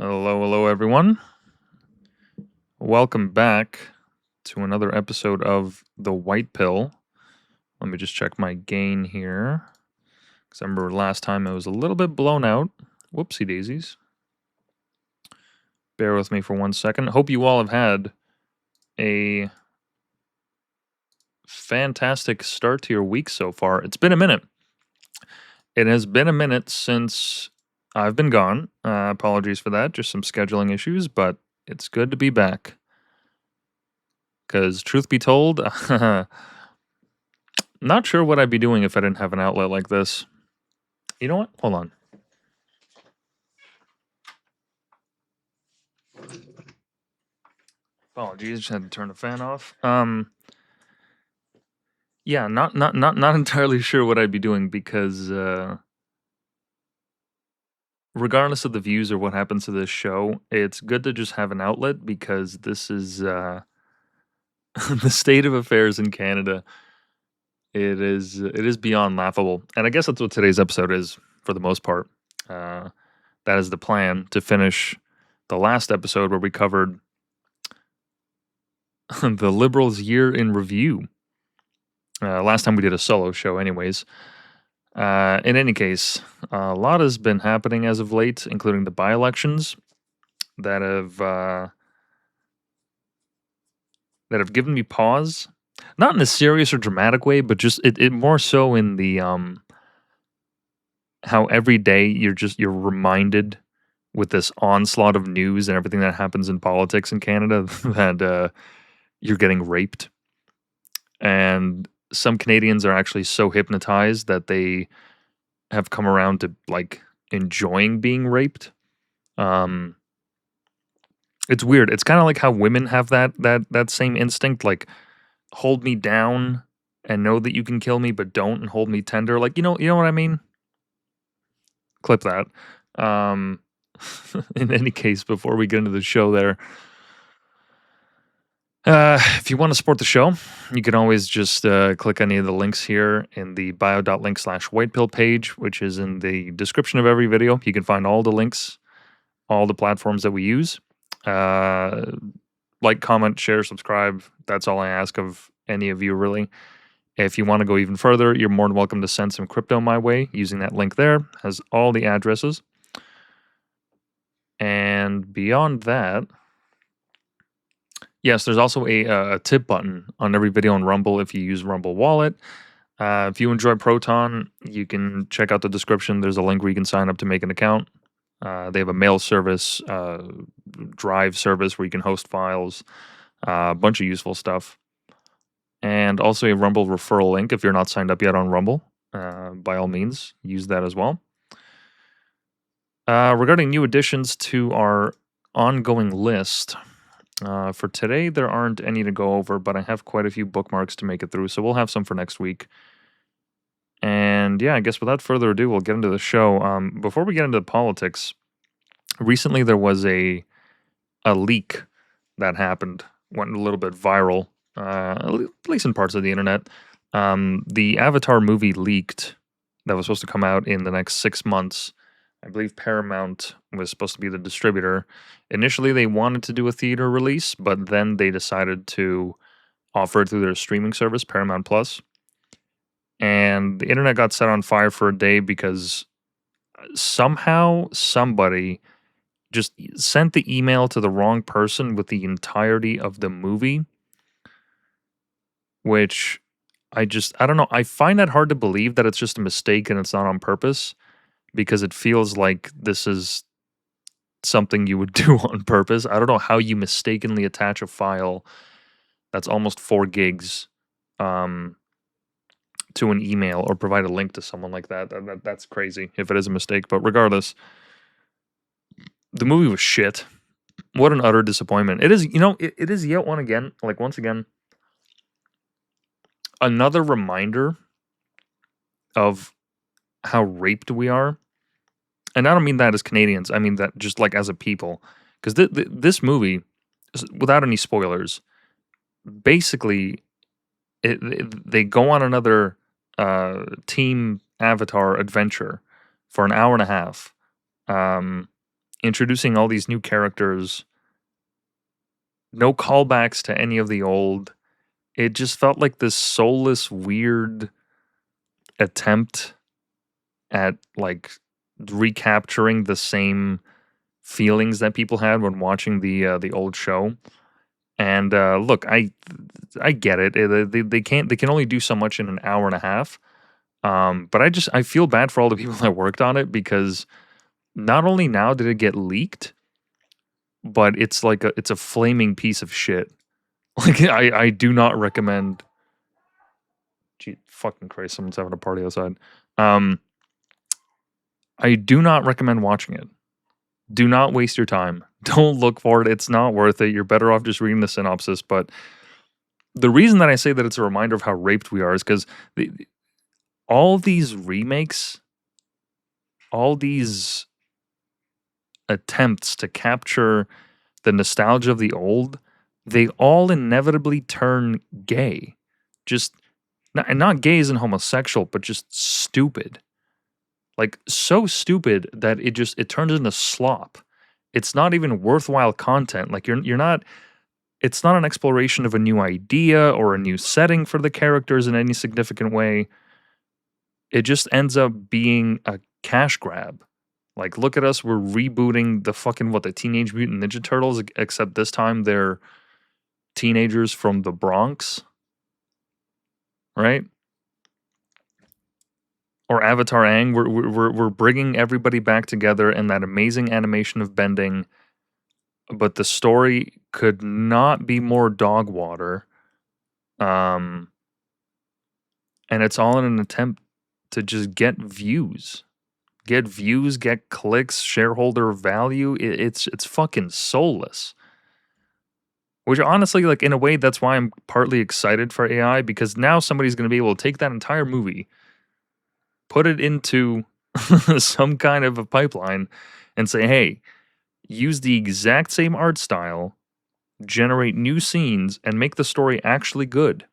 Hello, everyone. Welcome back to another episode of the Whitepill. Let me just check my gain here. Because I remember last time it was a little bit blown out. Whoopsie daisies. Bear with me for 1 second. Hope you all have had a fantastic start to your week so far. It's been a minute. It has been a minute since I've been gone. Apologies for that. Just some scheduling issues, but it's good to be back. Because truth be told, not sure what I'd be doing if I didn't have an outlet like this. You know what? Hold on. Apologies, just had to turn the fan off. Yeah, not entirely sure what I'd be doing because regardless of the views or what happens to this show, it's good to just have an outlet because this is the state of affairs in Canada. It is beyond laughable, and I guess that's what today's episode is for the most part. That is the plan, to finish the last episode where we covered the Liberals' year in review. Last time we did a solo show, anyways. In any case, a lot has been happening as of late, including the by-elections that have given me pause. Not in a serious or dramatic way, but just it more so in the how every day you're reminded with this onslaught of news and everything that happens in politics in Canada that you're getting raped. And some Canadians are actually so hypnotized that they have come around to like enjoying being raped. It's weird. It's kind of like how women have that same instinct, like hold me down and know that you can kill me, but don't, and hold me tender. Like you know what I mean. Clip that. In any case, before we get into the show, if you want to support the show, you can always just click any of the links here in the bio.link/whitepill page, which is in the description of every video. You can find all the links, all the platforms that we use. Like, comment, share, subscribe. That's all I ask of any of you, really. If you want to go even further, you're more than welcome to send some crypto my way using that link there. Has all the addresses. And beyond that, yes, there's also a tip button on every video on Rumble if you use Rumble Wallet. If you enjoy Proton, you can check out the description. There's a link where you can sign up to make an account. They have a mail service, drive service where you can host files, a bunch of useful stuff. And also a Rumble referral link if you're not signed up yet on Rumble. By all means, use that as well. Regarding new additions to our ongoing list, for today, there aren't any to go over, but I have quite a few bookmarks to make it through, so we'll have some for next week. And yeah, I guess without further ado, we'll get into the show. Before we get into politics, recently there was a leak that happened, went a little bit viral, at least in parts of the internet. The Avatar movie leaked that was supposed to come out in the next 6 months. I believe Paramount was supposed to be the distributor. Initially, they wanted to do a theater release, but then they decided to offer it through their streaming service, Paramount Plus. And the internet got set on fire for a day because somehow somebody just sent the email to the wrong person with the entirety of the movie, which I don't know. I find that hard to believe that it's just a mistake and it's not on purpose, because it feels like this is something you would do on purpose. I don't know how you mistakenly attach a file that's almost 4 gigs to an email or provide a link to someone like that. That's crazy if it is a mistake. But regardless, the movie was shit. What an utter disappointment. It is, it is yet once again, another reminder of how raped we are. And I don't mean that as Canadians. I mean that just like as a people. Because this movie, without any spoilers, basically, they go on another Team Avatar adventure for an hour and a half. introducing all these new characters, no callbacks to any of the old. It just felt like this soulless, weird attempt at like recapturing the same feelings that people had when watching the old show. And look, I get it. They can't they can only do so much in an hour and a half. But I feel bad for all the people that worked on it, because not only now did it get leaked, but it's a flaming piece of shit. Like I do not recommend. Gee, fucking Christ! Someone's having a party outside. Um, I do not recommend watching it. Do not waste your time. Don't look for it. It's not worth it. You're better off just reading the synopsis. But the reason that I say that it's a reminder of how raped we are is because all these remakes, all these attempts to capture the nostalgia of the old, they all inevitably turn gay. Just not gay as in homosexual, but just stupid. Like so stupid that it turns into slop. It's not even worthwhile content. Like you're not it's not an exploration of a new idea or a new setting for the characters in any significant way. It just ends up being a cash grab. Like, look at us, we're rebooting the Teenage Mutant Ninja Turtles, except this time they're teenagers from the Bronx, right? Or Avatar Aang, we're bringing everybody back together in that amazing animation of bending, but the story could not be more dog water. And it's all in an attempt to just get views. Get clicks, shareholder value. It's fucking soulless. Which honestly, like in a way, that's why I'm partly excited for AI, because now somebody's going to be able to take that entire movie, put it into some kind of a pipeline, and say, hey, use the exact same art style, generate new scenes, and make the story actually good.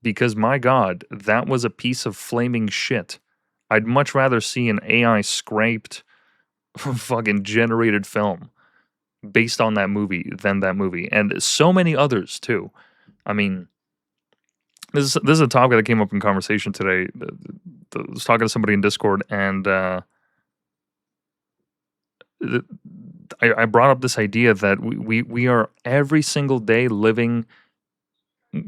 Because my God, that was a piece of flaming shit. I'd much rather see an AI scraped, fucking generated film based on that movie than that movie. And so many others, too. I mean, this is a topic that came up in conversation today. I was talking to somebody in Discord, and I brought up this idea that we are every single day living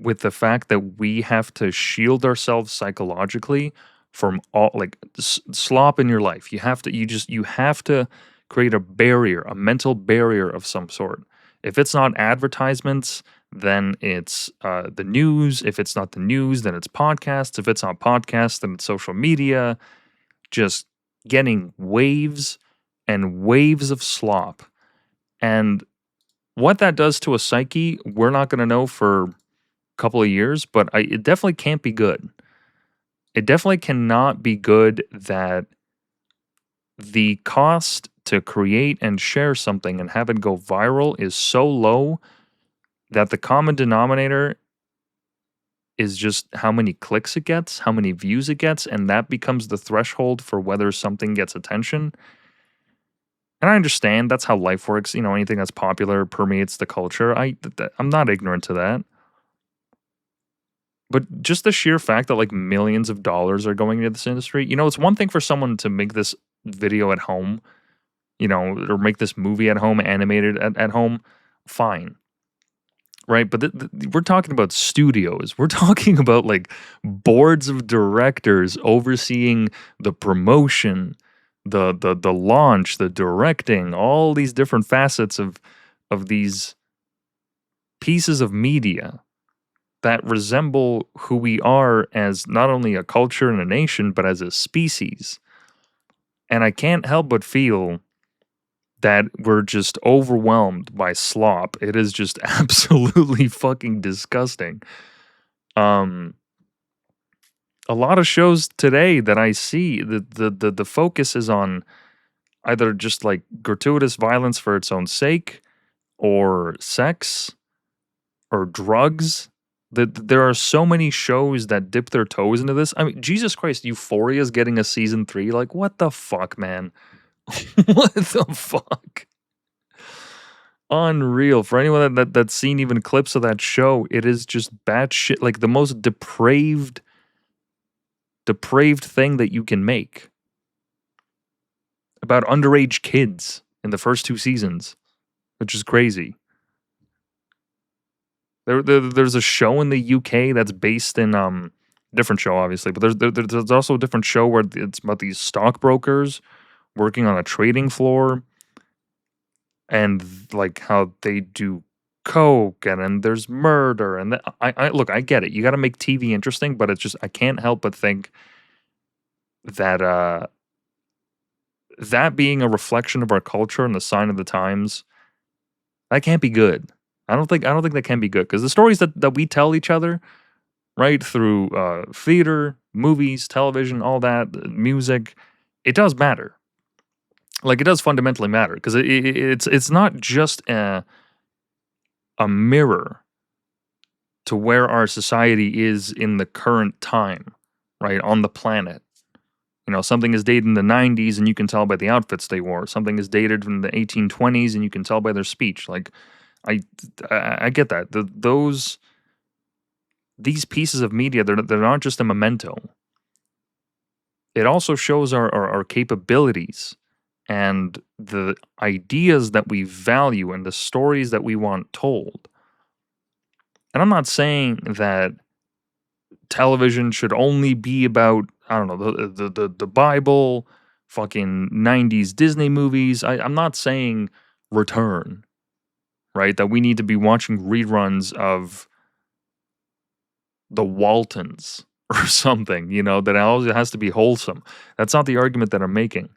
with the fact that we have to shield ourselves psychologically from all like slop in your life. You have to create a barrier, a mental barrier of some sort. If it's not advertisements, then it's the news. If it's not the news, then it's podcasts. If it's not podcasts, then it's social media. Just getting waves and waves of slop. And what that does to a psyche, we're not going to know for a couple of years, but it definitely can't be good. It definitely cannot be good that the cost to create and share something and have it go viral is so low that the common denominator is just how many clicks it gets, how many views it gets, and that becomes the threshold for whether something gets attention. And I understand that's how life works. You know, anything that's popular permeates the culture. I'm not ignorant to that. But just the sheer fact that like millions of dollars are going into this industry, you know, it's one thing for someone to make this video at home, you know, or make this movie at home, animated at home, fine. Right? But we're talking about studios. We're talking about like boards of directors overseeing the promotion, the launch, the directing, all these different facets of these pieces of media that resemble who we are as not only a culture and a nation, but as a species. And I can't help but feel that we're just overwhelmed by slop. It is just absolutely fucking disgusting. A lot of shows today that I see, the focus is on either just like gratuitous violence for its own sake, or sex, or drugs. There are so many shows that dip their toes into this. I mean, Jesus Christ, Euphoria is getting a season 3. Like, what the fuck, man? What the fuck? Unreal. For anyone that's seen even clips of that show, it is just batshit, like the most depraved thing that you can make about underage kids in the first 2 seasons, which is crazy. There's a show in the UK that's based in different show obviously, but there's also a different show where it's about these stockbrokers working on a trading floor and like how they do coke and then there's murder and I look, I get it. You got to make TV interesting, but it's just I can't help but think that that being a reflection of our culture and the sign of the times, that can't be good. I don't think that can be good because the stories that we tell each other, right, through theater, movies, television, all that, music, it does matter. Like it does fundamentally matter because it's not just a mirror to where our society is in the current time, right, on the planet. You know, something is dated in the 90s and you can tell by the outfits they wore. Something is dated from the 1820s and you can tell by their speech. Like, I get that. These pieces of media, they're not just a memento. It also shows our capabilities and the ideas that we value and the stories that we want told. And I'm not saying that television should only be about, I don't know, the Bible, fucking 90s Disney movies. I'm not saying Return, right? That we need to be watching reruns of the Waltons or something, you know, that always has to be wholesome. That's not the argument that I'm making.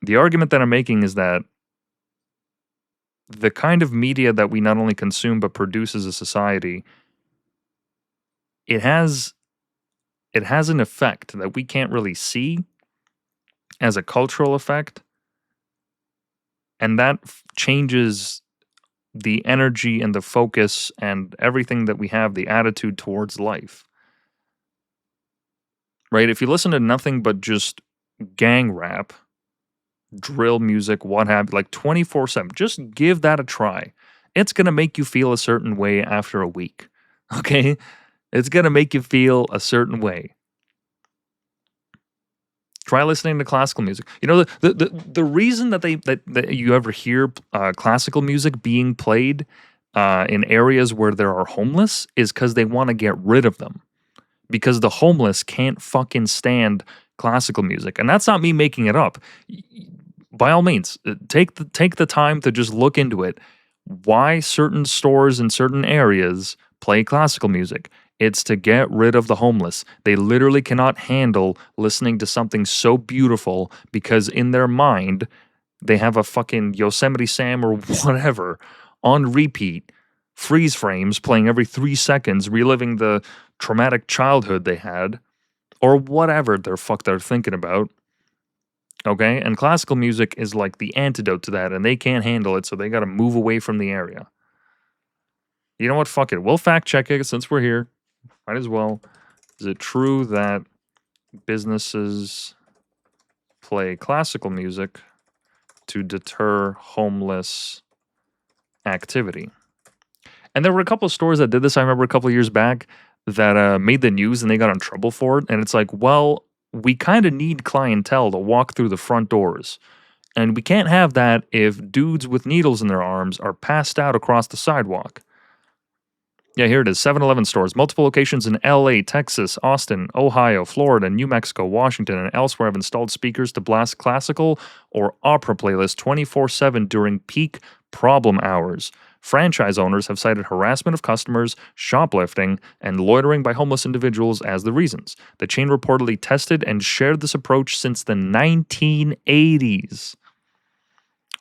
The argument that I'm making is that the kind of media that we not only consume but produce as a society, it has an effect that we can't really see as a cultural effect, and that changes the energy and the focus and everything that we have, the attitude towards life. Right? If you listen to nothing but just gang rap, drill music, what have you, like 24/7, just give that a try. It's going to make you feel a certain way after a week. Okay? It's going to make you feel a certain way. Try listening to classical music. You know, the reason that that you ever hear classical music being played in areas where there are homeless is because they want to get rid of them. Because the homeless can't fucking stand classical music, and that's not me making it up. By all means, take the time to just look into it. Why certain stores in certain areas play classical music? It's to get rid of the homeless. They literally cannot handle listening to something so beautiful because in their mind, they have a fucking Yosemite Sam or whatever on repeat, freeze frames playing every 3 seconds, reliving the traumatic childhood they had, or whatever they're thinking about. Okay? And classical music is like the antidote to that, and they can't handle it, so they gotta move away from the area. You know what? Fuck it. We'll fact check it since we're here. Might as well. Is it true that businesses play classical music to deter homeless activity? And there were a couple of stores that did this. I remember a couple of years back that made the news and they got in trouble for it. And it's like, well, we kind of need clientele to walk through the front doors. And we can't have that if dudes with needles in their arms are passed out across the sidewalk. Yeah, here it is. 7-Eleven stores. Multiple locations in LA, Texas, Austin, Ohio, Florida, New Mexico, Washington, and elsewhere have installed speakers to blast classical or opera playlists 24/7 during peak problem hours. Franchise owners have cited harassment of customers, shoplifting, and loitering by homeless individuals as the reasons. The chain reportedly tested and shared this approach since the 1980s.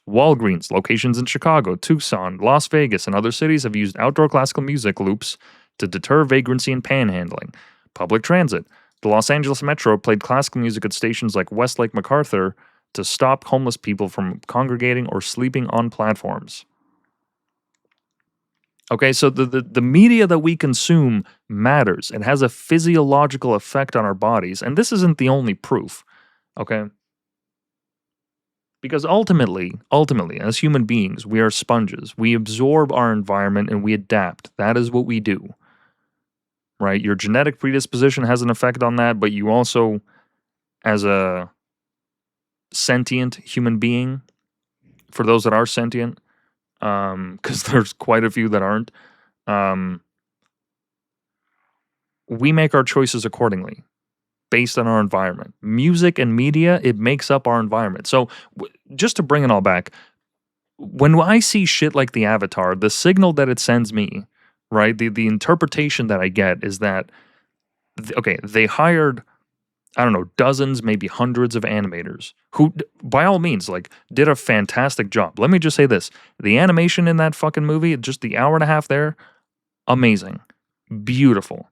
Walgreens, locations in Chicago, Tucson, Las Vegas, and other cities have used outdoor classical music loops to deter vagrancy and panhandling. Public transit. The Los Angeles Metro played classical music at stations like Westlake MacArthur to stop homeless people from congregating or sleeping on platforms. Okay, so the media that we consume matters. It has a physiological effect on our bodies, and this isn't the only proof. Okay? Because ultimately, as human beings, we are sponges. We absorb our environment and we adapt. That is what we do. Right? Your genetic predisposition has an effect on that, but you also, as a sentient human being, for those that are sentient, because there's quite a few that aren't, we make our choices accordingly based on our environment. Music and media, it makes up our environment. So just to bring it all back, when I see shit like the Avatar, the signal that it sends me, right, the interpretation that I get is that, okay, they hired, I don't know, dozens, maybe hundreds of animators who, by all means, like, did a fantastic job. Let me just say this. The animation in that fucking movie, just the hour and a half there, amazing. Beautiful.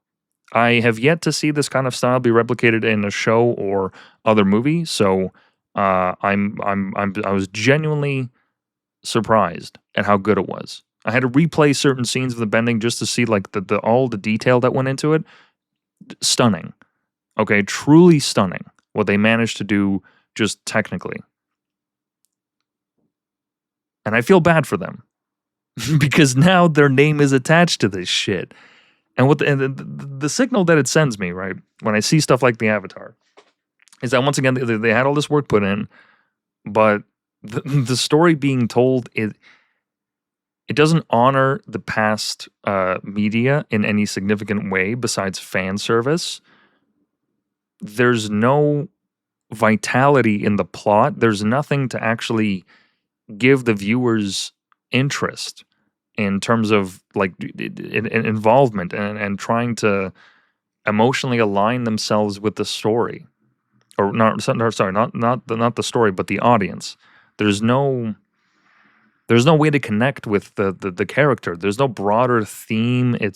I have yet to see this kind of style be replicated in a show or other movie, so I was genuinely surprised at how good it was. I had to replay certain scenes of the bending just to see like the all the detail that went into it. Stunning. Okay, truly stunning what they managed to do just technically. And I feel bad for them because now their name is attached to this shit. And what the signal that it sends me, right, when I see stuff like the Avatar, is that once again they had all this work put in, but the story being told, it doesn't honor the past media in any significant way besides fan service. There's no vitality in the plot. There's nothing to actually give the viewers interest in terms of like involvement and trying to emotionally align themselves with the story, or not the story, but the audience. There's no way to connect with the character. There's no broader theme. It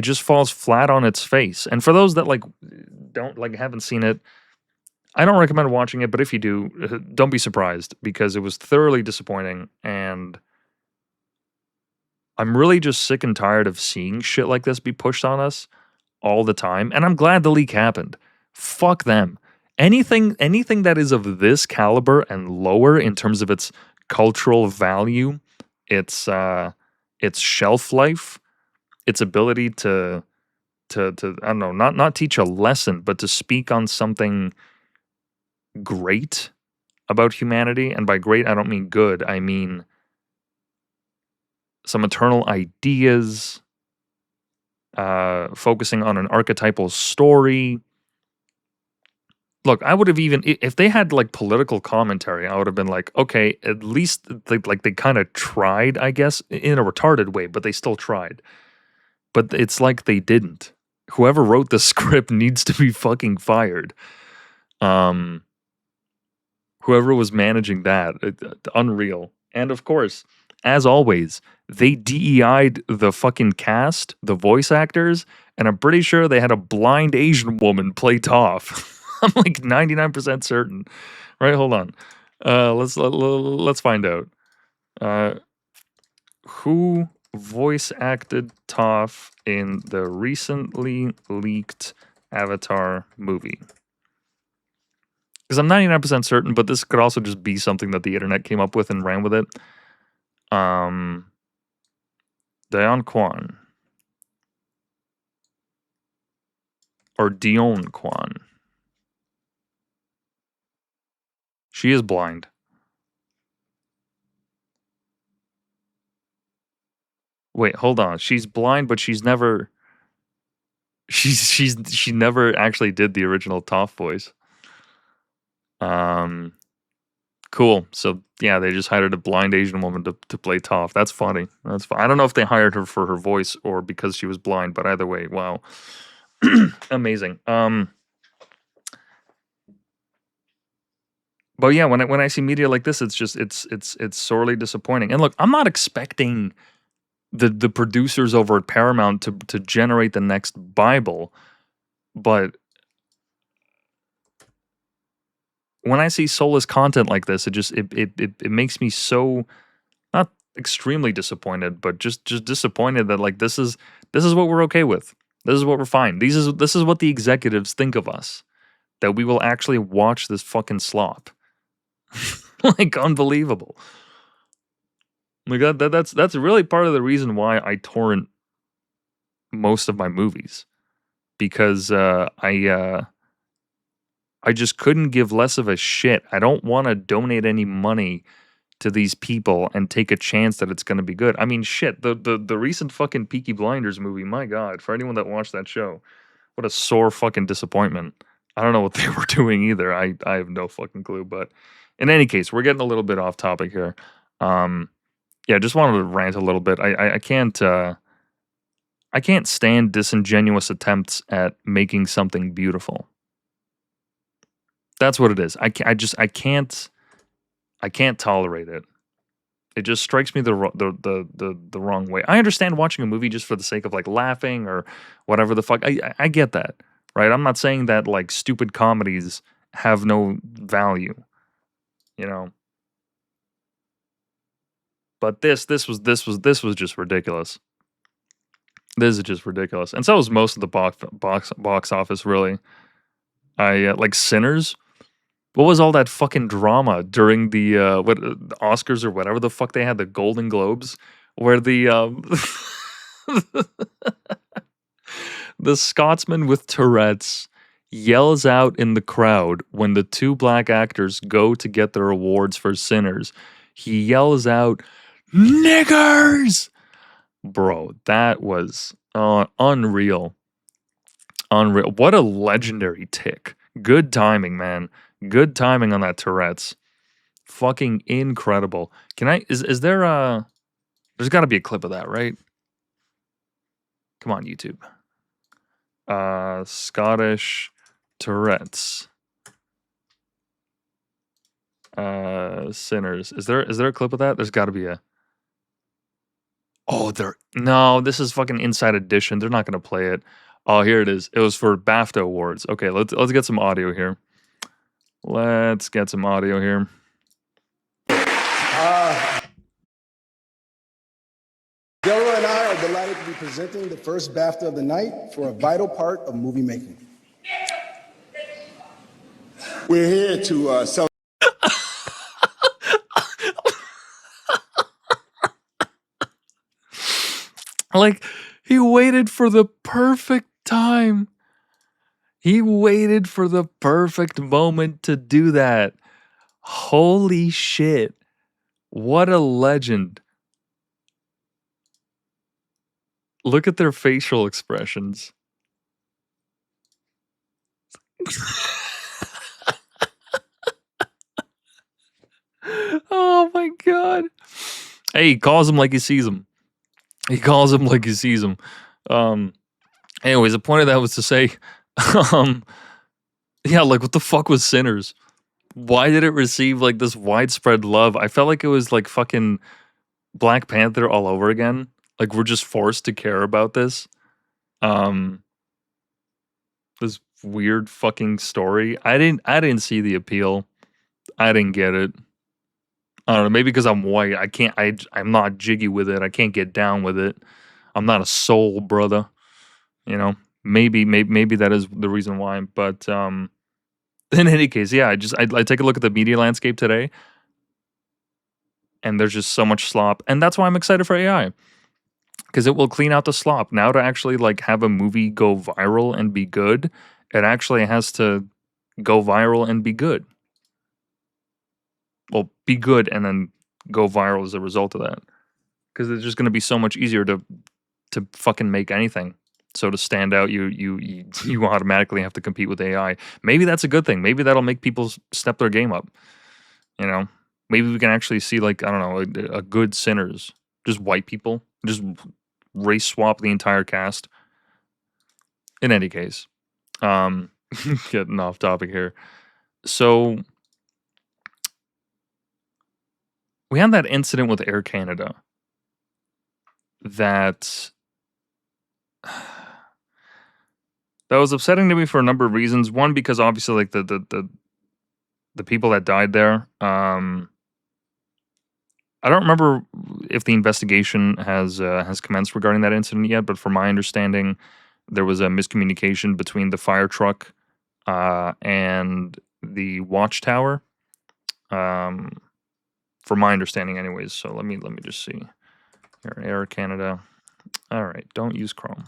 just falls flat on its face. And for those that like haven't seen it, I don't recommend watching it, but if you do, don't be surprised because it was thoroughly disappointing, and I'm really just sick and tired of seeing shit like this be pushed on us all the time. And I'm glad the leak happened. Fuck them. Anything that is of this caliber and lower in terms of its cultural value, its shelf life, its ability to I don't know, not teach a lesson, but to speak on something great about humanity. And by great, I don't mean good. I mean some eternal ideas, focusing on an archetypal story. Look, I would have even, if they had like political commentary, I would have been like, okay, at least they kind of tried, I guess, in a retarded way, but they still tried. But it's like they didn't. Whoever wrote the script needs to be fucking fired. Whoever was managing that, unreal. And of course, as always, they DEI'd the fucking cast, the voice actors, and I'm pretty sure they had a blind Asian woman play Toph. I'm like 99% certain. Right, hold on. Let's find out. Who voice acted Toph in the recently leaked Avatar movie? Because I'm 99% certain, but this could also just be something that the internet came up with and ran with it. Dion Kwan. Or Dion Kwan. She is blind. Wait, hold on. She's blind, but she's never... She never actually did the original Toph voice. Cool. So yeah, they just hired a blind Asian woman to play Toph. That's funny. That's fun. I don't know if they hired her for her voice or because she was blind, but either way, wow, amazing. But yeah, when I see media like this, it's just it's sorely disappointing. And look, I'm not expecting the producers over at Paramount to generate the next Bible, but when I see soulless content like this, it makes me so, not extremely disappointed, but just disappointed that like this is what we're okay with. This is what we're fine. This is what the executives think of us. that we will actually watch this fucking slop. Like, unbelievable. Like, that's really part of the reason why I torrent most of my movies. Because I just couldn't give less of a shit. I don't want to donate any money to these people and take a chance that it's going to be good. I mean, shit, the recent fucking Peaky Blinders movie, my God, for anyone that watched that show, what a sore fucking disappointment. I don't know what they were doing either. I have no fucking clue. But in any case, we're getting a little bit off topic here. Yeah, just wanted to rant a little bit. I can't stand disingenuous attempts at making something beautiful. That's what it is. I can't tolerate it. It just strikes me the wrong way. I understand watching a movie just for the sake of like laughing or whatever the fuck. I get that, right? I'm not saying that like stupid comedies have no value, you know. But this was just ridiculous. This is just ridiculous, and so was most of the box office. Really, I like Sinners. What was all that fucking drama during the Oscars or whatever the fuck they had, the Golden Globes, where the the Scotsman with Tourette's yells out in the crowd when the two black actors go to get their awards for Sinners. He yells out, "Niggers!" Bro, that was unreal. Unreal. What a legendary tick. Good timing, man. Good timing on that Tourette's. Fucking incredible. Is there there's gotta be a clip of that, right? Come on, YouTube. Scottish Tourette's. Sinners. Is there a clip of that? There's gotta be a. Oh, no, this is fucking Inside Edition. They're not gonna play it. Oh, here it is. It was for BAFTA awards. Okay, let's get some audio here. Let's get some audio here. Deborah and I are delighted to be presenting the first BAFTA of the night for a vital part of movie making. We're here to celebrate. Like, he waited for the perfect time. He waited for the perfect moment to do that. Holy shit. What a legend. Look at their facial expressions. Oh my God. Hey, he calls him like he sees him. He calls him like he sees him. Anyways, the point of that was to say, yeah, like what the fuck was Sinners? Why did it receive like this widespread love? I felt like it was like fucking Black Panther all over again. Like we're just forced to care about this. This weird fucking story. I didn't see the appeal. I didn't get it. I don't know, maybe because I'm white. I'm not jiggy with it. I can't get down with it. I'm not a soul brother. You know, maybe that is the reason why. But in any case, yeah, I take a look at the media landscape today, and there's just so much slop, and that's why I'm excited for AI, because it will clean out the slop. Now to actually like have a movie go viral and be good, it actually has to go viral and be good. Well, be good and then go viral as a result of that, because it's just going to be so much easier to fucking make anything. So to stand out, you automatically have to compete with AI. Maybe that's a good thing. Maybe that'll make people step their game up. You know, maybe we can actually see like, I don't know, a good Sinners, just white people, just race swap the entire cast. In any case, getting off topic here. So we had that incident with Air Canada that was upsetting to me for a number of reasons. One, because obviously like the people that died there, I don't remember if the investigation has commenced regarding that incident yet, but from my understanding, there was a miscommunication between the fire truck and the watchtower. From my understanding, anyways. So let me just see here. Air Canada. All right, don't use Chrome.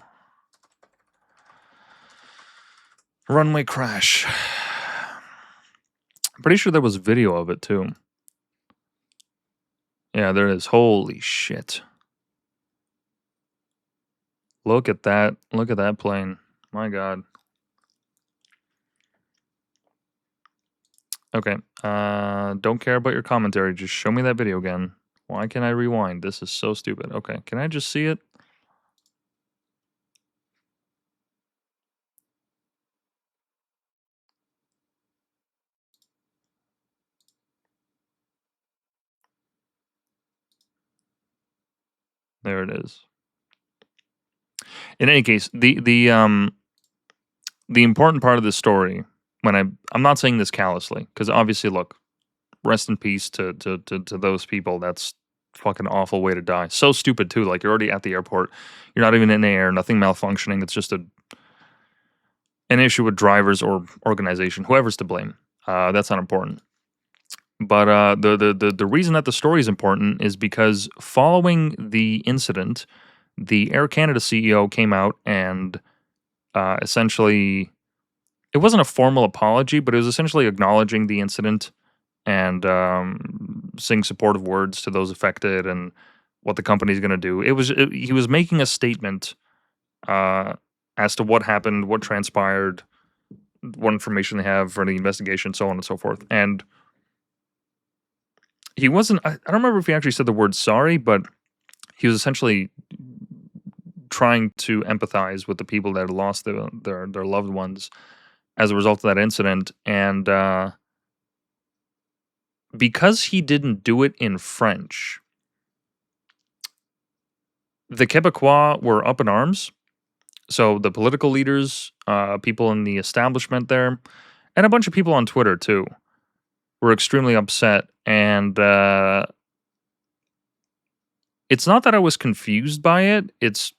Runway crash. I'm pretty sure there was video of it too. Yeah, there is. Holy shit. Look at that. Look at that plane. My God. Okay. Don't care about your commentary. Just show me that video again. Why can't I rewind? This is so stupid. Okay. Can I just see it? There it is. In any case, the important part of the story, when I'm not saying this callously, because obviously, look, rest in peace to those people. That's fucking awful way to die. So stupid too. Like, you're already at the airport. You're not even in the air. Nothing malfunctioning. It's just an issue with drivers or organization. Whoever's to blame. That's not important. But the reason that the story is important is because following the incident, the Air Canada CEO came out and essentially, it wasn't a formal apology, but it was essentially acknowledging the incident and saying supportive words to those affected and what the company's going to do. He was making a statement as to what happened, what transpired, what information they have for the investigation, so on and so forth. And he wasn't. I don't remember if he actually said the word sorry, but he was essentially trying to empathize with the people that had lost their loved ones as a result of that incident. And because he didn't do it in French, the Quebecois were up in arms. So the political leaders, people in the establishment there, and a bunch of people on Twitter too, were extremely upset. And it's not that I was confused by it. It's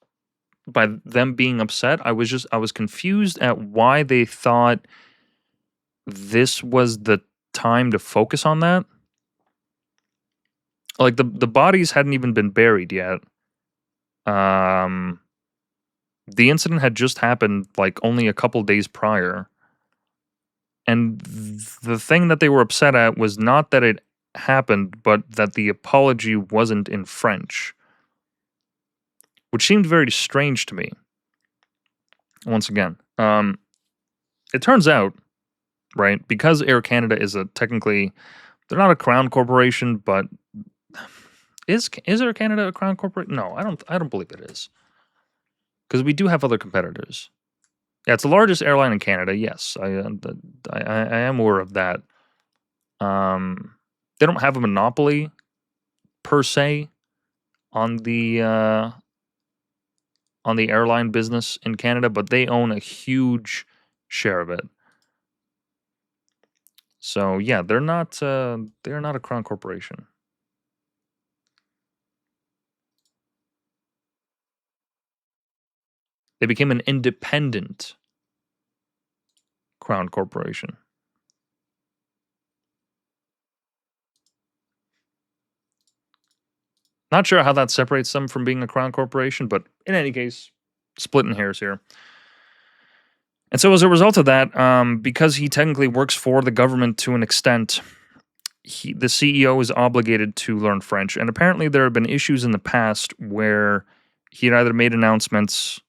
by them being upset. I was confused at why they thought this was the time to focus on that. Like, the bodies hadn't even been buried yet. The incident had just happened like only a couple days prior. And the thing that they were upset at was not that it happened, but that the apology wasn't in French, which seemed very strange to me. Once again, it turns out, right, because Air Canada is technically, they're not a crown corporation, but is Air Canada a crown corporation? No, I don't believe it is, because we do have other competitors. Yeah, it's the largest airline in Canada. Yes, I am aware of that. They don't have a monopoly per se on the airline business in Canada, but they own a huge share of it. So yeah, they're not a crown corporation. They became an independent crown corporation. Not sure how that separates them from being a crown corporation, but in any case, splitting hairs here. And so as a result of that, because he technically works for the government to an extent, the CEO is obligated to learn French. And apparently there have been issues in the past where he had either made announcements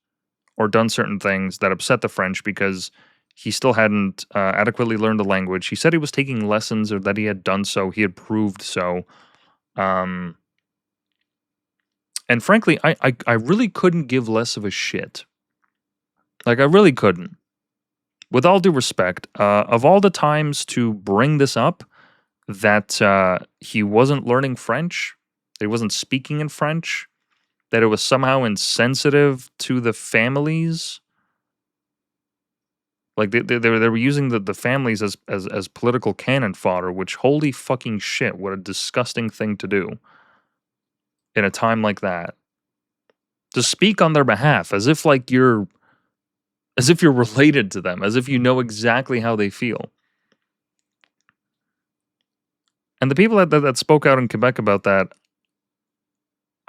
or done certain things that upset the French because he still hadn't adequately learned the language. He said he was taking lessons, or that he had done so. He had proved so. And frankly, I really couldn't give less of a shit. Like, I really couldn't. With all due respect, of all the times to bring this up, that he wasn't learning French, that he wasn't speaking in French, that it was somehow insensitive to the families. Like, they were using the families as political cannon fodder, which, holy fucking shit, what a disgusting thing to do in a time like that. To speak on their behalf as if like you're as if you're related to them, as if you know exactly how they feel. And the people that spoke out in Quebec about that,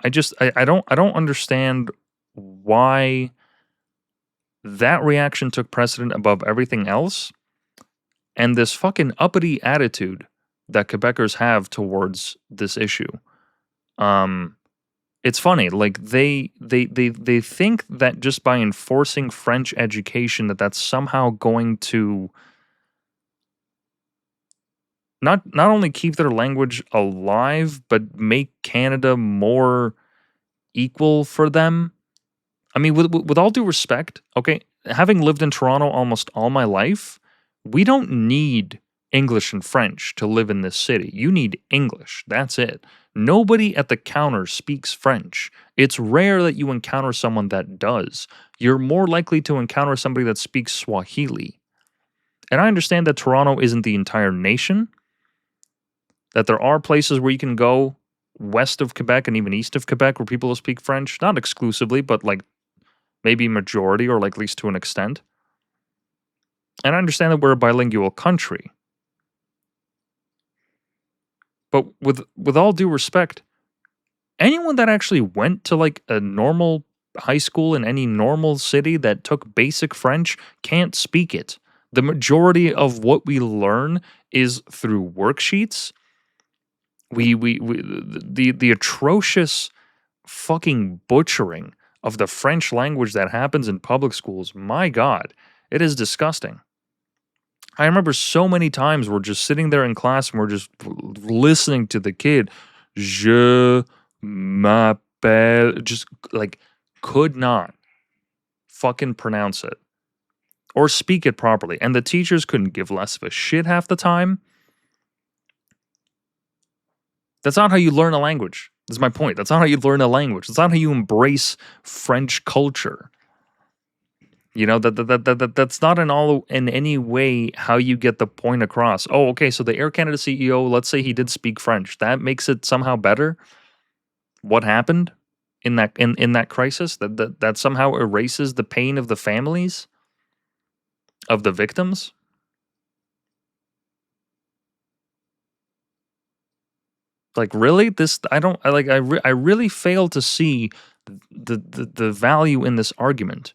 I don't understand why that reaction took precedent above everything else, and this fucking uppity attitude that Quebecers have towards this issue. It's funny, like they think that just by enforcing French education that's somehow going to not only keep their language alive, but make Canada more equal for them. I mean, with all due respect, okay, having lived in Toronto almost all my life, we don't need English and French to live in this city. You need English. That's it. Nobody at the counter speaks French. It's rare that you encounter someone that does. You're more likely to encounter somebody that speaks Swahili. And I understand that Toronto isn't the entire nation, that there are places where you can go west of Quebec and even east of Quebec where people will speak French, not exclusively, but like maybe majority or like at least to an extent. And I understand that we're a bilingual country. But with all due respect, anyone that actually went to like a normal high school in any normal city that took basic French can't speak it. The majority of what we learn is through worksheets. The atrocious fucking butchering of the French language that happens in public schools, my God, it is disgusting. I remember so many times we're just sitting there in class and we're just listening to the kid, je m'appelle, just like could not fucking pronounce it or speak it properly. And the teachers couldn't give less of a shit half the time. That's not how you learn a language. That's my point. That's not how you learn a language. That's not how you embrace French culture. You know, that's not in any way how you get the point across. Oh, okay, so the Air Canada CEO, let's say he did speak French. That makes it somehow better. What happened in that crisis? That somehow erases the pain of the families of the victims? Like really? I really fail to see the value in this argument.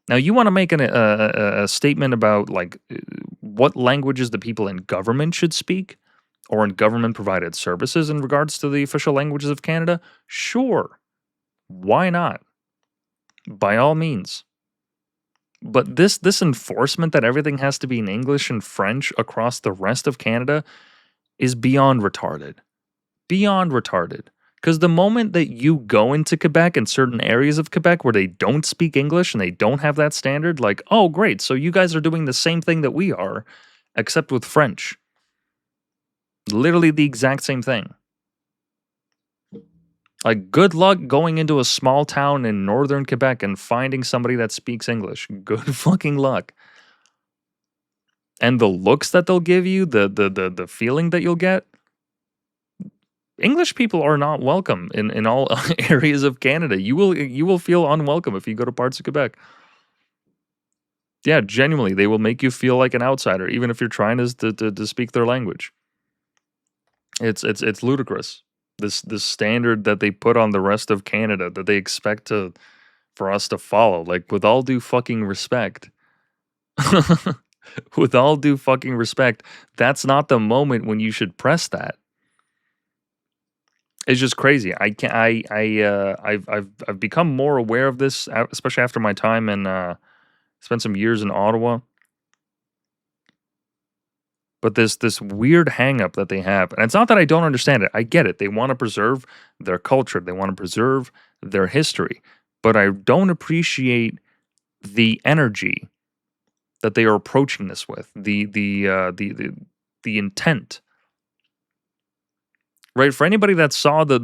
Now, you want to make a statement about like what languages the people in government should speak or in government provided services in regards to the official languages of Canada? Sure. Why not? By all means. But this enforcement that everything has to be in English and French across the rest of Canada is beyond retarded. Beyond retarded. Because the moment that you go into Quebec and certain areas of Quebec where they don't speak English and they don't have that standard, like, oh, great, so you guys are doing the same thing that we are, except with French. Literally the exact same thing. Like, good luck going into a small town in northern Quebec and finding somebody that speaks English. Good fucking luck. And the looks that they'll give you, the feeling that you'll get, English people are not welcome in all areas of Canada. You will feel unwelcome if you go to parts of Quebec. Yeah, genuinely, they will make you feel like an outsider, even if you're trying to speak their language. It's ludicrous. This standard that they put on the rest of Canada that they expect for us to follow. Like, with all due fucking respect. With all due fucking respect, that's not the moment when you should press that. It's just crazy. I've become more aware of this, especially after my time and spent some years in Ottawa. But this weird hang-up that they have, and it's not that I don't understand it. I get it. They want to preserve their culture. They want to preserve their history. But I don't appreciate the energy that they are approaching this with. The intent. Right, for anybody that saw the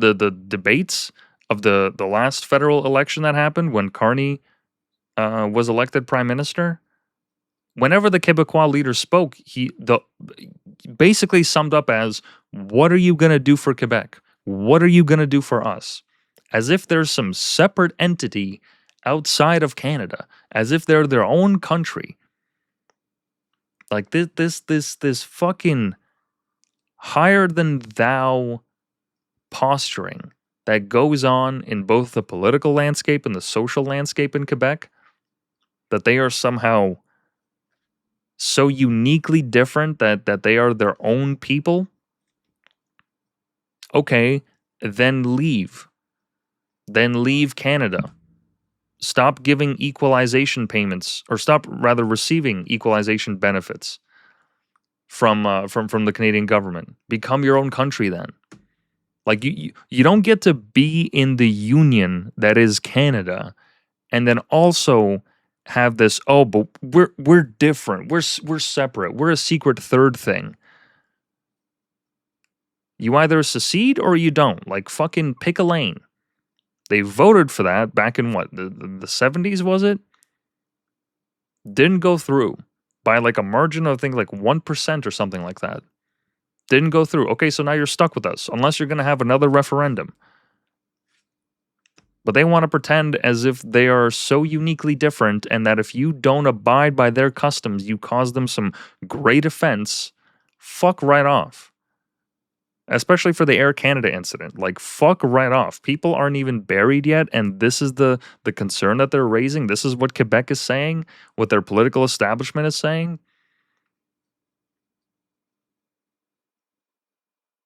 debates of the last federal election that happened when Carney was elected prime minister, whenever the Quebecois leader spoke, he basically summed up as, "What are you gonna do for Quebec? What are you gonna do for us?" As if there's some separate entity outside of Canada as if they're their own country. Like this fucking higher than thou posturing that goes on in both the political landscape and the social landscape in Quebec, that they are somehow so uniquely different that they are their own people. Okay, then leave. Then leave Canada. Stop giving equalization payments, or stop rather receiving equalization benefits from the Canadian government. Become your own country then. Like you don't get to be in the union that is Canada and then also have this, oh, but we're different. We're separate. We're a secret third thing. You either secede or you don't. Like, fucking pick a lane. They voted for that back in what, the 70s, was it? Didn't go through by like a margin of, I think, like 1% or something like that. Didn't go through. Okay, so now you're stuck with us unless you're going to have another referendum. But they want to pretend as if they are so uniquely different and that if you don't abide by their customs, you cause them some great offense. Fuck right off. Especially for the Air Canada incident. Like, fuck right off. People aren't even buried yet, and this is the concern that they're raising. This is what Quebec is saying, what their political establishment is saying.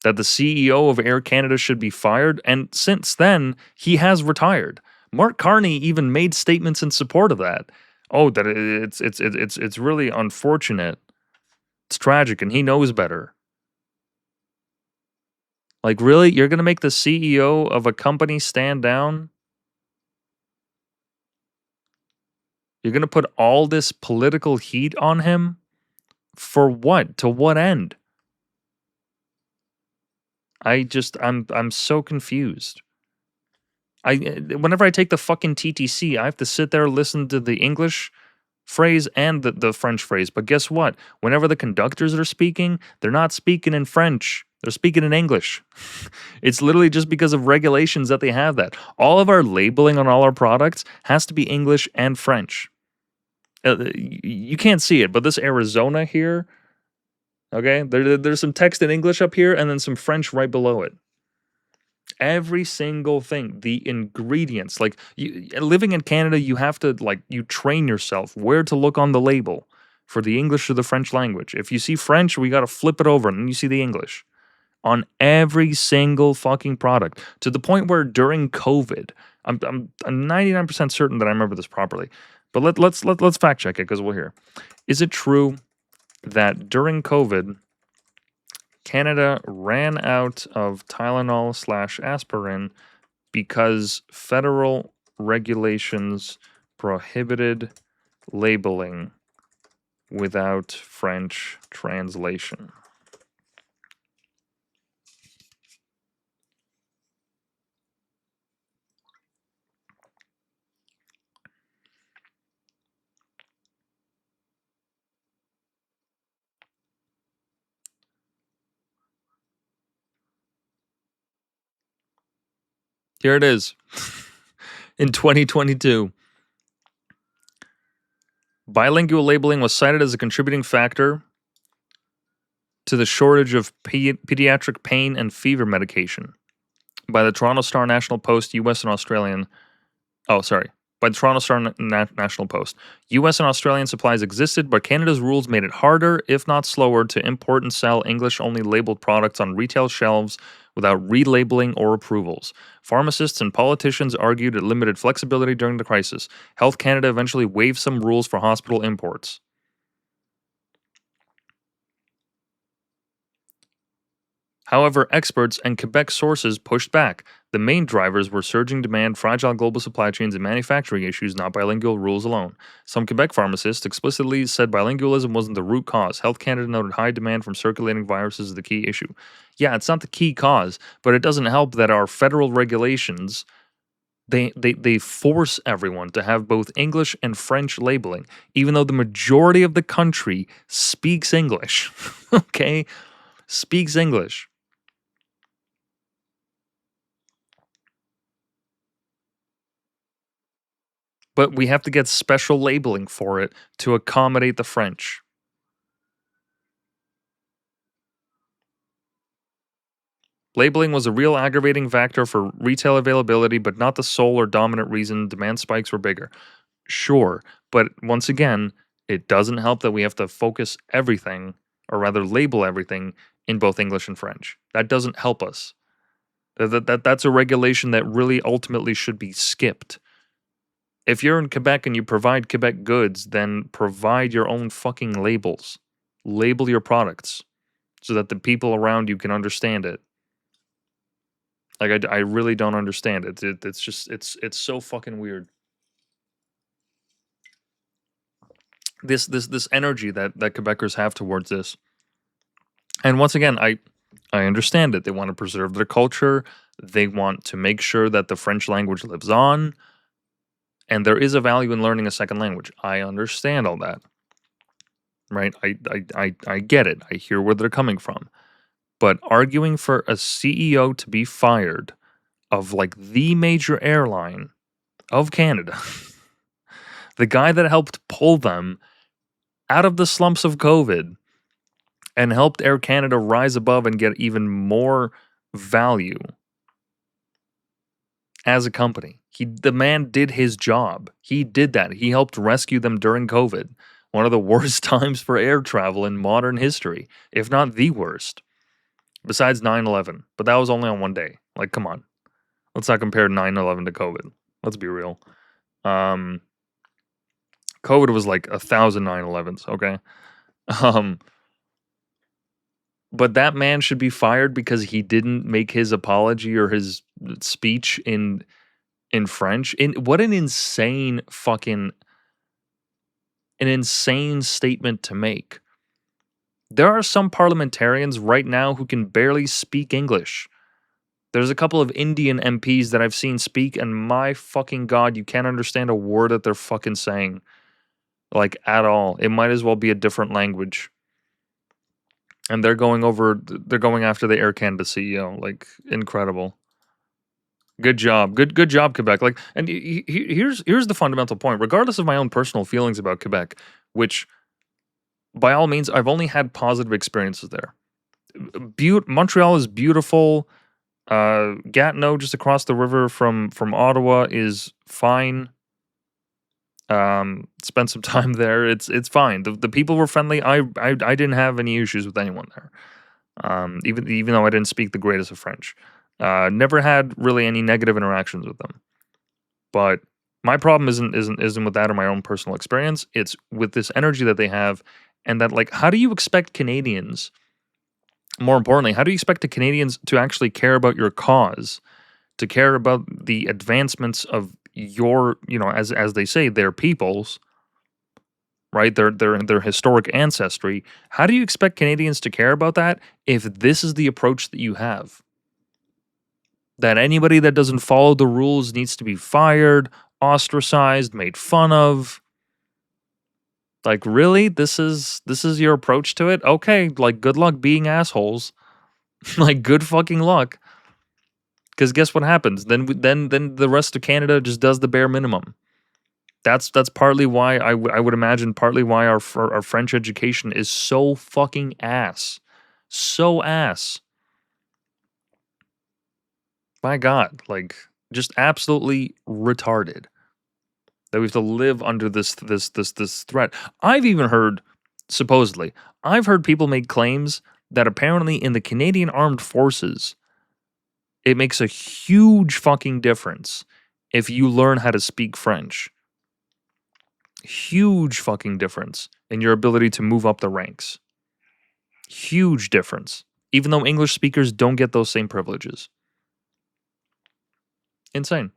That the CEO of Air Canada should be fired, and since then, he has retired. Mark Carney even made statements in support of that. Oh, that it's really unfortunate. It's tragic, and he knows better. Like, really? You're going to make the CEO of a company stand down? You're going to put all this political heat on him? For what? To what end? I'm so confused. Whenever I take the fucking TTC, I have to sit there, listen to the English phrase and the French phrase. But guess what? Whenever the conductors are speaking, they're not speaking in French. They're speaking in English. It's literally just because of regulations that they have that. All of our labeling on all our products has to be English and French. You can't see it, but this Arizona here, okay, there's some text in English up here and then some French right below it. Every single thing, the ingredients, like living in Canada, you have to, like, you train yourself where to look on the label for the English or the French language. If you see French, we got to flip it over and then you see the English on every single fucking product, to the point where during COVID, I'm 99% certain that I remember this properly, but let's fact check it because we'll hear. Is it true that during COVID, Canada ran out of Tylenol/aspirin because federal regulations prohibited labeling without French translation? Here it is. In 2022, bilingual labeling was cited as a contributing factor to the shortage of pediatric pain and fever medication by the Toronto Star National Post, US and Australian. Oh, sorry. By the Toronto Star National Post. US and Australian supplies existed, but Canada's rules made it harder, if not slower, to import and sell English-only labeled products on retail shelves without relabeling or approvals. Pharmacists and politicians argued it limited flexibility during the crisis. Health Canada eventually waived some rules for hospital imports. However, experts and Quebec sources pushed back. The main drivers were surging demand, fragile global supply chains, and manufacturing issues, not bilingual rules alone. Some Quebec pharmacists explicitly said bilingualism wasn't the root cause. Health Canada noted high demand from circulating viruses as the key issue. Yeah, it's not the key cause, but it doesn't help that our federal regulations, they force everyone to have both English and French labeling, even though the majority of the country speaks English. Okay? Speaks English. but we have to get special labeling for it to accommodate the French. Labeling was a real aggravating factor for retail availability, but not the sole or dominant reason demand spikes were bigger. Sure, but once again, it doesn't help that we have to focus everything, or rather label everything, in both English and French. That doesn't help us. That's a regulation that really ultimately should be skipped. If you're in Quebec and you provide Quebec goods, then provide your own fucking labels. Label your products so that the people around you can understand it. Like, I really don't understand it. It's just, it's so fucking weird. This energy that Quebecers have towards this. And once again, I understand it. They want to preserve their culture. They want to make sure that the French language lives on. And there is a value in learning a second language. I understand all that. Right? I get it. I hear where they're coming from. But arguing for a CEO to be fired of like the major airline of Canada, the guy that helped pull them out of the slumps of COVID and helped Air Canada rise above and get even more value as a company. The man did his job. He did that. He helped rescue them during COVID. One of the worst times for air travel in modern history, if not the worst. Besides 9/11, but that was only on one day. Like, come on. Let's not compare 9/11 to COVID. Let's be real. COVID was like 1,000 9/11s, okay? But that man should be fired because he didn't make his apology or his speech in French. What an insane statement to make. There are some parliamentarians right now who can barely speak English. There's a couple of Indian MPs that I've seen speak, and my fucking God, you can't understand a word that they're fucking saying. Like, at all. It might as well be a different language. And they're going after the Air Canada CEO. Like, incredible. Good job. Good job, Quebec. Like, and here's the fundamental point. Regardless of my own personal feelings about Quebec, which by all means, I've only had positive experiences there. Montreal is beautiful. Gatineau, just across the river from Ottawa, is fine. Spent some time there. It's fine. The people were friendly. I didn't have any issues with anyone there. Even though I didn't speak the greatest of French. Never had really any negative interactions with them. But my problem isn't with that or my own personal experience. It's with this energy that they have, and that, like, how do you expect Canadians, more importantly, how do you expect the Canadians to actually care about your cause, to care about the advancements of your, as they say, their peoples, right? Their historic ancestry. How do you expect Canadians to care about that if this is the approach that you have? That anybody that doesn't follow the rules needs to be fired, ostracized, made fun of. Like, really? This is your approach to it? Okay, like, good luck being assholes. Like, good fucking luck. Because guess what happens? Then the rest of Canada just does the bare minimum. That's partly why I would imagine partly why our French education is so fucking ass. So ass. My God, like, just absolutely retarded that we have to live under this threat. I've even heard, supposedly, I've heard people make claims that apparently in the Canadian Armed Forces, it makes a huge fucking difference if you learn how to speak French. Huge fucking difference in your ability to move up the ranks. Huge difference. Even though English speakers don't get those same privileges. Insane.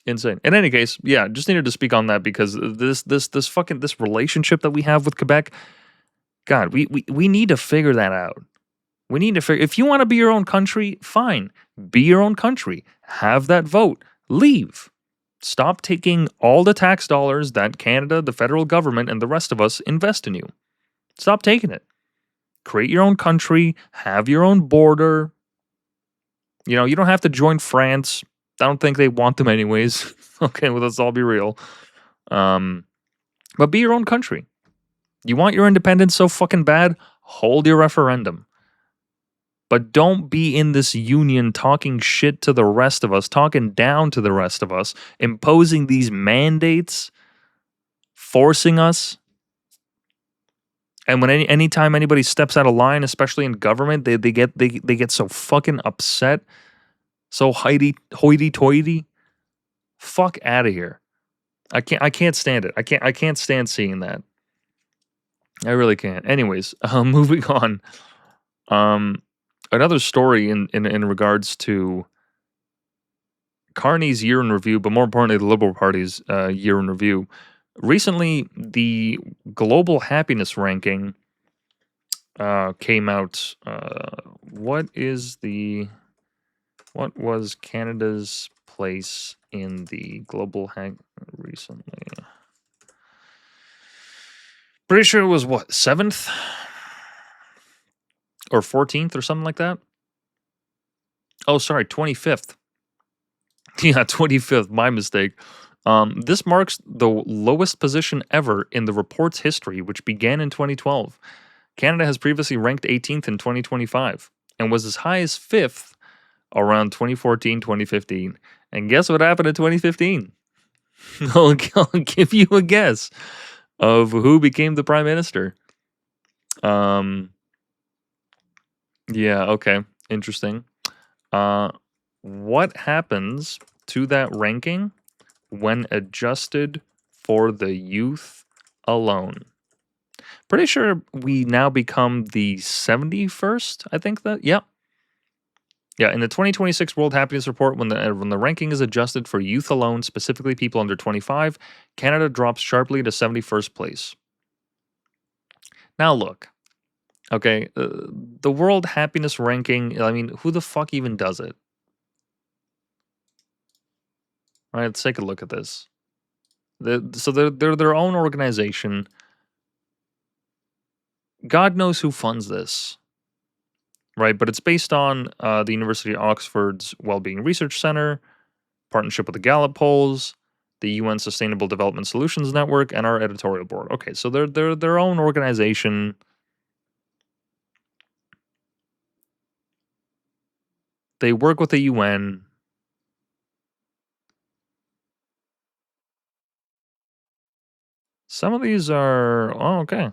In any case, yeah, just needed to speak on that because this relationship that we have with Quebec, God, we need to figure that out. We need to figure, if you want to be your own country, fine. Be your own country. Have that vote. Leave. Stop taking all the tax dollars that Canada, the federal government, and the rest of us invest in you. Stop taking it. Create your own country. Have your own border. You don't have to join France. I don't think they want them anyways. Okay, well, let's all be real. But be your own country. You want your independence so fucking bad? Hold your referendum. But don't be in this union talking shit to the rest of us, talking down to the rest of us, imposing these mandates, forcing us. And when anytime anybody steps out of line, especially in government, they get so fucking upset, so hoity-toity. Fuck out of here. I can't stand it. I can't stand seeing that. I really can't. Anyways, moving on. Another story in regards to Carney's year in review, but more importantly, the Liberal Party's year in review. Recently, the global happiness ranking came out. What was Canada's place in the global recently? Pretty sure it was what, 7th or 14th or something like that. Oh, sorry, 25th. Yeah, 25th. My mistake. This marks the lowest position ever in the report's history, which began in 2012. Canada has previously ranked 18th in 2025 and was as high as 5th around 2014, 2015. And guess what happened in 2015? I'll give you a guess of who became the prime minister. Yeah, okay. Interesting. What happens to that ranking when adjusted for the youth alone? Pretty sure we now become the 71st, I think that. Yep. Yeah, in the 2026 World Happiness Report, when the ranking is adjusted for youth alone, specifically people under 25, Canada drops sharply to 71st place. Now look, okay, the World Happiness Ranking, I mean, who the fuck even does it? All right, let's take a look at this. So they're their own organization. God knows who funds this, right? But it's based on the University of Oxford's Wellbeing Research Center, partnership with the Gallup polls, the UN Sustainable Development Solutions Network, and our editorial board. Okay, so they're their own organization. They work with the UN. Some of these are okay.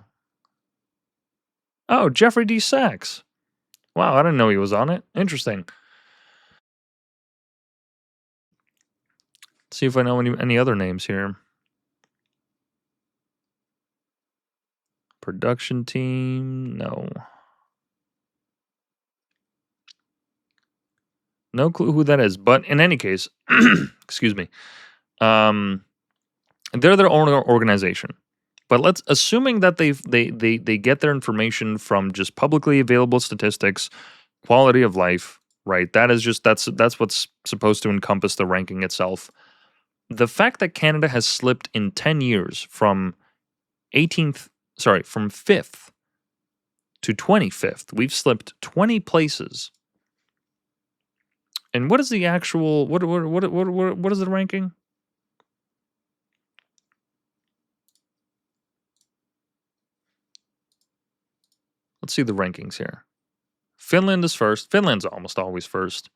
Oh, Jeffrey D. Sachs. Wow, I didn't know he was on it. Interesting. Let's see if I know any other names here. Production team, no. No clue who that is. But in any case, excuse me. They're their own organization. But let's assuming that they get their information from just publicly available statistics, quality of life, right? That is just that's what's supposed to encompass the ranking itself. The fact that Canada has slipped in 10 years from 5th to 25th. We've slipped 20 places. And what is the actual what is the ranking? Let's see the rankings here. Finland is first. Finland's almost always first.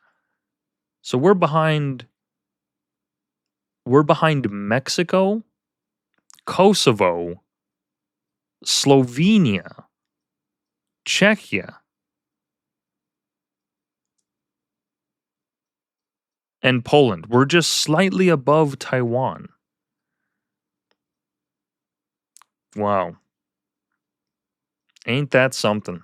So we're behind Mexico, Kosovo, Slovenia, Czechia, and Poland. We're just slightly above Taiwan. Wow. Ain't that something?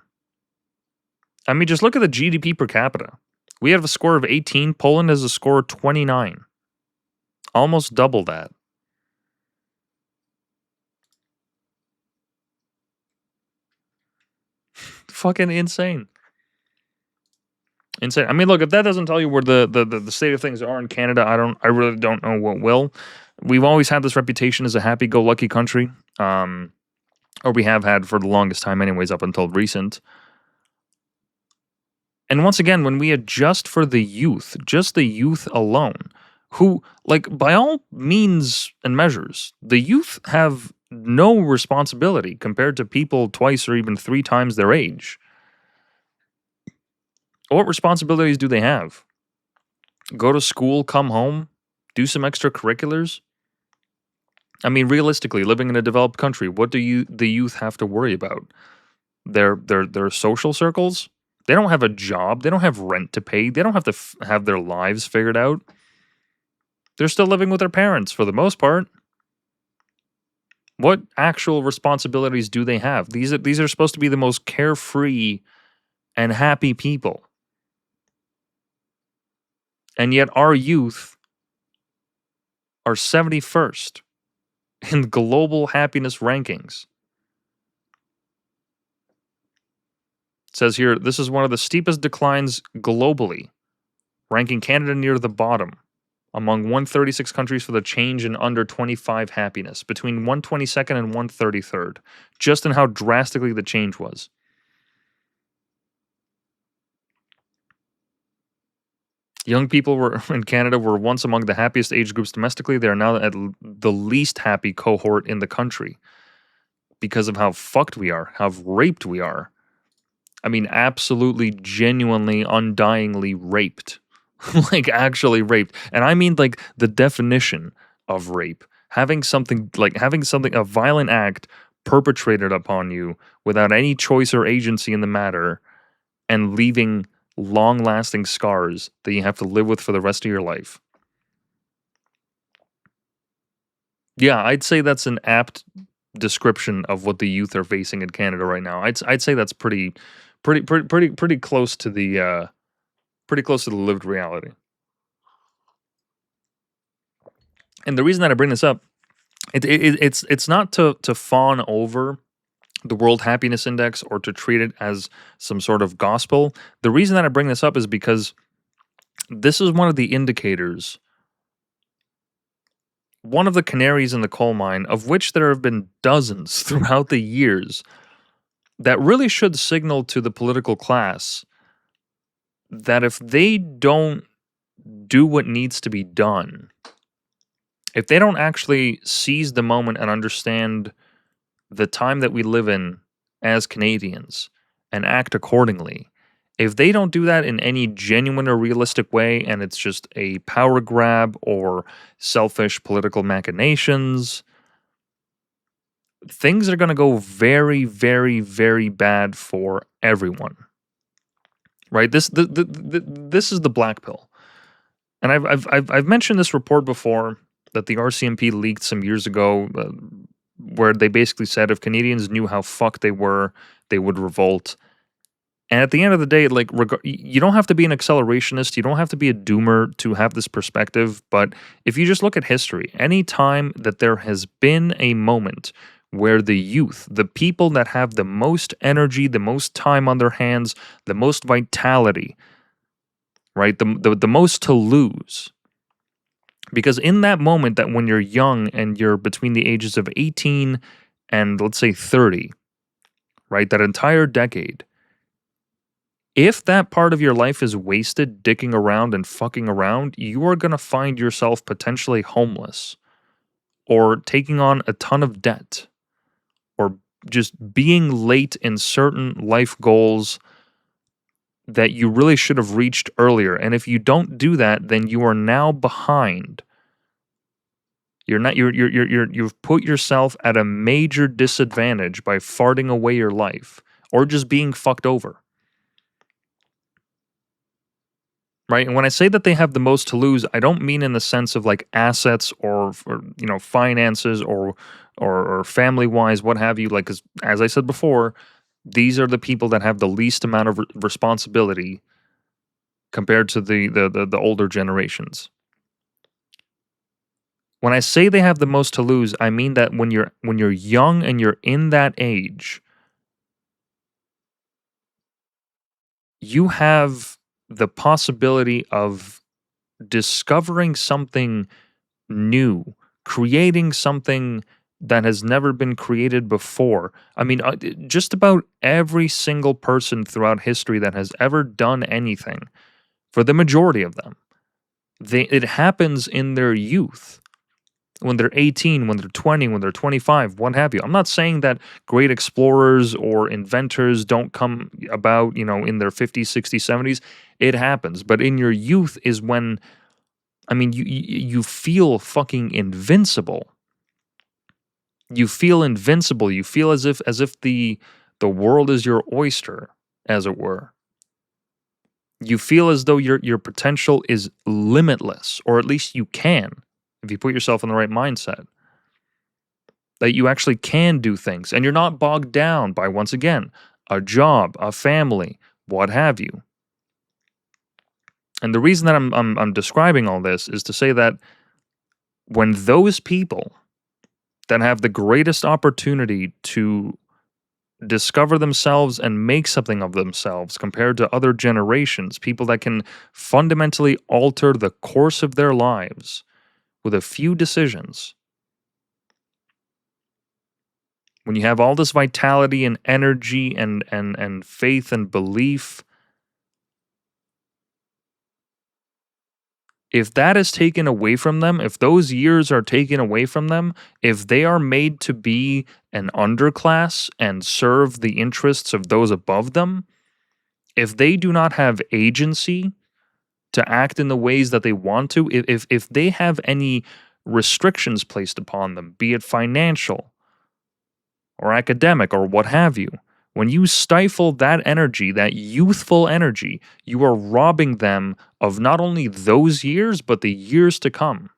I mean, just look at the GDP per capita. We have a score of 18. Poland has a score of 29. Almost double that. Fucking insane. Insane. I mean, look, if that doesn't tell you where the state of things are in Canada, I really don't know what will. We've always had this reputation as a happy-go-lucky country, or we have had for the longest time, anyways, up until recent. And once again, when we adjust for the youth, just the youth alone, who, like, by all means and measures, the youth have no responsibility compared to people twice or even three times their age. What responsibilities do they have? Go to school, come home, do some extracurriculars? I mean, realistically, living in a developed country, what do the youth have to worry about? Their social circles? They don't have a job. They don't have rent to pay. They don't have to have their lives figured out. They're still living with their parents for the most part. What actual responsibilities do they have? These are supposed to be the most carefree and happy people. And yet our youth are 71st in global happiness rankings. It says here, this is one of the steepest declines globally, ranking Canada near the bottom among 136 countries for the change in under 25 happiness, between 122nd and 133rd, just in how drastically the change was. Young people in Canada were once among the happiest age groups domestically. They are now at the least happy cohort in the country because of how fucked we are, how raped we are. I mean, absolutely, genuinely, undyingly raped. Like, actually raped. And I mean, like, the definition of rape. Having something, a violent act perpetrated upon you without any choice or agency in the matter and leaving long-lasting scars that you have to live with for the rest of your life. Yeah, I'd say that's an apt description of what the youth are facing in Canada right now. I'd say that's pretty close to the lived reality. And the reason that I bring this up, it's not to fawn over the World Happiness Index or to treat it as some sort of gospel. The reason that I bring this up is because this is one of the indicators, one of the canaries in the coal mine, of which there have been dozens throughout the years, that really should signal to the political class that if they don't do what needs to be done, if they don't actually seize the moment and understand the time that we live in as Canadians and act accordingly, if they don't do that in any genuine or realistic way and it's just a power grab or selfish political machinations, things are going to go very, very, very bad for everyone. Right? This is the black pill. And I've mentioned this report before that the RCMP leaked some years ago, where they basically said if Canadians knew how fucked they were, they would revolt. And at the end of the day, like, you don't have to be an accelerationist, you don't have to be a doomer to have this perspective. But if you just look at history, any time that there has been a moment where the youth, the people that have the most energy, the most time on their hands, the most vitality, right, the most to lose. Because in that moment, that when you're young and you're between the ages of 18 and let's say 30, right, that entire decade, if that part of your life is wasted dicking around and fucking around, you are going to find yourself potentially homeless or taking on a ton of debt or just being late in certain life goals that you really should have reached earlier. And if you don't do that, then you are now behind. You've put yourself at a major disadvantage by farting away your life or just being fucked over. Right? And when I say that they have the most to lose, I don't mean in the sense of like assets or finances or family-wise, what have you. Like, 'cause as I said before, these are the people that have the least amount of responsibility compared to the older generations. When I say they have the most to lose, I mean that when you're young and you're in that age, you have the possibility of discovering something new, creating something that has never been created before. I mean, just about every single person throughout history that has ever done anything, for the majority of them, It happens in their youth, when they're 18, when they're 20, when they're 25, what have you. I'm not saying that great explorers or inventors don't come about, in their 50s, 60s, 70s. It happens. But in your youth is when, I mean, you feel fucking invincible. You feel invincible. You feel as if the world is your oyster, as it were. You feel as though your potential is limitless, or at least you can, if you put yourself in the right mindset. That you actually can do things, and you're not bogged down by, once again, a job, a family, what have you. And the reason that I'm describing all this is to say that when those people that have the greatest opportunity to discover themselves and make something of themselves compared to other generations, people that can fundamentally alter the course of their lives with a few decisions, when you have all this vitality and energy and faith and belief, if that is taken away from them, if those years are taken away from them, if they are made to be an underclass and serve the interests of those above them, if they do not have agency to act in the ways that they want to, if they have any restrictions placed upon them, be it financial or academic or what have you, when you stifle that energy, that youthful energy, you are robbing them of not only those years, but the years to come.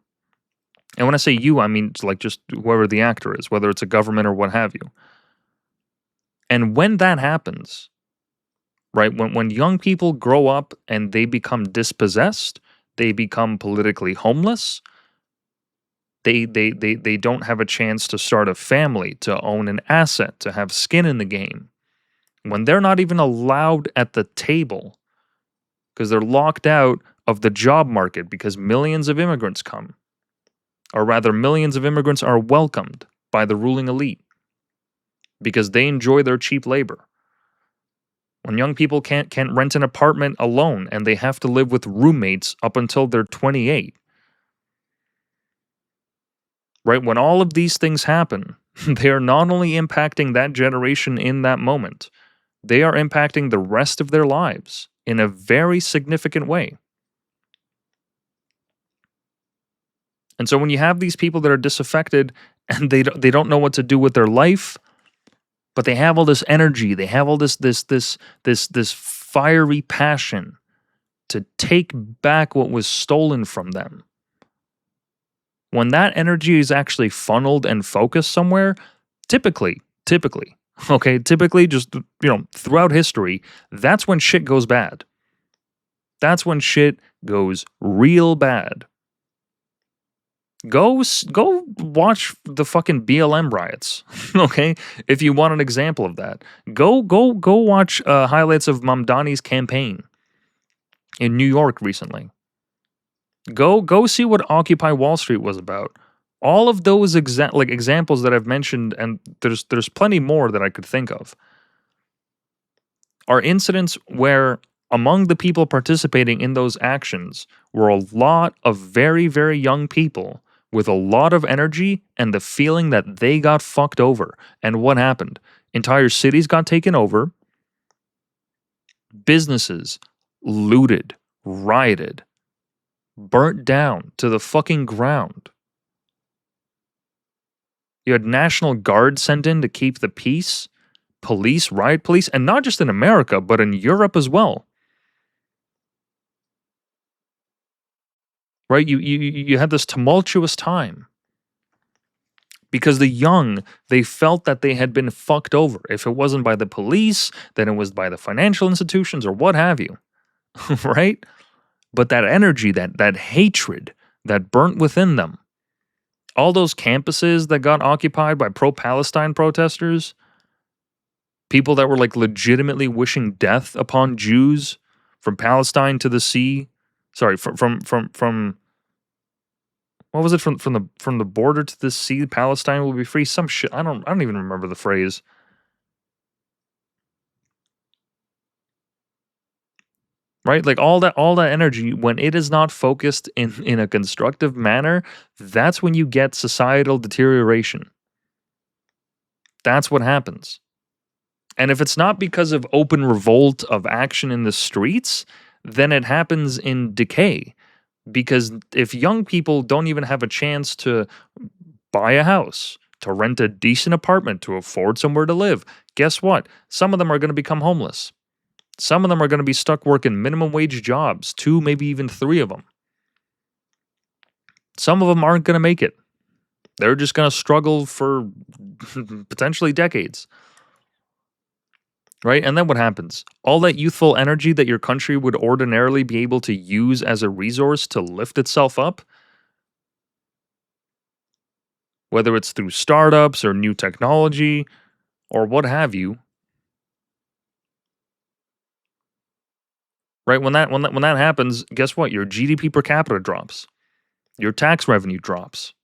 And when I say you, I mean it's like just whoever the actor is, whether it's a government or what have you. And when that happens, right, when young people grow up and they become dispossessed, they become politically homeless, they don't have a chance to start a family, to own an asset, to have skin in the game. When they're not even allowed at the table because they're locked out of the job market because millions of immigrants come, or rather millions of immigrants are welcomed by the ruling elite because they enjoy their cheap labor. When young people can't rent an apartment alone and they have to live with roommates up until they're 28. Right? When all of these things happen, they are not only impacting that generation in that moment, they are impacting the rest of their lives in a very significant way. And so when you have these people that are disaffected and they don't know what to do with their life, but they have all this energy, they have all this fiery passion to take back what was stolen from them. When that energy is actually funneled and focused somewhere, typically, just, throughout history, that's when shit goes bad. That's when shit goes real bad. Go watch the fucking BLM riots, okay? If you want an example of that, go watch highlights of Mamdani's campaign in New York recently. Go see what Occupy Wall Street was about. All of those examples that I've mentioned, and there's plenty more that I could think of, are incidents where among the people participating in those actions were a lot of very, very young people with a lot of energy and the feeling that they got fucked over. And what happened? Entire cities got taken over. Businesses looted, rioted, burnt down to the fucking ground. You had National Guard sent in to keep the peace, riot police, and not just in America, but in Europe as well. Right? You had this tumultuous time. Because the young, they felt that they had been fucked over. If it wasn't by the police, then it was by the financial institutions or what have you. Right? But that energy, that hatred that burnt within them, all those campuses that got occupied by pro-Palestine protesters, people that were like legitimately wishing death upon Jews from Palestine to the sea. Sorry, from what was it, from the border to the sea? Palestine will be free. Some shit. I don't even remember the phrase. right? Like all that energy, when it is not focused in a constructive manner, that's when you get societal deterioration. That's what happens. And if it's not because of open revolt of action in the streets, then it happens in decay. Because if young people don't even have a chance to buy a house, to rent a decent apartment, to afford somewhere to live, guess what? Some of them are going to become homeless. Some of them are going to be stuck working minimum wage jobs, 2, maybe even 3 of them. Some of them aren't going to make it. They're just going to struggle for potentially decades. Right? And then what happens? All that youthful energy that your country would ordinarily be able to use as a resource to lift itself up, whether it's through startups or new technology or what have you, right? When that happens, guess what? Your GDP per capita drops. Your tax revenue drops.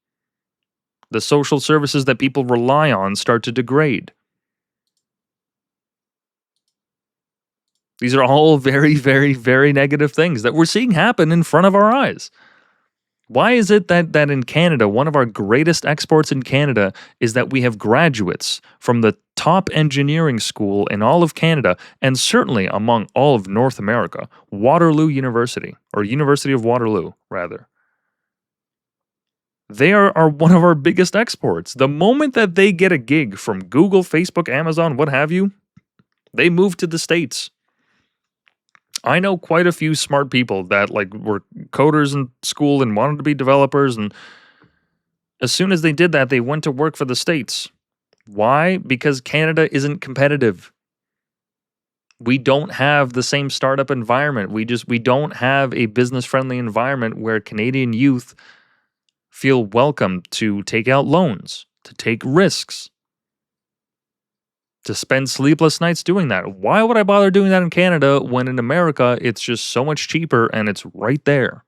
The social services that people rely on start to degrade. These are all very, very, very negative things that we're seeing happen in front of our eyes. Why is it that in Canada, one of our greatest exports in Canada is that we have graduates from the top engineering school in all of Canada, and certainly among all of North America, Waterloo University, or University of Waterloo, rather. They are one of our biggest exports. The moment that they get a gig from Google, Facebook, Amazon, what have you, they move to the States. I know quite a few smart people that like were coders in school and wanted to be developers, and as soon as they did that, they went to work for the States. Why? Because Canada isn't competitive. We don't have the same startup environment. We don't have a business-friendly environment where Canadian youth feel welcome to take out loans, to take risks, to spend sleepless nights doing that. Why would I bother doing that in Canada when in America it's just so much cheaper and it's right there?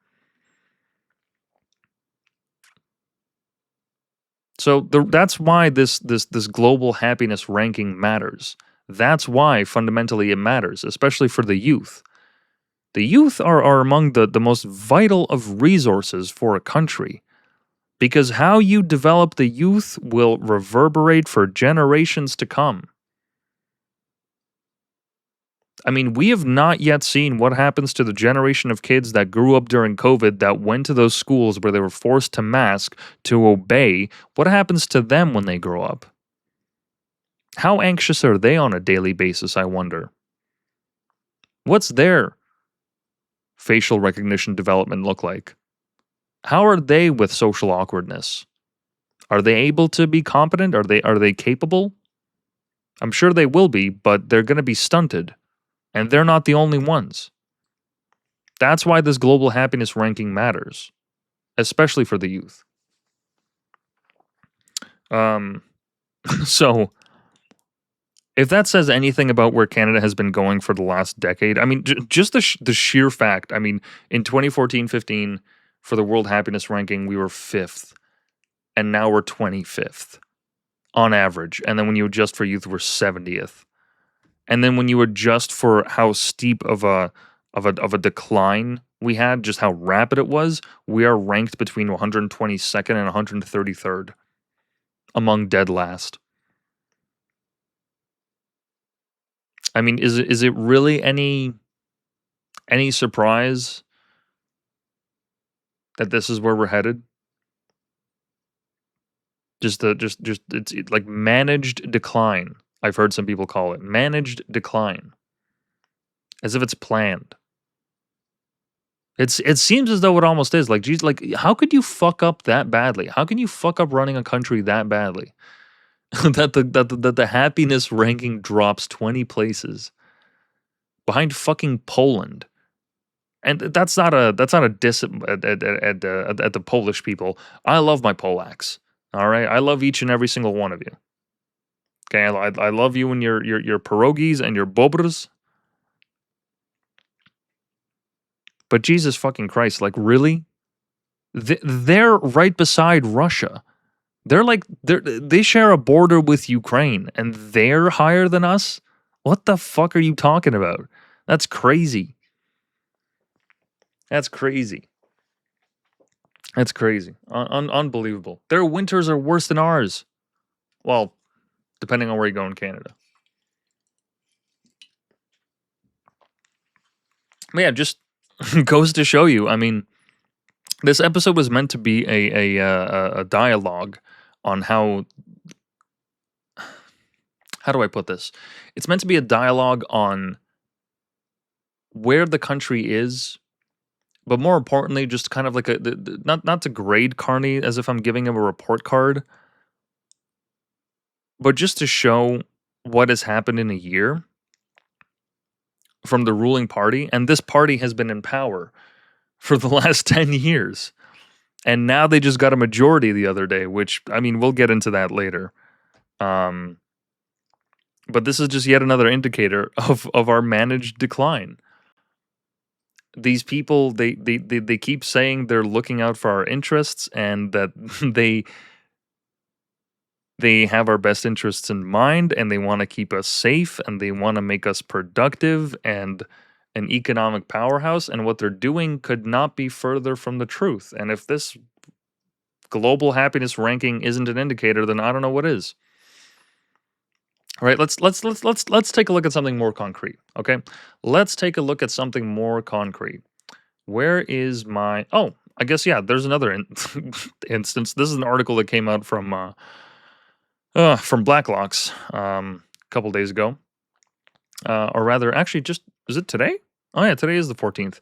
So that's why this global happiness ranking matters. That's why fundamentally it matters, especially for the youth. The youth are among the most vital of resources for a country, because how you develop the youth will reverberate for generations to come. I mean, we have not yet seen what happens to the generation of kids that grew up during COVID that went to those schools where they were forced to mask, to obey. What happens to them when they grow up? How anxious are they on a daily basis, I wonder? What's their facial recognition development look like? How are they with social awkwardness? Are they able to be competent? Are they capable? I'm sure they will be, but they're going to be stunted. And they're not the only ones. That's why this global happiness ranking matters, especially for the youth. So, if that says anything about where Canada has been going for the last decade, I mean, just the sheer fact, I mean, in 2014-15, for the World Happiness Ranking, we were 5th, and now we're 25th on average. And then when you adjust for youth, we're 70th. And then when you adjust for how steep of a decline we had, just how rapid it was, we are ranked between 122nd and 133rd among dead last. I mean, is it really any surprise that this is where we're headed? Just it's like managed decline. I've heard some people call it managed decline, as if it's planned. It seems as though it almost is. Like, geez, like how could you fuck up that badly? How can you fuck up running a country that badly? that the happiness ranking drops 20 places behind fucking Poland. And that's not a diss at the Polish people. I love my Polacks. All right, I love each and every single one of you. Okay, I love you and your pierogies and your bobrs. But Jesus fucking Christ, like really? They're right beside Russia. They share a border with Ukraine, and they're higher than us? What the fuck are you talking about? That's crazy. That's crazy. That's crazy. Unbelievable. Their winters are worse than ours. Well, depending on where you go in Canada. But yeah, just goes to show you. I mean, this episode was meant to be a dialogue on how do I put this? It's meant to be a dialogue on where the country is, but more importantly, just kind of like not to grade Carney as if I'm giving him a report card, but just to show what has happened in a year from the ruling party, and this party has been in power for the last 10 years. And now they just got a majority the other day, which, I mean, we'll get into that later. But this is just yet another indicator of our managed decline. These people, they keep saying they're looking out for our interests and that they have our best interests in mind and they want to keep us safe and they want to make us productive and an economic powerhouse. And what they're doing could not be further from the truth. And if this global happiness ranking isn't an indicator, then I don't know what is. All right, let's take a look at something more concrete. Okay, let's take a look at something more concrete. Where is my? Oh, I guess yeah. There's another instance. This is an article that came out from Blacklocks a couple days ago, or rather, actually, just is it today? Oh yeah, today is the 14th.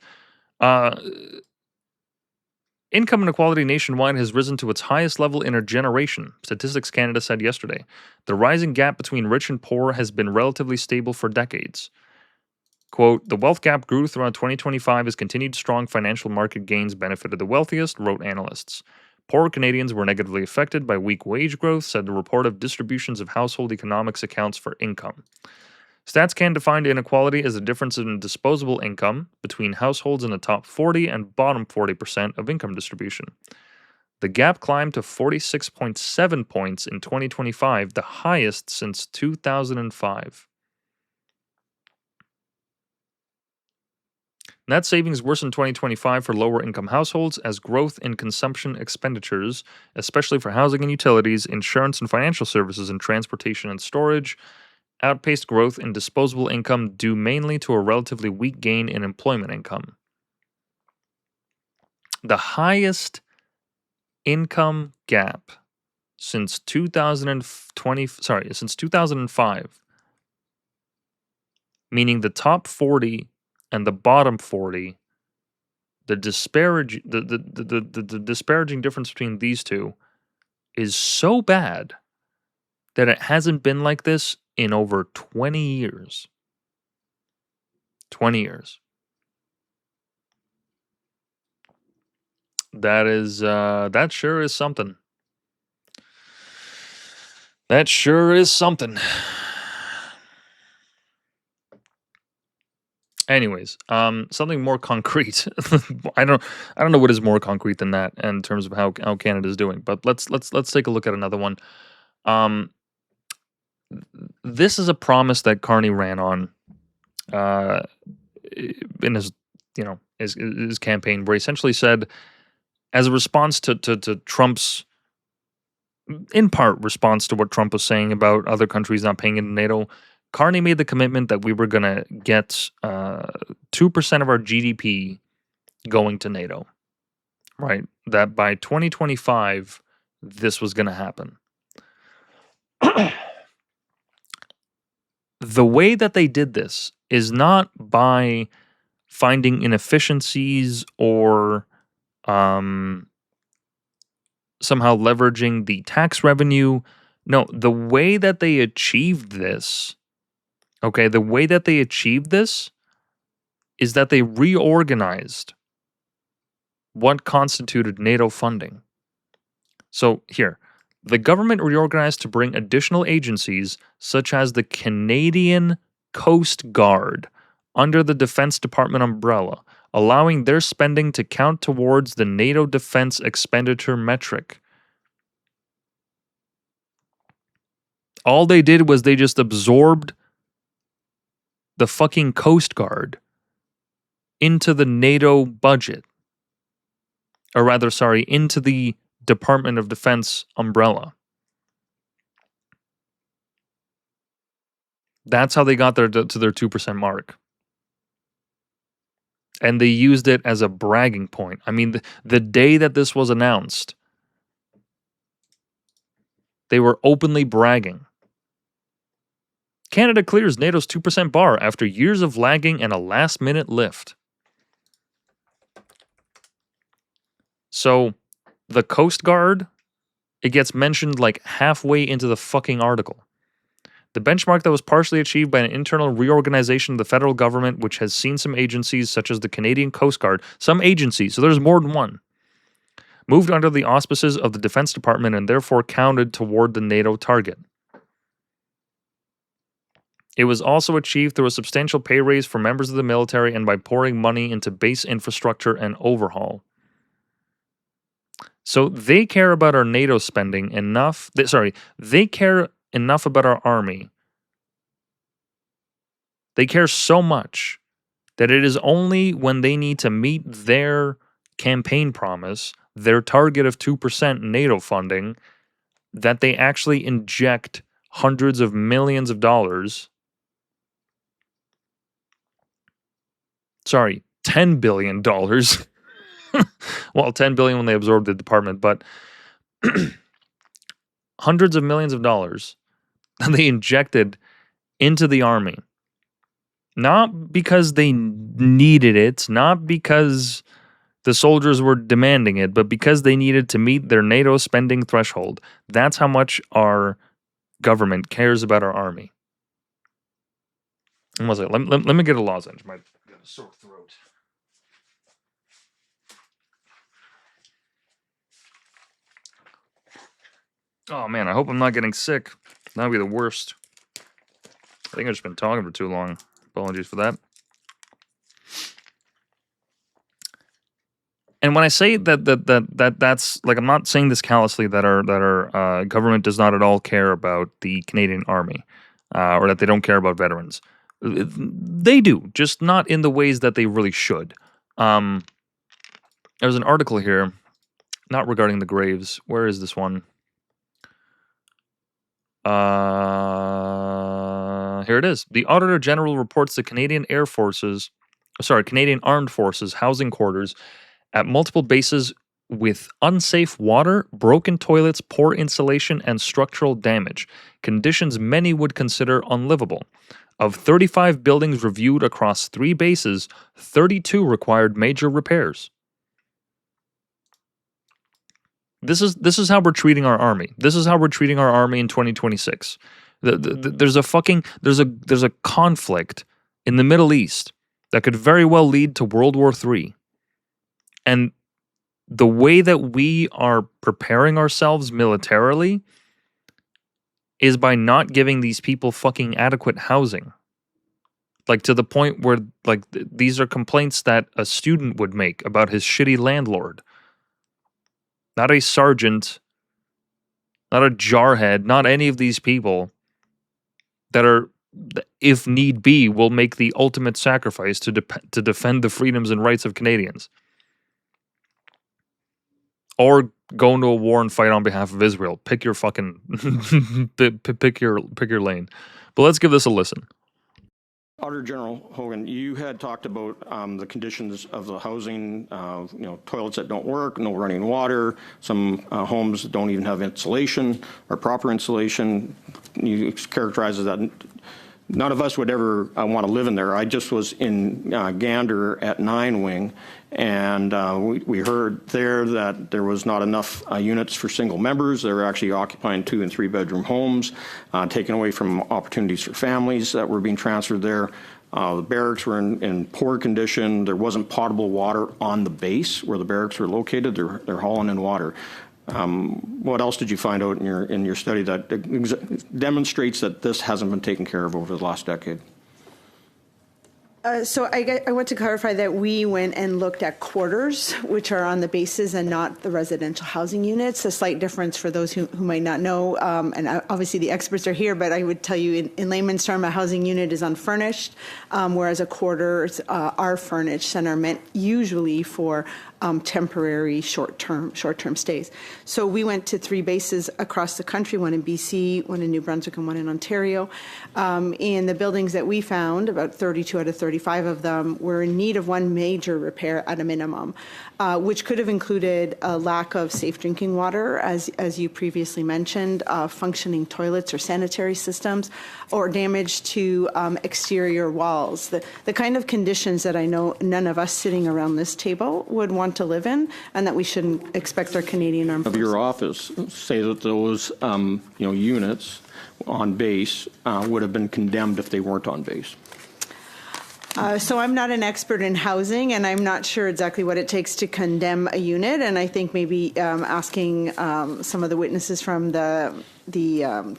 Income inequality nationwide has risen to its highest level in a generation, Statistics Canada said yesterday. The rising gap between rich and poor has been relatively stable for decades. Quote, the wealth gap grew throughout 2025 as continued strong financial market gains benefited the wealthiest, wrote analysts. Poor Canadians were negatively affected by weak wage growth, said the report of Distributions of Household Economics Accounts for Income. Stats Can defined inequality as the difference in disposable income between households in the top 40 and bottom 40% of income distribution. The gap climbed to 46.7 points in 2025, the highest since 2005. Net savings worsened 2025 for lower income households as growth in consumption expenditures, especially for housing and utilities, insurance and financial services, and transportation and storage, outpaced growth in disposable income due mainly to a relatively weak gain in employment income. The highest income gap since 2005, meaning the top 40 and the bottom 40, the disparaging difference between these two is so bad that it hasn't been like this in over 20 years. 20 years. That sure is something. That sure is something. Anyways, something more concrete. I don't know what is more concrete than that in terms of how Canada's doing. But let's take a look at another one. This is a promise that Carney ran on in his his campaign, where he essentially said, as a response to Trump's, in part response to what Trump was saying about other countries not paying into NATO, Carney made the commitment that we were going to get 2% of our GDP going to NATO, right? That by 2025, this was going to happen. The way that they did this is not by finding inefficiencies or somehow leveraging the tax revenue. No, the way that they achieved this, the way that they achieved this is that they reorganized what constituted NATO funding. So here, the government reorganized to bring additional agencies such as the Canadian Coast Guard under the Defense Department umbrella, allowing their spending to count towards the NATO defense expenditure metric. All they did was they just absorbed the fucking Coast Guard into the NATO budget. Or rather, sorry, into the Department of Defense umbrella. That's how they got to their 2% mark. And they used it as a bragging point. I mean, the day that this was announced, they were openly bragging. Canada clears NATO's 2% bar after years of lagging and a last-minute lift. So, the Coast Guard, it gets mentioned like halfway into the fucking article. The benchmark that was partially achieved by an internal reorganization of the federal government, which has seen some agencies, such as the Canadian Coast Guard, some agencies, so there's more than one, moved under the auspices of the Defense Department and therefore counted toward the NATO target. It was also achieved through a substantial pay raise for members of the military and by pouring money into base infrastructure and overhaul. So they care about our NATO spending enough. They care enough about our army. They care so much that it is only when they need to meet their campaign promise, their target of 2% NATO funding, that they actually inject hundreds of millions of dollars. Sorry, $10 billion. Well, $10 billion when they absorbed the department, but hundreds of millions of dollars that they injected into the army. Not because they needed it, not because the soldiers were demanding it, but because they needed to meet their NATO spending threshold. That's how much our government cares about our army. And let me get a lozenge. My got a sore throat. Oh man, I hope I'm not getting sick. That would be the worst. I think I've just been talking for too long. Apologies for that. And when I say that's like, I'm not saying this callously that our government does not at all care about the Canadian Army, or that they don't care about veterans. They do, just not in the ways that they really should. There's an article here, not regarding the graves. Where is this one? Here it is. The Auditor General reports the Canadian Armed Forces housing quarters at multiple bases with unsafe water, broken toilets, poor insulation, and structural damage, conditions many would consider unlivable. Of 35 buildings reviewed across 3 bases, 32 required major repairs. This is how we're treating our army. This is how we're treating our army in 2026. There's a conflict in the Middle East that could very well lead to World War III. And the way that we are preparing ourselves militarily is by not giving these people fucking adequate housing. Like, to the point where, like, these are complaints that a student would make about his shitty landlord. Not a sergeant, not a jarhead, not any of these people that are, if need be, will make the ultimate sacrifice to defend the freedoms and rights of Canadians. Or go into a war and fight on behalf of Israel. Pick your fucking pick your lane. But let's give this a listen. Auditor General Hogan, you had talked about the conditions of the housing, toilets that don't work, no running water, some homes don't even have insulation or proper insulation. You characterize that none of us would ever want to live in there. I just was in Gander at 9 Wing, and we heard there that there was not enough units for single members. They were actually occupying 2- and 3-bedroom homes, taken away from opportunities for families that were being transferred there. The barracks were in poor condition. There wasn't potable water on the base where the barracks were located. They're hauling in water. What else did you find out in your study that demonstrates that this hasn't been taken care of over the last decade? So I want to clarify that we went and looked at quarters, which are on the bases and not the residential housing units. A slight difference for those who might not know, and obviously the experts are here, but I would tell you in layman's term, a housing unit is unfurnished, whereas a quarters are furnished and are meant usually for temporary short-term stays. So we went to 3 bases across the country, one in BC, one in New Brunswick, and one in Ontario. In the buildings that we found, about 32 out of 35 of them were in need of one major repair at a minimum, which could have included a lack of safe drinking water, as you previously mentioned, functioning toilets or sanitary systems, or damage to exterior walls. The kind of conditions that I know none of us sitting around this table would want to live in, and that we shouldn't expect our Canadian armed Of forces. your office say that those, units on base would have been condemned if they weren't on base. So I'm not an expert in housing, and I'm not sure exactly what it takes to condemn a unit. And I think maybe asking some of the witnesses from the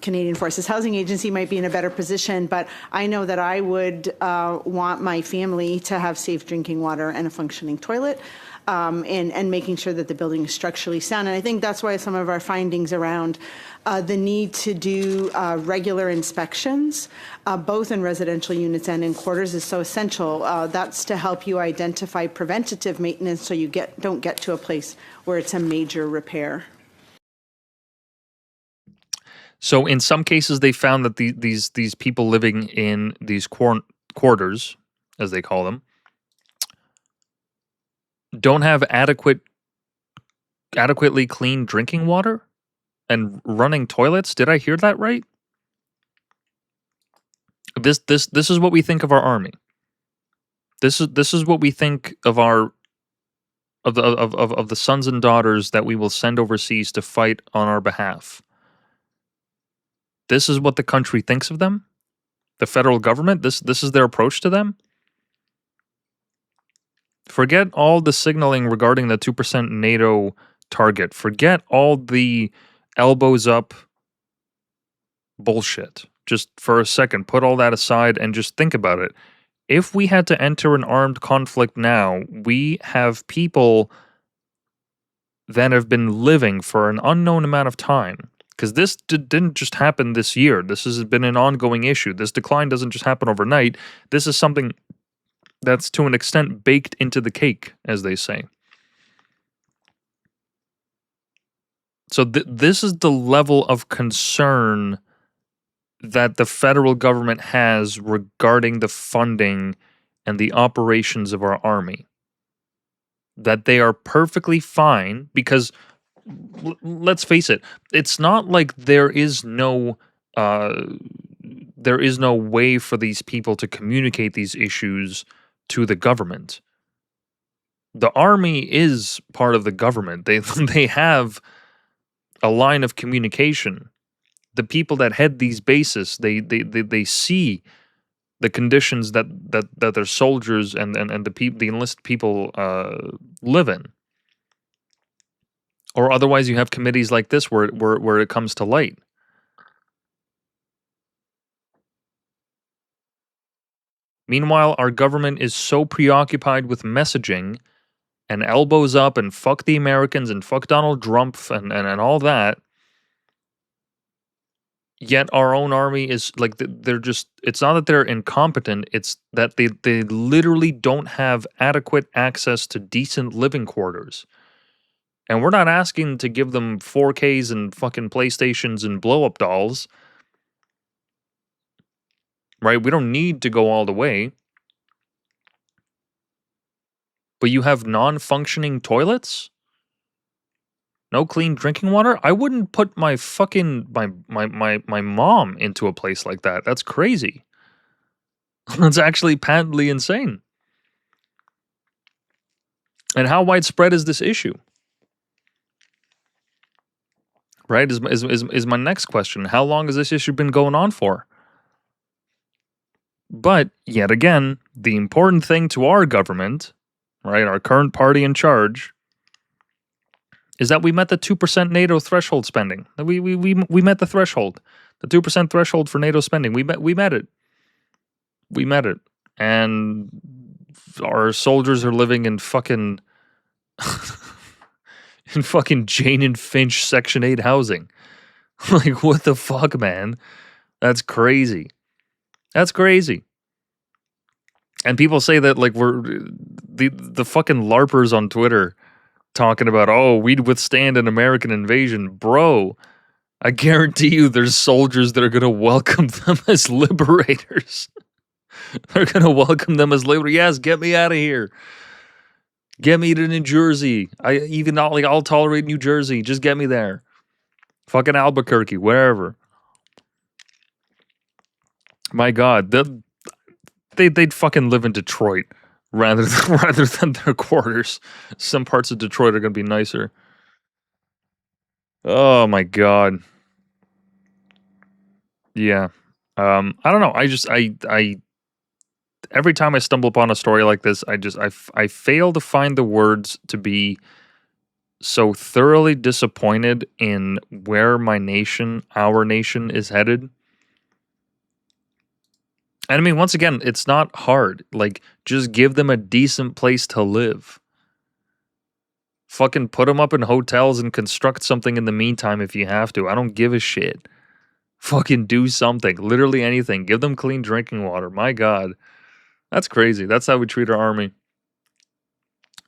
Canadian Forces Housing Agency might be in a better position. But I know that I would want my family to have safe drinking water and a functioning toilet. And making sure that the building is structurally sound. And I think that's why some of our findings around the need to do regular inspections, both in residential units and in quarters, is so essential. That's to help you identify preventative maintenance so you don't get to a place where it's a major repair. So in some cases, they found that these people living in these quarters, as they call them, don't have adequately clean drinking water and running toilets. Did I hear that right? This is what we think of our army. This is what we think of the sons and daughters that we will send overseas to fight on our behalf. This is what the country thinks of them. The federal government. This is their approach to them. Forget all the signaling regarding the 2% NATO target. Forget all the elbows up bullshit. Just for a second, put all that aside and just think about it. If we had to enter an armed conflict now, we have people that have been living for an unknown amount of time. Because this didn't just happen this year. This has been an ongoing issue. This decline doesn't just happen overnight. This is something that's to an extent baked into the cake, as they say. So this is the level of concern that the federal government has regarding the funding and the operations of our army. That they are perfectly fine, because let's face it, it's not like there is no way for these people to communicate these issues to the government. The army is part of the government. They have a line of communication. The people that head these bases, they see the conditions that their soldiers and the enlisted people live in. Or otherwise, you have committees like this where it comes to light. Meanwhile, our government is so preoccupied with messaging and elbows up and fuck the Americans and fuck Donald Trump and all that. Yet our own army is like, they're just, it's not that they're incompetent, it's that they literally don't have adequate access to decent living quarters. And we're not asking to give them 4Ks and fucking PlayStations and blow-up dolls. Right? We don't need to go all the way. But you have non-functioning toilets? No clean drinking water? I wouldn't put my fucking my mom into a place like that. That's crazy. That's actually patently insane. And how widespread is this issue? Right? Is my next question. How long has this issue been going on for? But yet again, the important thing to our government, right, our current party in charge, is that we met the 2% NATO threshold spending. We met the threshold, the 2% threshold for NATO spending. We met it. We met it, and our soldiers are living in fucking in fucking Jane and Finch Section 8 housing. Like, what the fuck, man? That's crazy. That's crazy. And people say that, like, we're the fucking LARPers on Twitter talking about, oh, we'd withstand an American invasion. Bro, I guarantee you there's soldiers that are going to welcome them as liberators. They're going to welcome them as liberators. Yes, get me out of here. Get me to New Jersey. I'll tolerate New Jersey. Just get me there. Fucking Albuquerque, wherever. My God, they'd fucking live in Detroit rather than their quarters. Some parts of Detroit are going to be nicer. Oh my God. Yeah. I don't know. I every time I stumble upon a story like this, I fail to find the words to be so thoroughly disappointed in where our nation is headed. And I mean, once again, it's not hard. Like, just give them a decent place to live. Fucking put them up in hotels and construct something in the meantime if you have to. I don't give a shit. Fucking do something. Literally anything. Give them clean drinking water. My God. That's crazy. That's how we treat our army.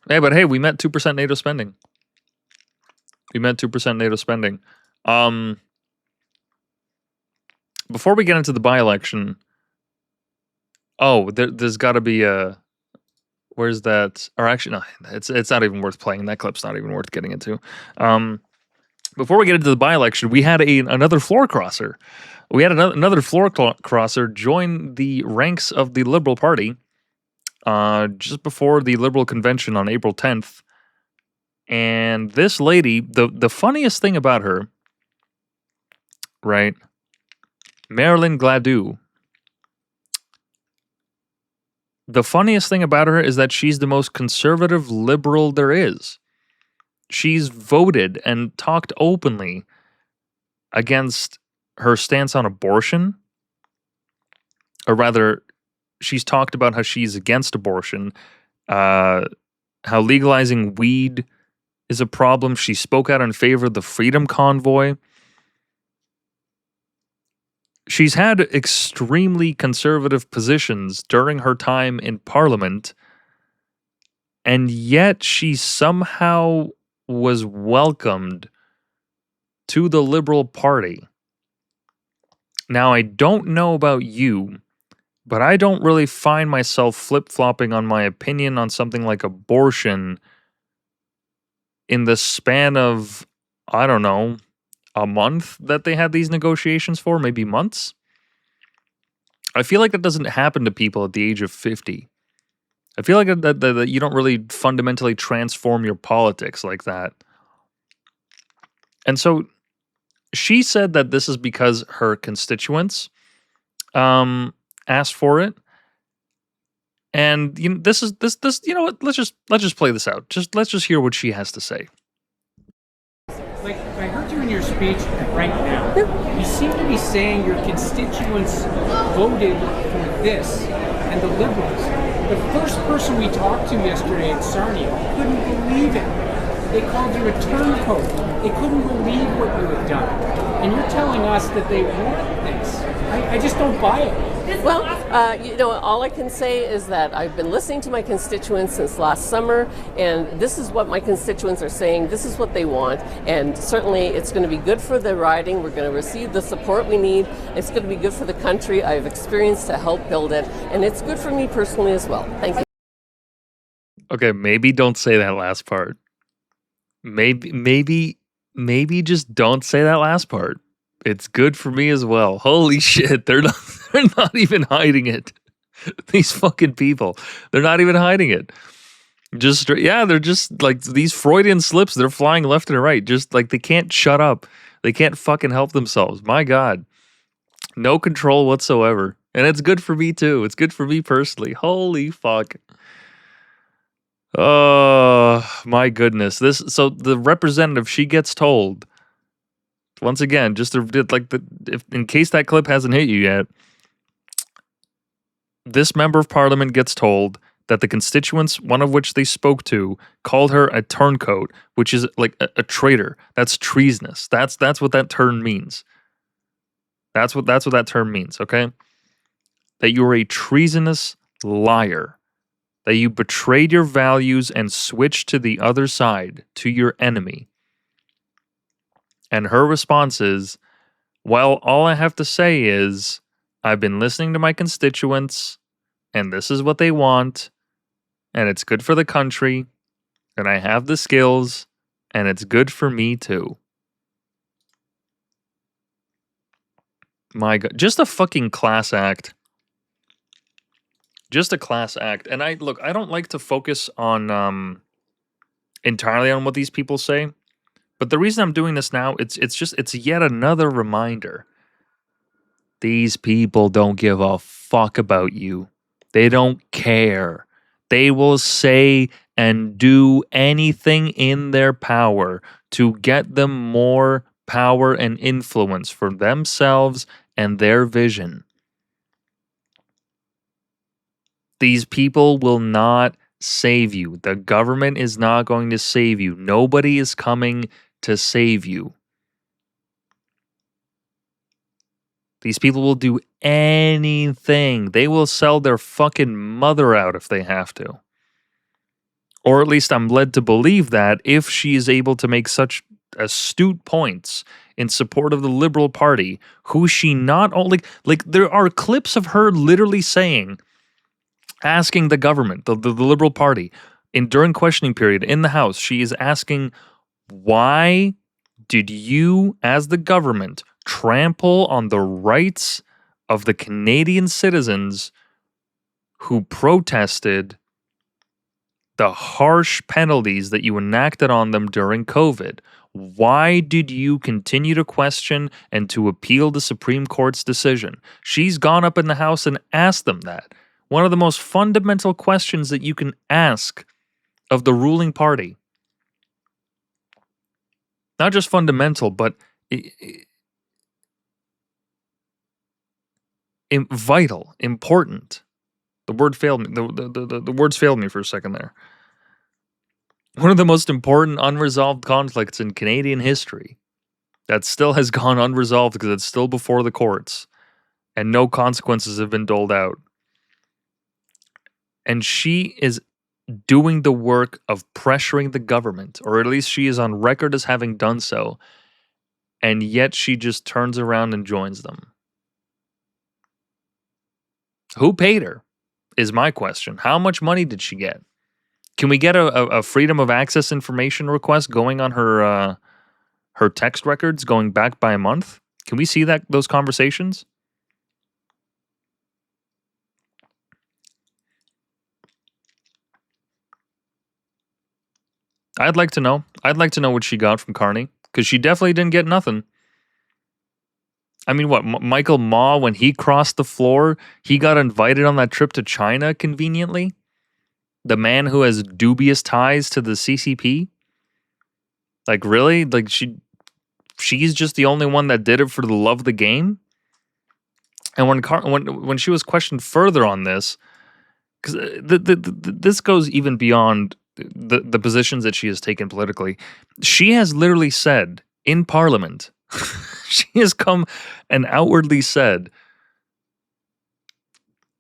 Hey, but hey, we met 2% NATO spending. We met 2% NATO spending. Before we get into the by-election... Oh, there's got to be a... Where's that? Or actually, no, it's not even worth playing. That clip's not even worth getting into. Before we get into the by-election, we had another floor crosser. We had another floor crosser join the ranks of the Liberal Party just before the Liberal Convention on April 10th. And this lady, the funniest thing about her, right? Marilyn Gladue. The funniest thing about her is that she's the most conservative liberal there is. She's voted and talked openly against her stance on abortion. Or rather, she's talked about how she's against abortion, how legalizing weed is a problem. She spoke out in favor of the Freedom Convoy. She's had extremely conservative positions during her time in Parliament, and yet she somehow was welcomed to the Liberal Party. Now, I don't know about you, but I don't really find myself flip-flopping on my opinion on something like abortion in the span of, I don't know, a month that they had these negotiations for, maybe months. I feel like that doesn't happen to people at the age of 50. I feel like that you don't really fundamentally transform your politics like that. And so she said that this is because her constituents asked for it. And you know, this you know what, let's just play this out. Let's just hear what she has to say. Like, I heard you in your speech right now. You seem to be saying your constituents voted for this and the Liberals. The first person we talked to yesterday at Sarnia couldn't believe it. They called you a turncoat. They couldn't believe what you had done. And you're telling us that they want this. I just don't buy it. Well, you know, all I can say is that I've been listening to my constituents since last summer, and this is what my constituents are saying. This is what they want, and certainly it's going to be good for the riding. We're going to receive the support we need. It's going to be good for the country. I have experience to help build it, and it's good for me personally as well. Thank you. Okay, maybe don't say that last part. Maybe just don't say that last part. It's good for me as well. Holy shit, they're not even hiding it. These fucking people, they're not even hiding it. They're just like these Freudian slips. They're flying left and right. Just like they can't shut up. They can't fucking help themselves. My God, no control whatsoever. And it's good for me too. It's good for me personally. Holy fuck. Oh my goodness. So the representative, she gets told. Once again, just to, like if in case that clip hasn't hit you yet, this member of parliament gets told that the constituents, one of which they spoke to, called her a turncoat, which is like a traitor. That's treasonous. That's what that term means. That's what that term means, okay? That you're a treasonous liar. That you betrayed your values and switched to the other side, to your enemy. And her response is, well, all I have to say is, I've been listening to my constituents, and this is what they want, and it's good for the country, and I have the skills, and it's good for me too. My God, just a fucking class act. Just a class act. And I don't like to focus on entirely on what these people say, but the reason I'm doing this now, it's yet another reminder. These people don't give a fuck about you. They don't care. They will say and do anything in their power to get them more power and influence for themselves and their vision. These people will not save you. The government is not going to save you. Nobody is coming to save you. These people will do anything. They will sell their fucking mother out if they have to. Or at least I'm led to believe that if she is able to make such astute points in support of the Liberal Party, who she not only... Like, there are clips of her literally saying, asking the government, the Liberal Party, during questioning period in the House, she is asking, why did you, as the government, trample on the rights of the Canadian citizens who protested the harsh penalties that you enacted on them during COVID? Why did you continue to question and to appeal the Supreme Court's decision? She's gone up in the House and asked them that. One of the most fundamental questions that you can ask of the ruling party. Not just fundamental, but vital, important. The word failed me. The words failed me for a second there. One of the most important unresolved conflicts in Canadian history that still has gone unresolved because it's still before the courts and no consequences have been doled out. And she is doing the work of pressuring the government, or at least she is on record as having done so, and yet she just turns around and joins them. Who paid her, is my question. How much money did she get? Can we get a freedom of access information request going on her text records going back by a month? Can we see those conversations? I'd like to know. I'd like to know what she got from Carney, because she definitely didn't get nothing. I mean, what, Michael Ma, when he crossed the floor, he got invited on that trip to China conveniently? The man who has dubious ties to the CCP? Like, really? Like, she's just the only one that did it for the love of the game? And when she was questioned further on this, because this goes even beyond the positions that she has taken politically, she has literally said in Parliament, she has come and outwardly said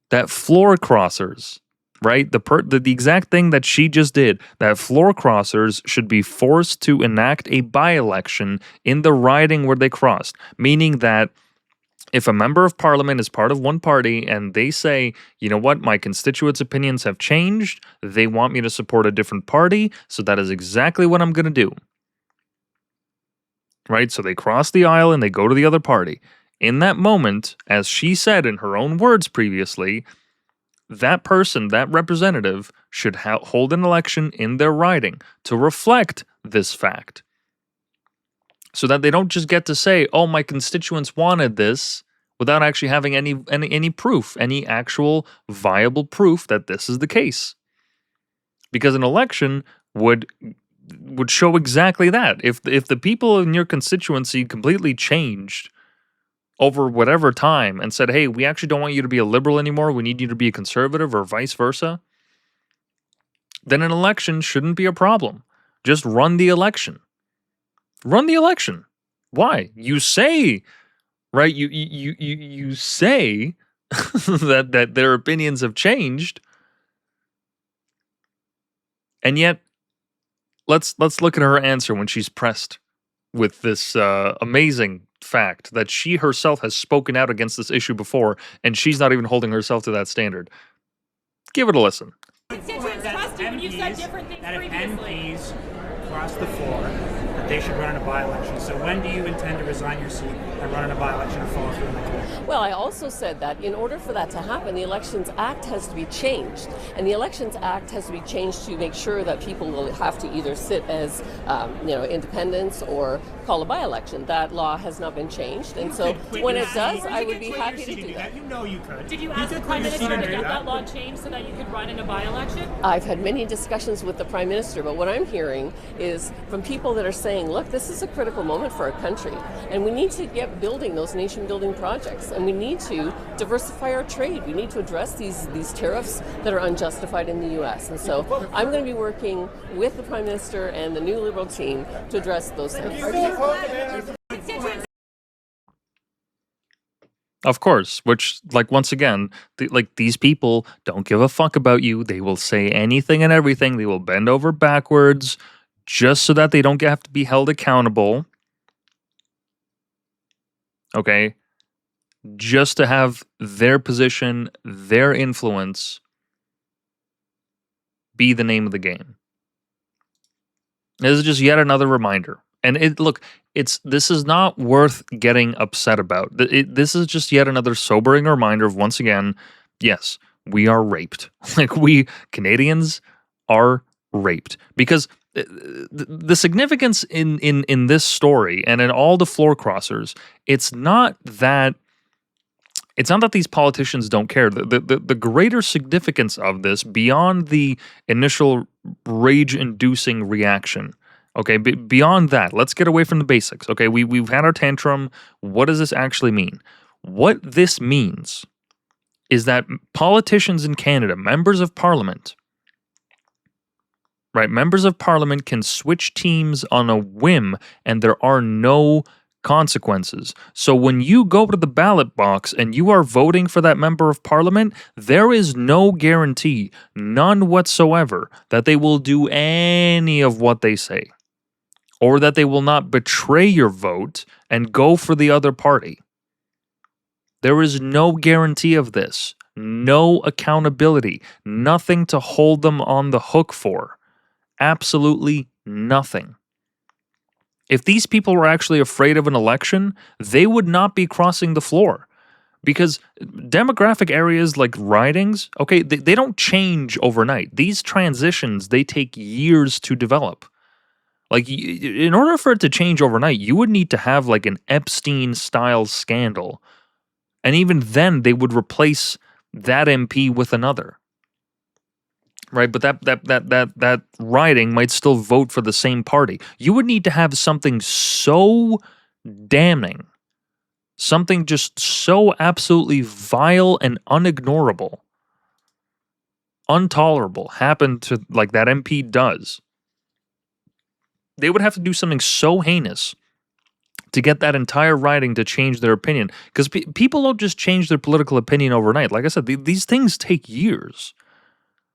that floor crossers, right? The exact thing that she just did, that floor crossers should be forced to enact a by-election in the riding where they crossed, meaning that if a member of parliament is part of one party and they say, you know what, my constituents' opinions have changed, they want me to support a different party, so that is exactly what I'm going to do. Right? So they cross the aisle and they go to the other party. In that moment, as she said in her own words previously, that person, that representative, should hold an election in their riding to reflect this fact. So that they don't just get to say, oh, my constituents wanted this, without actually having any proof, any actual viable proof that this is the case. Because an election would show exactly that. If the people in your constituency completely changed over whatever time and said, hey, we actually don't want you to be a liberal anymore, we need you to be a conservative, or vice versa, then an election shouldn't be a problem. Just run the election. Run the election. Why? You say, right? You say that their opinions have changed, and yet let's look at her answer when she's pressed with this amazing fact that she herself has spoken out against this issue before, and she's not even holding herself to that standard. Give it a listen. Constituents trust you when you said different things that if previously. MPs cross the floor, that they should run in a by-election. So when do you intend to resign your seat and run in a by-election or follow through on the call? Well, I also said that in order for that to happen, the Elections Act has to be changed. And the Elections Act has to be changed to make sure that people will have to either sit as independents or call a by-election. That law has not been changed. And so when it does, I would be happy to do that. You know you could. Did you ask the Prime Minister to get that law changed so that you could run in a by-election? I've had many discussions with the Prime Minister, but what I'm hearing is from people that are saying, look, this is a critical moment for our country, and we need to get building those nation-building projects, and we need to diversify our trade. We need to address these tariffs that are unjustified in the U.S. And so I'm going to be working with the Prime Minister and the new Liberal team to address those things. Of course, which, like, once again, these people don't give a fuck about you. They will say anything and everything. They will bend over backwards just so that they don't have to be held accountable. Okay? Just to have their position, their influence be the name of the game. This is just yet another reminder. And this is not worth getting upset about. This is just yet another sobering reminder of, once again, yes, we are raped. Like, we Canadians are raped. Because the significance in this story and in all the floor crossers, it's not that these politicians don't care. The greater significance of this, beyond the initial rage-inducing reaction, okay, beyond that, let's get away from the basics. Okay, we've had our tantrum. What does this actually mean? What this means is that politicians in Canada, members of parliament, right, members of parliament can switch teams on a whim, and there are no consequences. So when you go to the ballot box and you are voting for that member of parliament, there is no guarantee, none whatsoever, that they will do any of what they say, or that they will not betray your vote and go for the other party. There is no guarantee of this, no accountability, nothing to hold them on the hook for. Absolutely nothing. If these people were actually afraid of an election, they would not be crossing the floor. Because demographic areas like ridings, okay, they don't change overnight. These transitions, they take years to develop. Like, in order for it to change overnight, you would need to have like an Epstein-style scandal. And even then, they would replace that MP with another. Right, but that riding might still vote for the same party. You would need to have something so damning, something just so absolutely vile and unignorable, intolerable happen to, like, that MP does. They would have to do something so heinous to get that entire riding to change their opinion. Because people don't just change their political opinion overnight. Like I said, these things take years.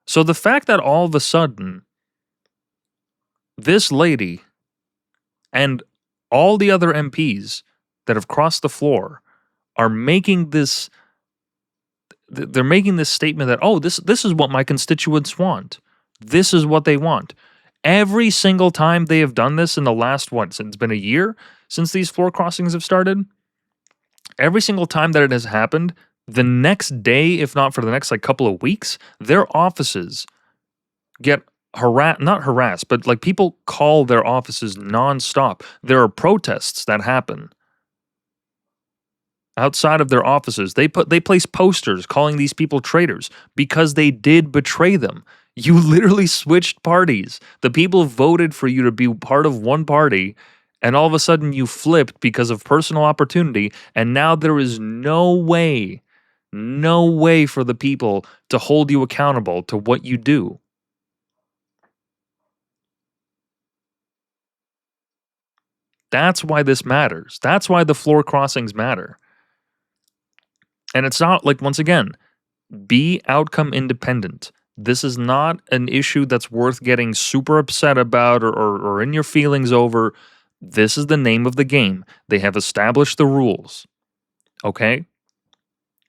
So the fact that all of a sudden, this lady and all the other MPs that have crossed the floor are making this, they're making this statement that, oh, this is what my constituents want. This is what they want. Every single time they have done this in the last, it's been a year since these floor crossings have started. Every single time that it has happened, the next day, if not for the next couple of weeks, their offices get not harassed, but like people call their offices nonstop. There are protests that happen outside of their offices. They place posters calling these people traitors because they did betray them. You literally switched parties. The people voted for you to be part of one party, And all of a sudden you flipped because of personal opportunity, and now there is no way for the people to hold you accountable to what you do. That's why this matters. That's why the floor crossings matter. And it's not like, once again, be outcome independent. This is not an issue that's worth getting super upset about or in your feelings over. This is the name of the game. They have established the rules. Okay?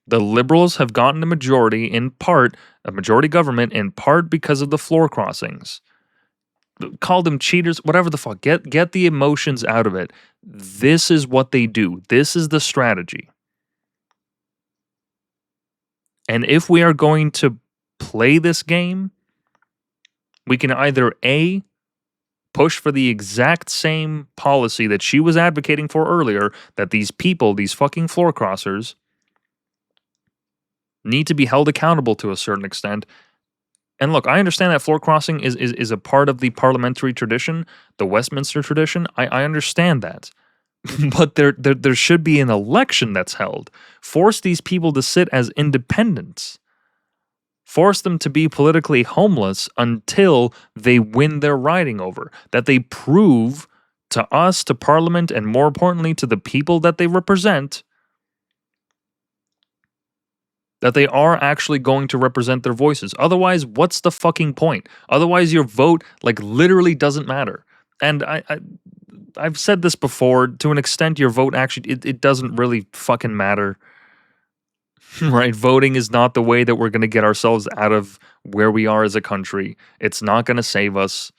The Liberals have gotten a majority in part, a majority government in part because of the floor crossings. Call them cheaters, whatever the fuck. Get the emotions out of it. This is what they do. This is the strategy. And if we are going to play this game, we can either A, push for the exact same policy that she was advocating for earlier, that these people, these fucking floor crossers, need to be held accountable to a certain extent. And look, I understand that floor crossing is a part of the parliamentary tradition, the Westminster tradition. I understand that. But there should be an election that's held. Force these people to sit as independents. Force them to be politically homeless until they win their riding over. That they prove to us, to Parliament, and more importantly to the people that they represent, that they are actually going to represent their voices. Otherwise, what's the fucking point? Otherwise, your vote like literally doesn't matter. And I've said this before, to an extent, your vote actually, it doesn't really fucking matter. Right? Voting is not the way that we're going to get ourselves out of where we are as a country. It's not going to save us.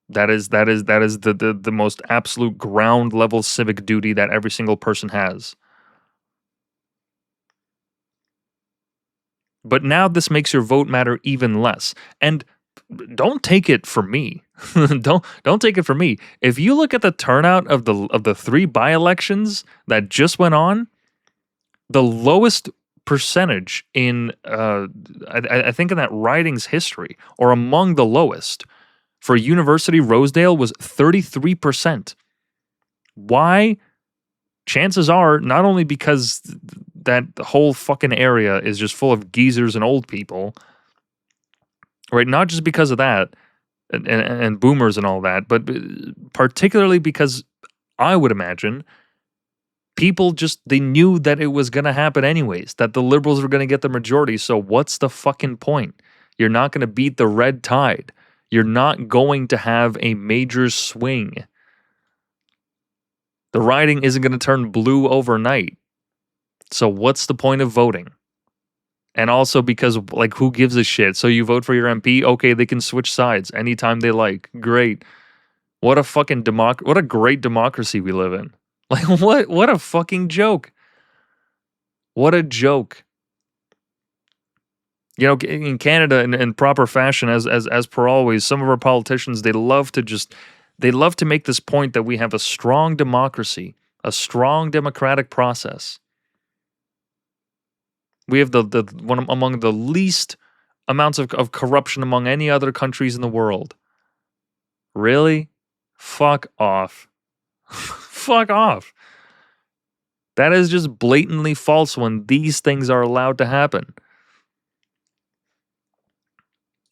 That is the most absolute ground level civic duty that every single person has. But now this makes your vote matter even less. And don't take it from me. don't take it from me. If you look at the turnout of the 3 by-elections that just went on, the lowest percentage in I think in that riding's history, or among the lowest, for University Rosedale was 33%. Why? Chances are not only because that whole fucking area is just full of geezers and old people, right? Not just because of that and boomers and all that, but particularly because I would imagine people just, they knew that it was going to happen anyways, that the Liberals were going to get the majority. So what's the fucking point? You're not going to beat the red tide. You're not going to have a major swing. The riding isn't going to turn blue overnight. So what's the point of voting? And also because, like, who gives a shit? So you vote for your MP? Okay, they can switch sides anytime they like. Great. What a fucking what a great democracy we live in. Like, what a fucking joke. What a joke. You know, in Canada, in proper fashion, as per always, some of our politicians, they love to make this point that we have a strong democracy, a strong democratic process. We have the one among the least amounts of corruption among any other countries in the world. Really? Fuck off. Fuck off. That is just blatantly false when these things are allowed to happen.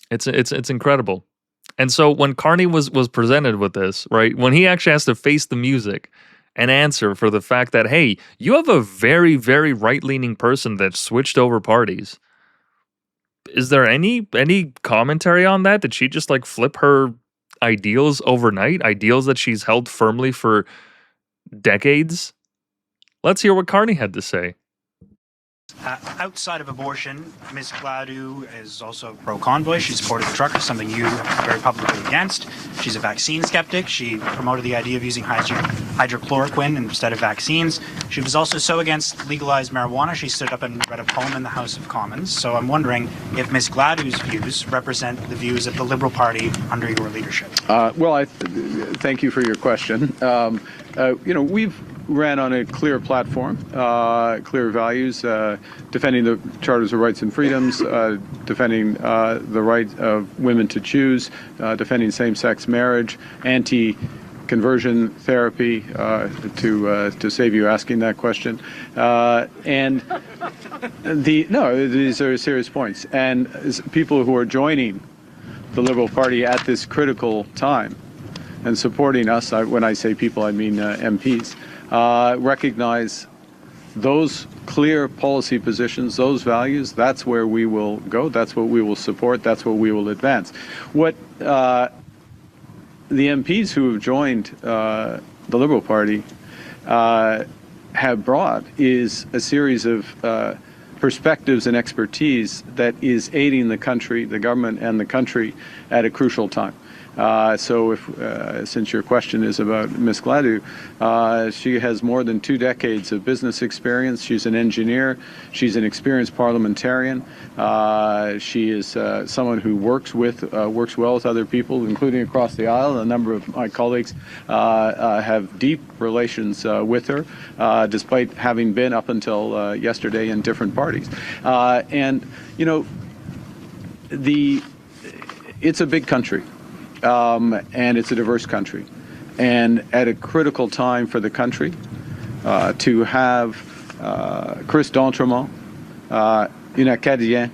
It's incredible. And so when Carney was presented with this, right, when he actually has to face the music and answer for the fact that, hey, you have a very, very right-leaning person that switched over parties. Is there any commentary on that? Did she just like flip her ideals overnight? Ideals that she's held firmly for decades? Let's hear what Carney had to say. Outside of abortion, Ms. Gladue is also pro-convoy. She supported the truckers, something you are very publicly against. She's a vaccine skeptic. She promoted the idea of using hydrochloroquine instead of vaccines. She was also so against legalized marijuana, she stood up and read a poem in the House of Commons. So I'm wondering if Ms. Gladue's views represent the views of the Liberal Party under your leadership. Well, thank you for your question. We've ran on a clear platform, clear values, defending the Charters of Rights and Freedoms, defending the right of women to choose, defending same-sex marriage, conversion therapy, to save you asking that question. And these are serious points. And people who are joining the Liberal Party at this critical time and supporting us, when I say people, I mean MPs, recognize those clear policy positions, those values. That's where we will go. That's what we will support. That's what we will advance. What the MPs who have joined the Liberal Party have brought is a series of perspectives and expertise that is aiding the country, the government and the country at a crucial time. So since your question is about Ms. Gladue, she has more than 2 decades of business experience. She's an engineer. She's an experienced parliamentarian. She is someone who works well with other people, including across the aisle. A number of my colleagues have deep relations with her, despite having been up until yesterday in different parties. And you know, it's a big country. And it's a diverse country. And at a critical time for the country, to have Chris d'Entremont, une Acadien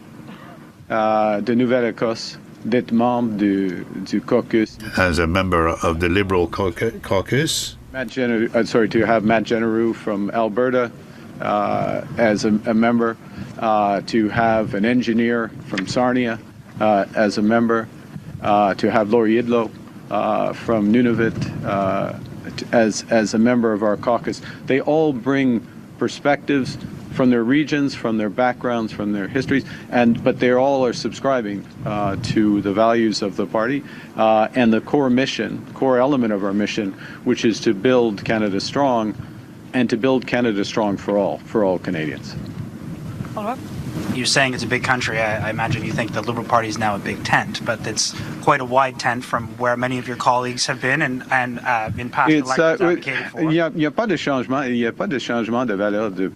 de Nouvelle-Écosse, d'être membre du caucus. As a member of the Liberal caucus. To have Matt Genereux from Alberta as a member, to have an engineer from Sarnia as a member, to have Laurie Idlow from Nunavut as a member of our caucus. They all bring perspectives from their regions, from their backgrounds, from their histories, but they all are subscribing to the values of the party and the core element of our mission, which is to build Canada strong, and to build Canada strong for all Canadians. You're saying it's a big country. I imagine you think the Liberal Party is now a big tent, but it's quite a wide tent from where many of your colleagues have been and in past elections advocated for. Il n'y a pas de changement de valeur.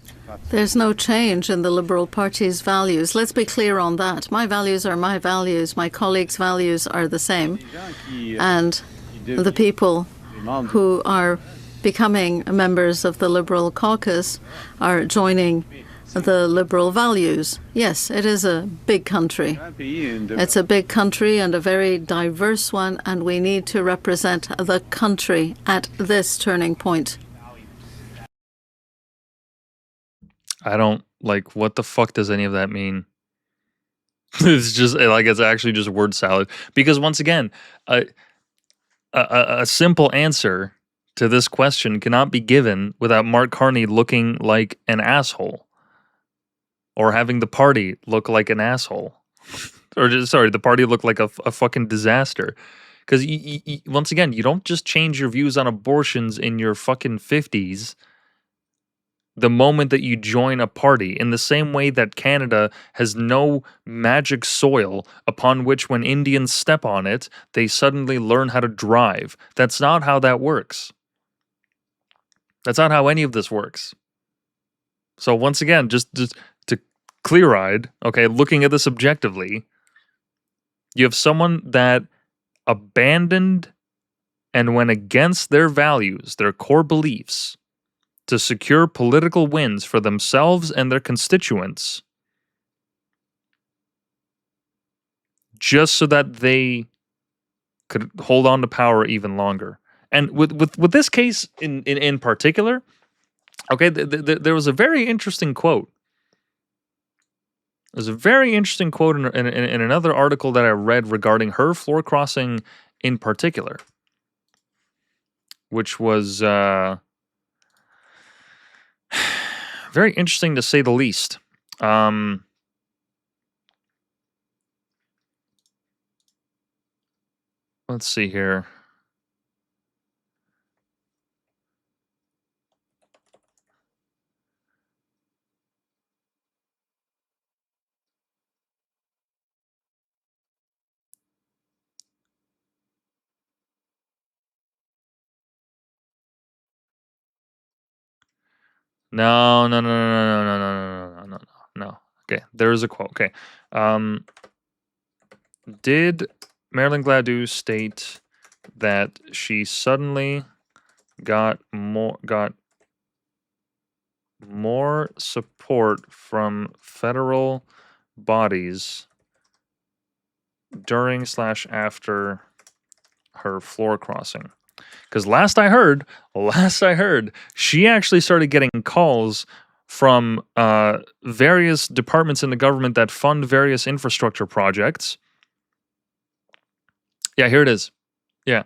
There's no change in the Liberal Party's values. Let's be clear on that. My values are my values. My colleagues' values are the same. And the people who are becoming members of the Liberal caucus are joining the Liberal values. Yes, it is a big country. It's a big country and a very diverse one, and we need to represent the country at this turning point. I don't, what the fuck does any of that mean? It's just, it's actually just word salad. Because once again, a simple answer to this question cannot be given without Mark Carney looking like an asshole. Or having the party look like an asshole. The party look like a fucking disaster. Because, once again, you don't just change your views on abortions in your fucking 50s the moment that you join a party. In the same way that Canada has no magic soil upon which when Indians step on it, they suddenly learn how to drive. That's not how that works. That's not how any of this works. So once again, just to clear-eyed, okay, looking at this objectively, you have someone that abandoned and went against their values, their core beliefs, to secure political wins for themselves and their constituents, just so that they could hold on to power even longer. And with this case in particular, okay, there was a very interesting quote. There's a very interesting quote in another article that I read regarding her floor crossing in particular, which was very interesting to say the least. Let's see here. No. Okay, there's a quote. Okay. Did Marilyn Gladue state that she suddenly got more support from federal bodies during/after her floor crossing. Because last I heard, she actually started getting calls from various departments in the government that fund various infrastructure projects. Yeah, here it is. Yeah.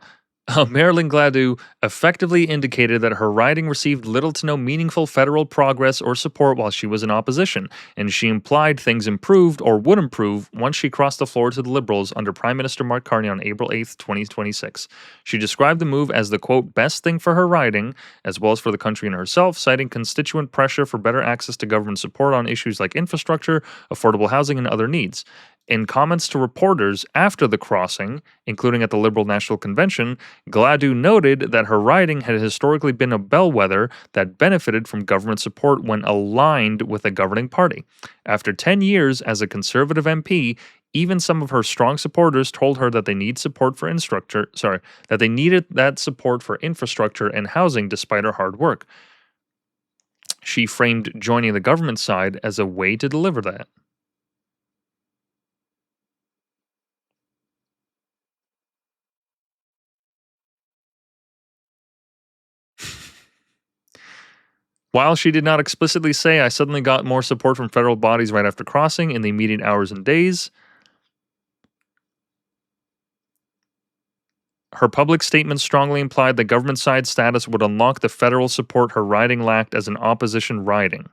Marilyn Gladue effectively indicated that her riding received little to no meaningful federal progress or support while she was in opposition, and she implied things improved or would improve once she crossed the floor to the Liberals under Prime Minister Mark Carney on April 8th, 2026. She described the move as the, quote, best thing for her riding, as well as for the country and herself, citing constituent pressure for better access to government support on issues like infrastructure, affordable housing, and other needs. In comments to reporters after the crossing, including at the Liberal National Convention, Gladue noted that her riding had historically been a bellwether that benefited from government support when aligned with a governing party. After 10 years as a Conservative MP, even some of her strong supporters told her that they needed that support for infrastructure and housing despite her hard work. She framed joining the government side as a way to deliver that. While she did not explicitly say, I suddenly got more support from federal bodies right after crossing in the immediate hours and days, her public statement strongly implied that government side status would unlock the federal support her riding lacked as an opposition riding.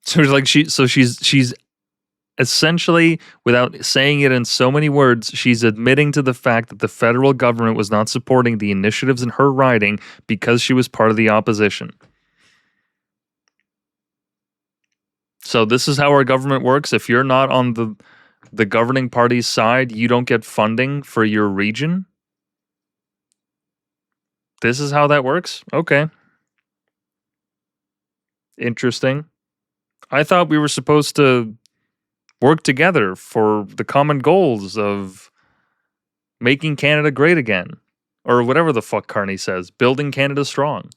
So like she's essentially, without saying it in so many words, she's admitting to the fact that the federal government was not supporting the initiatives in her riding because she was part of the opposition. So this is how our government works. If you're not on the governing party's side, you don't get funding for your region. This is how that works? Okay. Interesting. I thought we were supposed to work together for the common goals of making Canada great again. Or whatever the fuck Carney says, building Canada strong.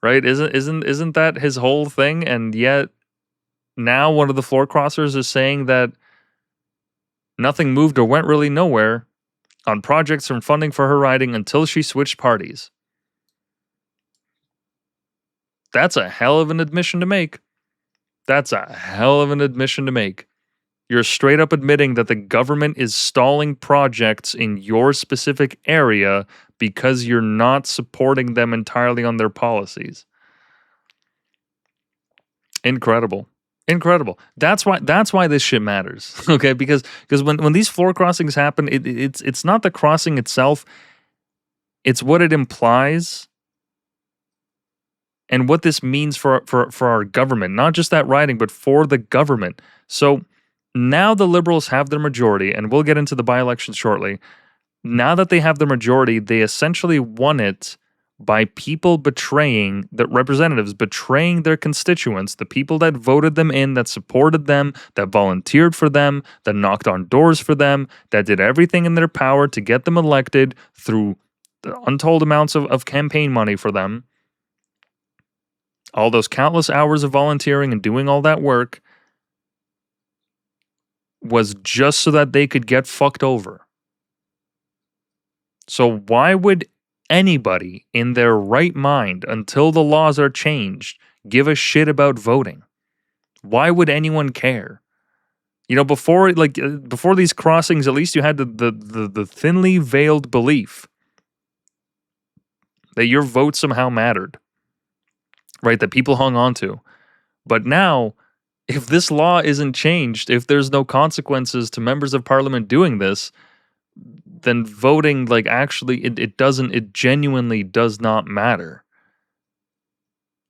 Right? Isn't that his whole thing? And yet now one of the floor crossers is saying that nothing moved or went really nowhere on projects from funding for her riding until she switched parties. That's a hell of an admission to make. You're straight up admitting that the government is stalling projects in your specific area because you're not supporting them entirely on their policies. Incredible. That's why this shit matters. Okay, because when these floor crossings happen, it's not the crossing itself, it's what it implies and what this means for our government, not just that riding, but for the government. So now the Liberals have their majority, and we'll get into the by-election shortly. Now that they have the majority, they essentially won it by people betraying, the representatives betraying their constituents, the people that voted them in, that supported them, that volunteered for them, that knocked on doors for them, that did everything in their power to get them elected through the untold amounts of campaign money for them. All those countless hours of volunteering and doing all that work was just so that they could get fucked over. So why would anybody in their right mind, until the laws are changed, give a shit about voting? Why would anyone care? You know, before these crossings, at least you had the thinly veiled belief that your vote somehow mattered, right? That people hung on to. But now, if this law isn't changed, if there's no consequences to members of parliament doing this, then voting, like, actually, it genuinely does not matter.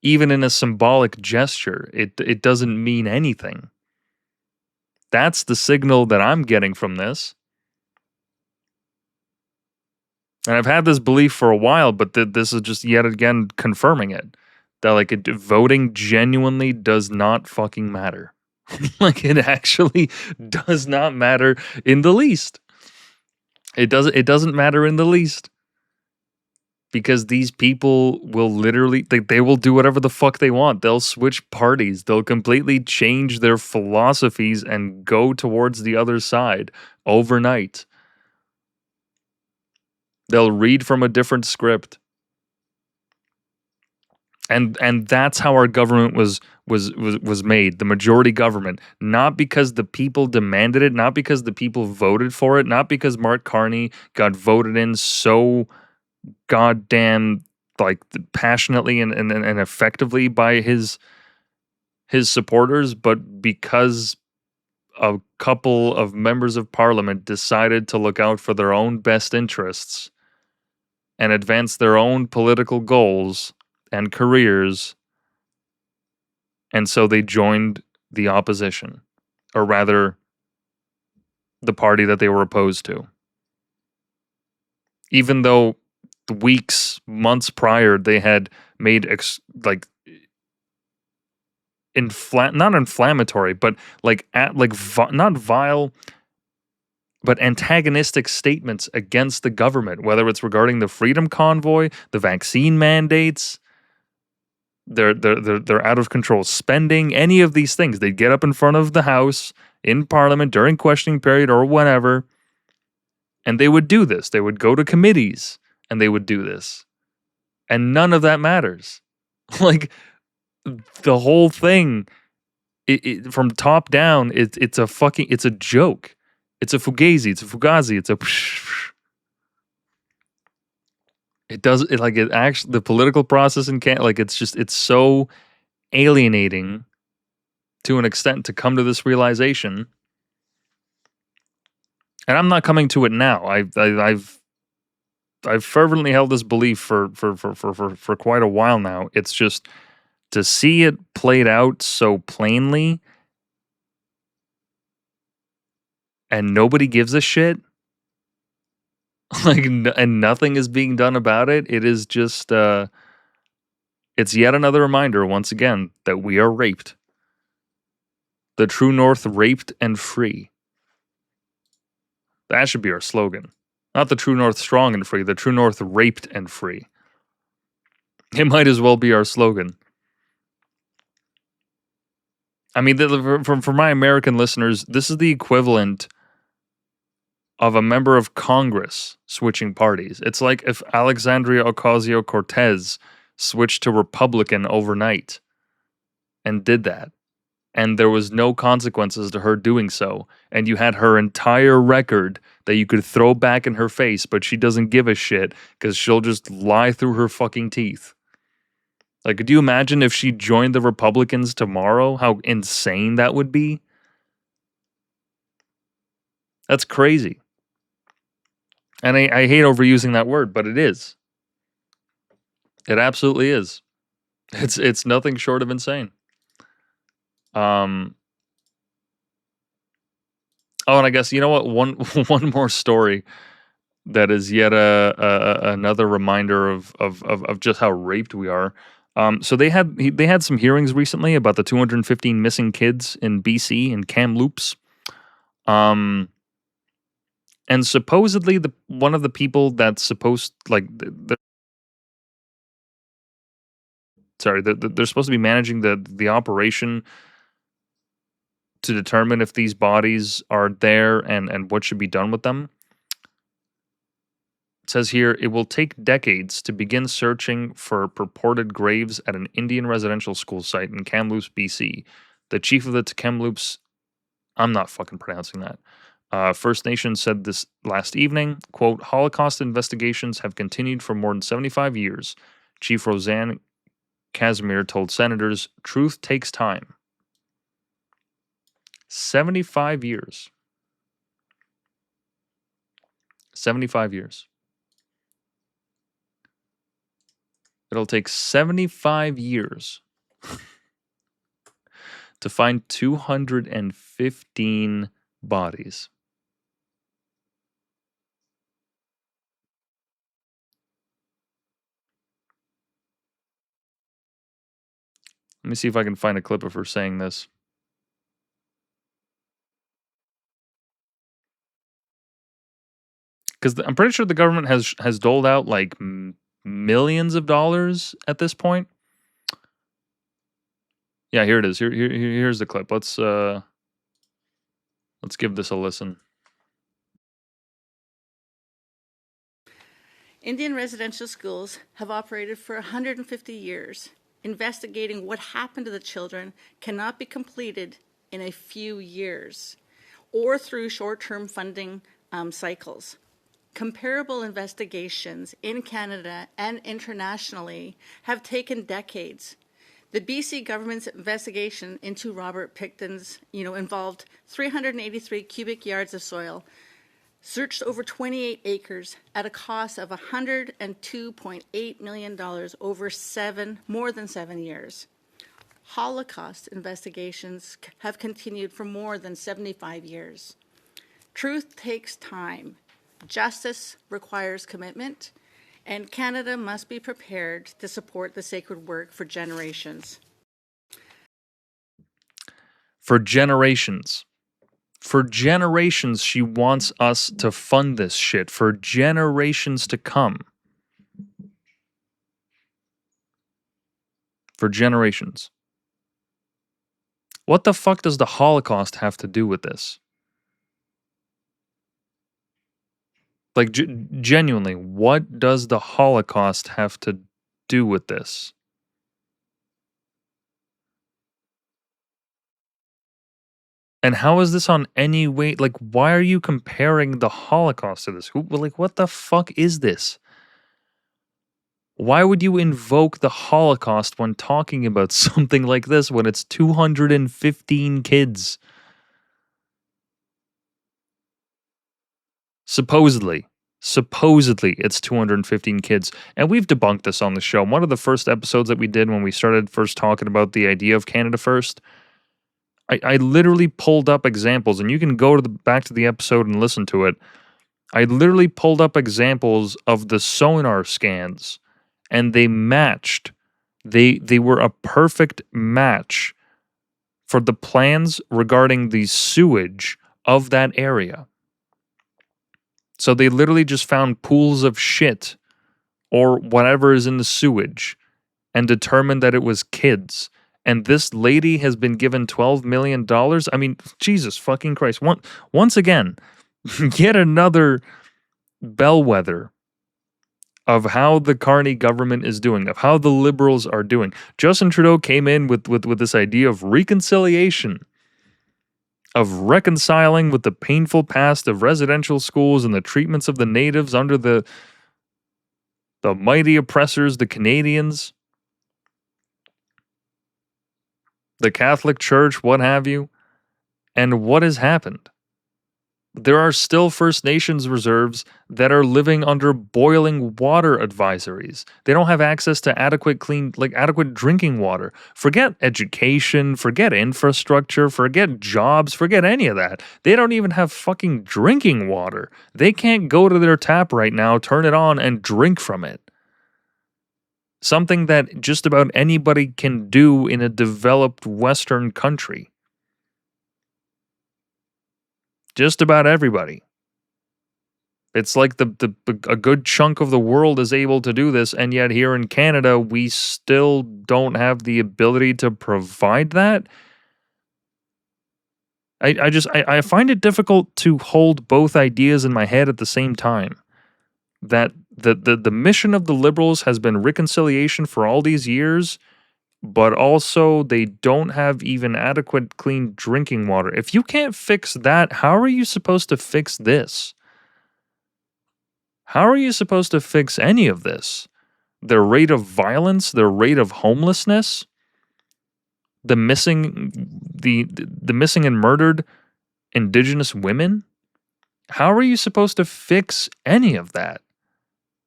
even in a symbolic gesture, it doesn't mean anything. That's the signal that I'm getting from this. And I've had this belief for a while, but this is just yet again confirming it. That like voting genuinely does not fucking matter. Like it actually does not matter in the least. It doesn't matter in the least. Because these people will literally, they will do whatever the fuck they want. They'll switch parties. They'll completely change their philosophies and go towards the other side overnight. They'll read from a different script. And that's how our government was made, the majority government. Not because the people demanded it, not because the people voted for it, not because Mark Carney got voted in so goddamn like passionately and effectively by his supporters, but because a couple of members of parliament decided to look out for their own best interests and advance their own political goals and careers, and so they joined the opposition, or rather the party that they were opposed to, even though months prior, they had made not inflammatory, but not vile, but antagonistic statements against the government, whether it's regarding the Freedom Convoy, the vaccine mandates, their out of control spending, any of these things. They'd get up in front of the House in Parliament during questioning period or whenever, and they would do this. They would go to committees and they would do this. And none of that matters. Like, the whole thing, from top down, it's a joke. It's a fugazi. The political process in Canada, it's so alienating to an extent to come to this realization. And I'm not coming to it now. I've fervently held this belief for quite a while now. It's just to see it played out so plainly and nobody gives a shit, and nothing is being done about it. It is just it's yet another reminder once again that we are raped. The true north, raped and free. That should be our slogan. Not the true north, strong and free. The true north, raped and free. It might as well be our slogan. I mean, for my American listeners, this is the equivalent of a member of Congress switching parties. It's like if Alexandria Ocasio-Cortez switched to Republican overnight and did that, and there was no consequences to her doing so, and you had her entire record that you could throw back in her face, but she doesn't give a shit because she'll just lie through her fucking teeth. Like, could you imagine if she joined the Republicans tomorrow? How insane that would be? That's crazy. And I hate overusing that word, but it is. It absolutely is. It's nothing short of insane. Oh, and I guess, you know what? One more story that is yet another reminder of just how raped we are. So they had some hearings recently about the 215 missing kids in BC in Kamloops. And supposedly one of the people that's supposed they're supposed to be managing the operation to determine if these bodies are there and what should be done with them. It says here, it will take decades to begin searching for purported graves at an Indian residential school site in Kamloops, BC. The chief of the Kamloops, I'm not fucking pronouncing that, First Nation said this last evening, quote, Holocaust investigations have continued for more than 75 years. Chief Roseanne Casimir told senators, truth takes time. 75 years. 75 years. It'll take 75 years to find 215 bodies. Let me see if I can find a clip of her saying this. Because I'm pretty sure the government has doled out like millions of dollars at this point. Yeah, here it is. Here's the clip. Let's give this a listen. Indian residential schools have operated for 150 years. Investigating what happened to the children cannot be completed in a few years or through short-term funding cycles. Comparable investigations in Canada and internationally have taken decades. The BC government's investigation into Robert Pickton's, involved 383 cubic yards of soil, searched over 28 acres at a cost of $102.8 million over more than 7 years. Holocaust investigations have continued for more than 75 years. Truth takes time. Justice requires commitment, and Canada must be prepared to support the sacred work for generations. For generations. For generations, she wants us to fund this shit. For generations to come. For generations. What the fuck does the Holocaust have to do with this? Like, genuinely, what does the Holocaust have to do with this? And how is this on any way? Like, why are you comparing the Holocaust to this? What the fuck is this? Why would you invoke the Holocaust when talking about something like this when it's 215 kids? Supposedly, it's 215 kids. And we've debunked this on the show. One of the first episodes that we did when we started first talking about the idea of Canada First, I literally pulled up examples, and you can go to back to the episode and listen to it. I literally pulled up examples of the sonar scans, and they matched. They were a perfect match for the plans regarding the sewage of that area. So they literally just found pools of shit or whatever is in the sewage and determined that it was kids. And this lady has been given $12 million. I mean, Jesus fucking Christ. Once again, yet another bellwether of how the Carney government is doing, of how the Liberals are doing. Justin Trudeau came in with this idea of reconciliation, of reconciling with the painful past of residential schools and the treatments of the natives under the mighty oppressors, the Canadians, the Catholic Church, what have you. And what has happened? There are still First Nations reserves that are living under boiling water advisories. They don't have access to adequate drinking water. Forget education, forget infrastructure, forget jobs, forget any of that. They don't even have fucking drinking water. They can't go to their tap right now, turn it on, and drink from it. Something that just about anybody can do in a developed Western country. Just about everybody. It's like a good chunk of the world is able to do this, and yet here in Canada, we still don't have the ability to provide that. I find it difficult to hold both ideas in my head at the same time. That the mission of the Liberals has been reconciliation for all these years, but also they don't have even adequate clean drinking water. If you can't fix that, how are you supposed to fix this? How are you supposed to fix any of this? The rate of violence, the rate of homelessness, the missing and murdered Indigenous women? How are you supposed to fix any of that?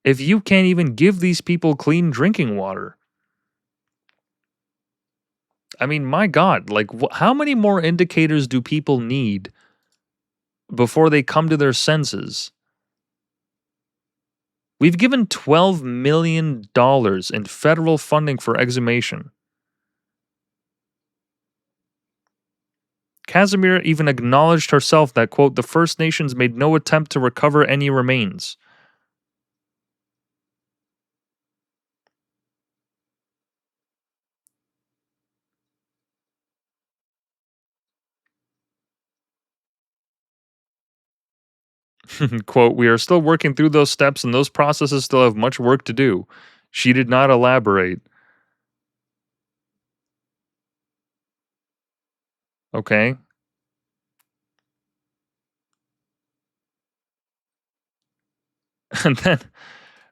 if you can't even give these people clean drinking water? I mean, my God, like, how many more indicators do people need before they come to their senses? We've given $12 million in federal funding for exhumation. Casimir even acknowledged herself that, quote, the First Nations made no attempt to recover any remains. Quote, we are still working through those steps and those processes still have much work to do. She did not elaborate. Okay. And then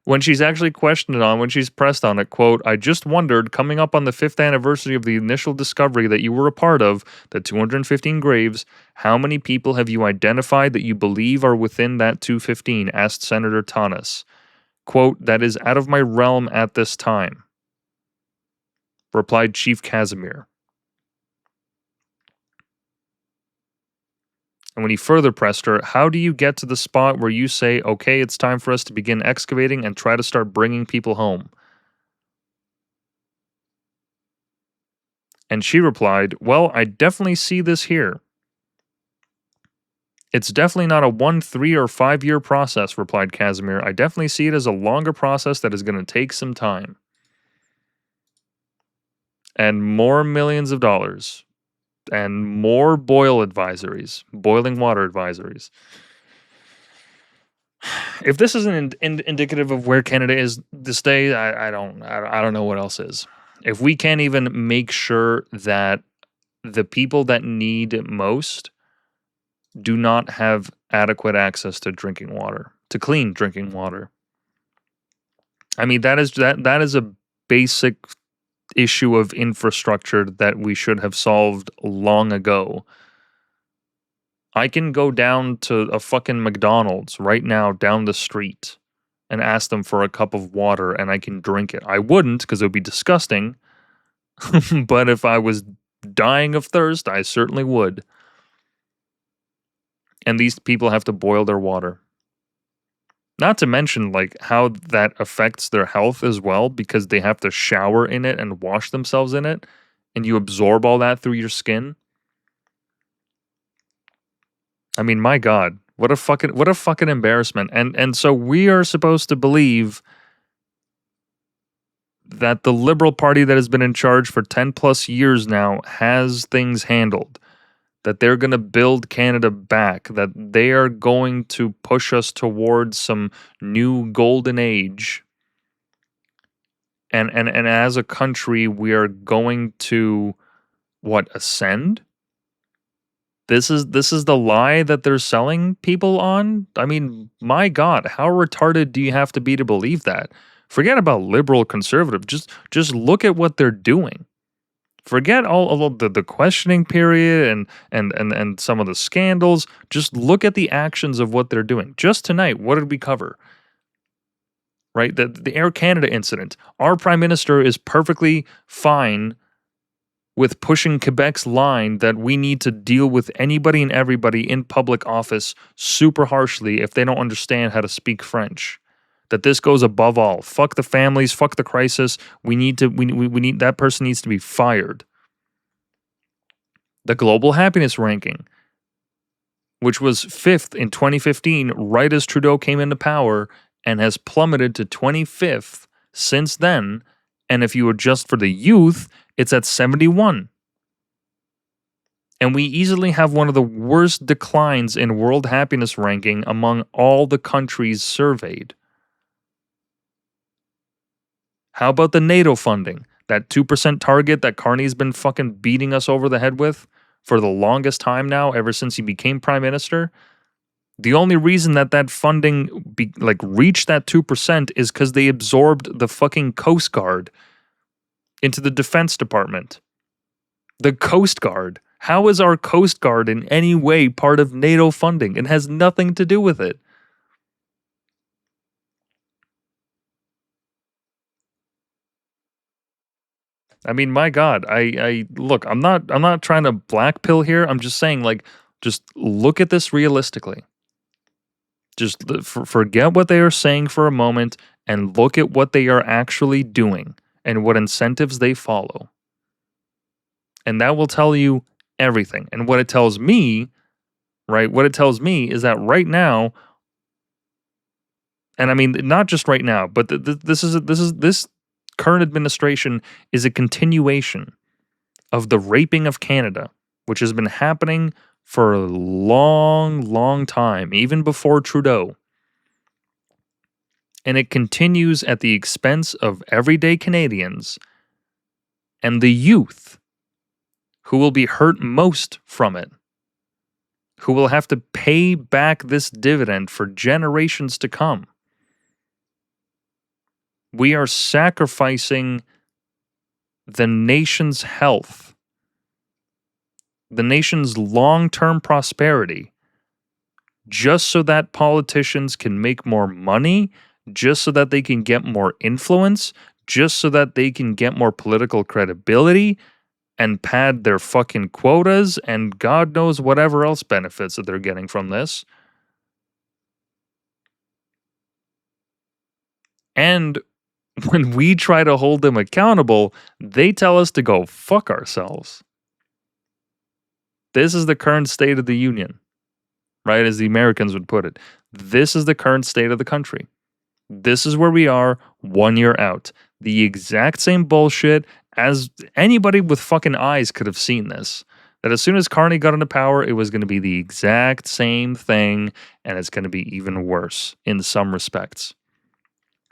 when she's actually questioned on, when she's pressed on it, quote, I just wondered, coming up on the 5th anniversary of the initial discovery that you were a part of, the 215 graves, how many people have you identified that you believe are within that 215? Asked Senator Tanas. Quote, that is out of my realm at this time, replied Chief Casimir. And when he further pressed her, how do you get to the spot where you say, okay, it's time for us to begin excavating and try to start bringing people home? And she replied, well, I definitely see this here. It's definitely not a 1, 3, or 5 year process, replied Casimir. I definitely see it as a longer process that is going to take some time. And more millions of dollars. And more boiling water advisories. If this isn't indicative of where Canada is this day, I don't know what else is. If we can't even make sure that the people that need it most do not have adequate access to drinking water, to clean drinking water. I mean, that is a basic issue of infrastructure that we should have solved long ago. I can go down to a fucking McDonald's right now down the street and ask them for a cup of water and I can drink it. I wouldn't because it would be disgusting. But if I was dying of thirst, I certainly would. And these people have to boil their water. Not to mention, like, how that affects their health as well, because they have to shower in it and wash themselves in it, and you absorb all that through your skin. I mean, my God, what a fucking embarrassment. And so we are supposed to believe that the Liberal Party that has been in charge for 10 plus years now has things handled. That they're going to build Canada back, that they are going to push us towards some new golden age. And as a country, we are going to, ascend? This is the lie that they're selling people on? I mean, my God, how retarded do you have to be to believe that? Forget about liberal, conservative. Just look at what they're doing. Forget all of the questioning period and some of the scandals. Just look at the actions of what they're doing. Just tonight, what did we cover? Right? The Air Canada incident. Our Prime Minister is perfectly fine with pushing Quebec's line that we need to deal with anybody and everybody in public office super harshly if they don't understand how to speak French. That this goes above all. Fuck the families, fuck the crisis. We need that person needs to be fired. The Global Happiness Ranking, which was 5th in 2015, right as Trudeau came into power, and has plummeted to 25th since then. And if you adjust for the youth, it's at 71. And we easily have one of the worst declines in World Happiness Ranking among all the countries surveyed. How about the NATO funding? That 2% target that Carney's been fucking beating us over the head with for the longest time now, ever since he became Prime Minister. The only reason that funding reached that 2% is because they absorbed the fucking Coast Guard into the Defense Department. The Coast Guard. How is our Coast Guard in any way part of NATO funding? It has nothing to do with it. I mean, my God, I look, I'm not trying to black pill here. I'm just saying, like, just look at this realistically. Just forget what they are saying for a moment and look at what they are actually doing and what incentives they follow. And that will tell you everything. And what it tells me, right? What it tells me is that right now, and I mean not just right now, but this current administration is a continuation of the raping of Canada, which has been happening for a long, long time, even before Trudeau. And it continues at the expense of everyday Canadians and the youth who will be hurt most from it, who will have to pay back this dividend for generations to come. We are sacrificing the nation's health, the nation's long-term prosperity, just so that politicians can make more money, just so that they can get more influence, just so that they can get more political credibility and pad their fucking quotas and God knows whatever else benefits that they're getting from this. And when we try to hold them accountable, they tell us to go fuck ourselves. This is the current state of the union, right? As the Americans would put it. This is the current state of the country. This is where we are 1 year out. The exact same bullshit as anybody with fucking eyes could have seen this. That as soon as Carney got into power, it was going to be the exact same thing, and it's going to be even worse in some respects.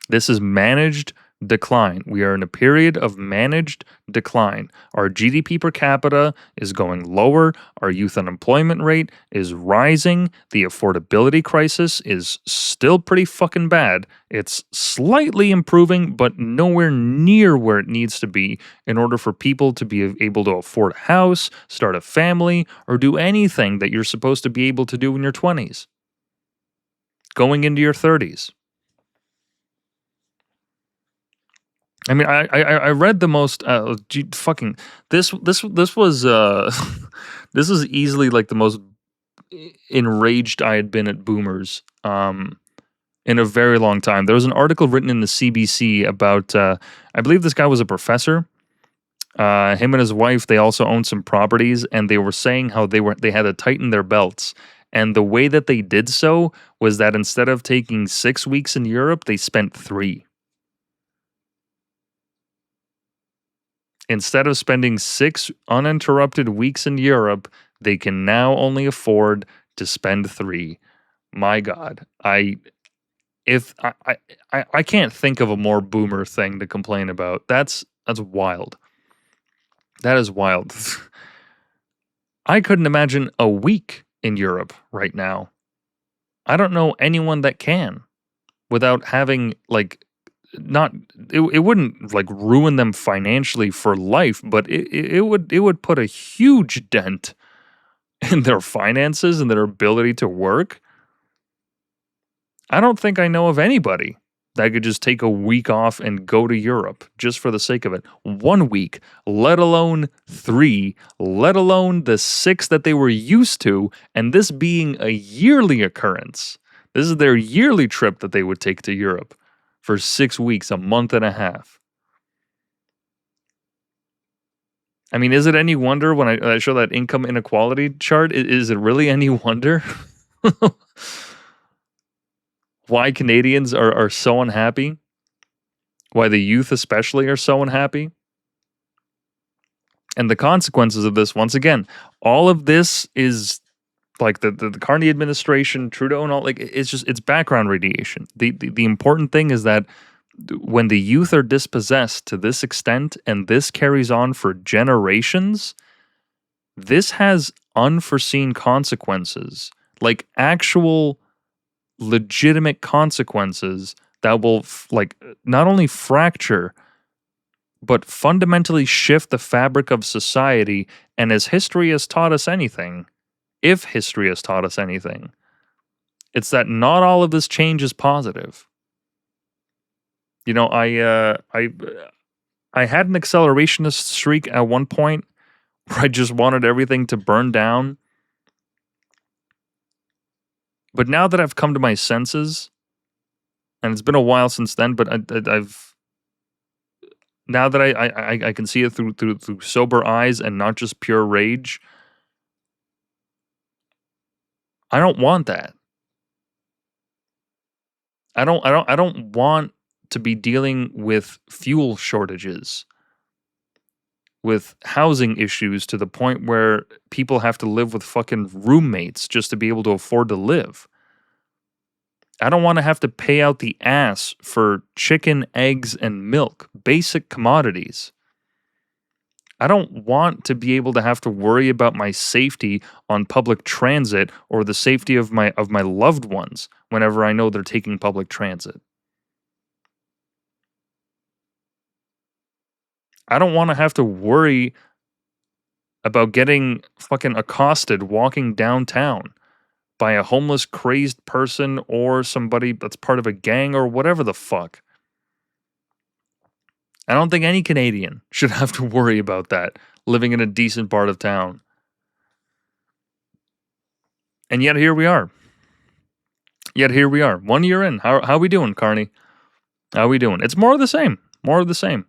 This is managed decline. We are in a period of managed decline. Our GDP per capita is going lower. Our youth unemployment rate is rising. The affordability crisis is still pretty fucking bad. It's slightly improving, but nowhere near where it needs to be in order for people to be able to afford a house, start a family, or do anything that you're supposed to be able to do in your 20s. Going into your 30s. I mean, I read the most fucking this was this is easily like the most enraged I had been at boomers in a very long time. There was an article written in the CBC about I believe this guy was a professor. Him and his wife, they also owned some properties, and they were saying how they had to tighten their belts. And the way that they did so was that instead of taking 6 weeks in Europe, they spent 3. Instead of spending 6 uninterrupted weeks in Europe, they can now only afford to spend 3. My God, I can't think of a more boomer thing to complain about. That's wild. That is wild. I couldn't imagine a week in Europe right now. I don't know anyone that can without having like it wouldn't like ruin them financially for life, but it would put a huge dent in their finances and their ability to work. I don't think I know of anybody that could just take a week off and go to Europe just for the sake of it. 1 week, let alone 3, let alone the 6 that they were used to, and this being a yearly occurrence. This is their yearly trip that they would take to Europe. For 6 weeks, a month and a half. I mean, is it any wonder when I show that income inequality chart? Is it really any wonder why Canadians are so unhappy? Why the youth especially are so unhappy? And the consequences of this, once again, all of this is like the Carney administration, Trudeau and all, like it's background radiation. The important thing is that when the youth are dispossessed to this extent and this carries on for generations, this has unforeseen consequences, like actual legitimate consequences that will like not only fracture but fundamentally shift the fabric of society. And as history has taught us anything, if history has taught us anything, it's that not all of this change is positive. You know, I had an accelerationist streak at one point where I just wanted everything to burn down. But now that I've come to my senses, and it's been a while since then, but I've now that I can see it through sober eyes and not just pure rage. I don't want that. I don't want to be dealing with fuel shortages, with housing issues to the point where people have to live with fucking roommates just to be able to afford to live. I don't want to have to pay out the ass for chicken, eggs, and milk, basic commodities. I don't want to be able to have to worry about my safety on public transit or the safety of my loved ones whenever I know they're taking public transit. I don't want to have to worry about getting fucking accosted walking downtown by a homeless, crazed person or somebody that's part of a gang or whatever the fuck. I don't think any Canadian should have to worry about that living in a decent part of town. And yet here we are. 1 year in. How we doing, Carney? How we doing? It's more of the same. More of the same.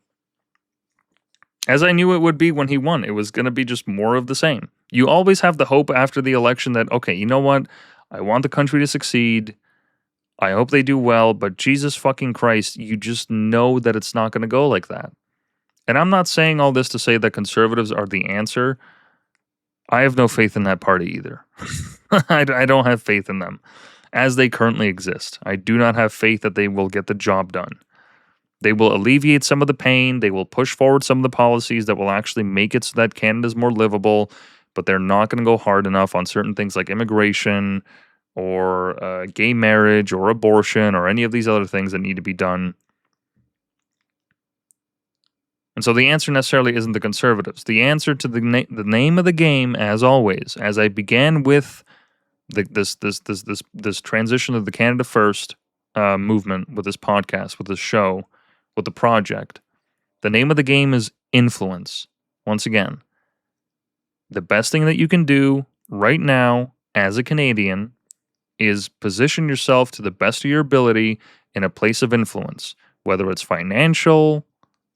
As I knew it would be when he won. It was going to be just more of the same. You always have the hope after the election that, okay, you know what? I want the country to succeed. I hope they do well, but Jesus fucking Christ, you just know that it's not going to go like that. And I'm not saying all this to say that conservatives are the answer. I have no faith in that party either. I don't have faith in them as they currently exist. I do not have faith that they will get the job done. They will alleviate some of the pain. They will push forward some of the policies that will actually make it so that Canada's more livable, but they're not going to go hard enough on certain things like immigration or gay marriage or abortion or any of these other things that need to be done. And so the answer necessarily isn't the conservatives. The answer to the name of the game, as always, as I began with this transition of the Canada First movement with this podcast, with this show, with the project, the name of the game is influence. Once again, the best thing that you can do right now as a Canadian is position yourself to the best of your ability in a place of influence, whether it's financial,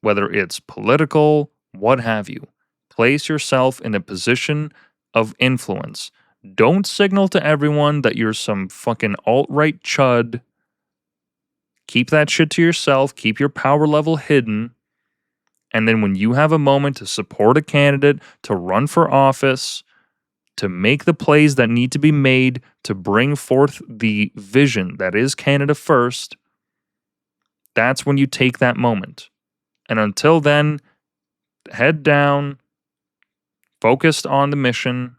whether it's political, what have you. Place yourself in a position of influence. Don't signal to everyone that you're some fucking alt-right chud. Keep that shit to yourself. Keep your power level hidden. And then when you have a moment to support a candidate, to run for office, to make the plays that need to be made, to bring forth the vision that is Canada First, that's when you take that moment. And until then, head down, focused on the mission,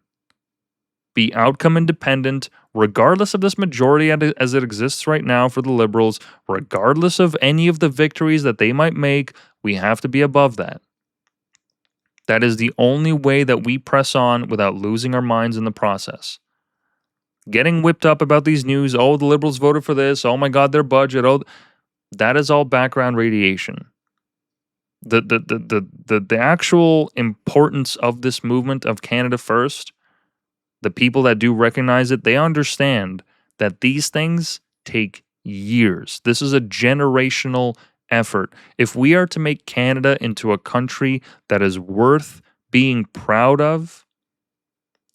be outcome independent, regardless of this majority as it exists right now for the Liberals, regardless of any of the victories that they might make, we have to be above that. That is the only way that we press on without losing our minds in the process. Getting whipped up about these news, oh, the Liberals voted for this, oh my God, their budget, oh, that is all background radiation. The actual importance of this movement of Canada First, the people that do recognize it, they understand that these things take years. This is a generational effort. If we are to make Canada into a country that is worth being proud of,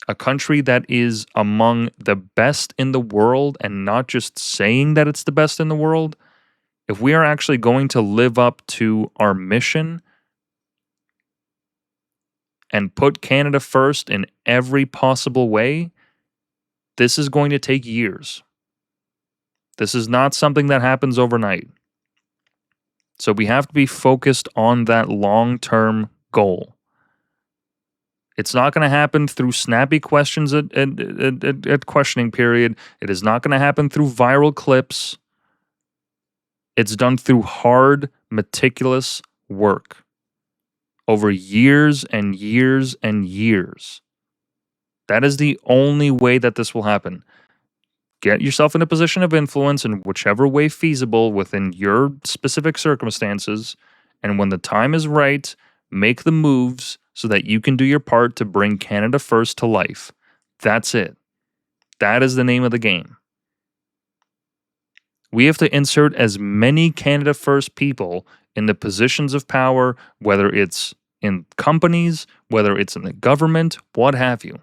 a country that is among the best in the world and not just saying that it's the best in the world, if we are actually going to live up to our mission and put Canada first in every possible way, this is going to take years. This is not something that happens overnight. So we have to be focused on that long-term goal. It's not going to happen through snappy questions at questioning period. It is not going to happen through viral clips. It's done through hard, meticulous work over years and years and years. That is the only way that this will happen. Get yourself in a position of influence in whichever way feasible within your specific circumstances And when the time is right, make the moves so that you can do your part to bring Canada First to life. That's it. That is the name of the game. We have to insert as many Canada First people in the positions of power, whether it's in companies, whether it's in the government, what have you.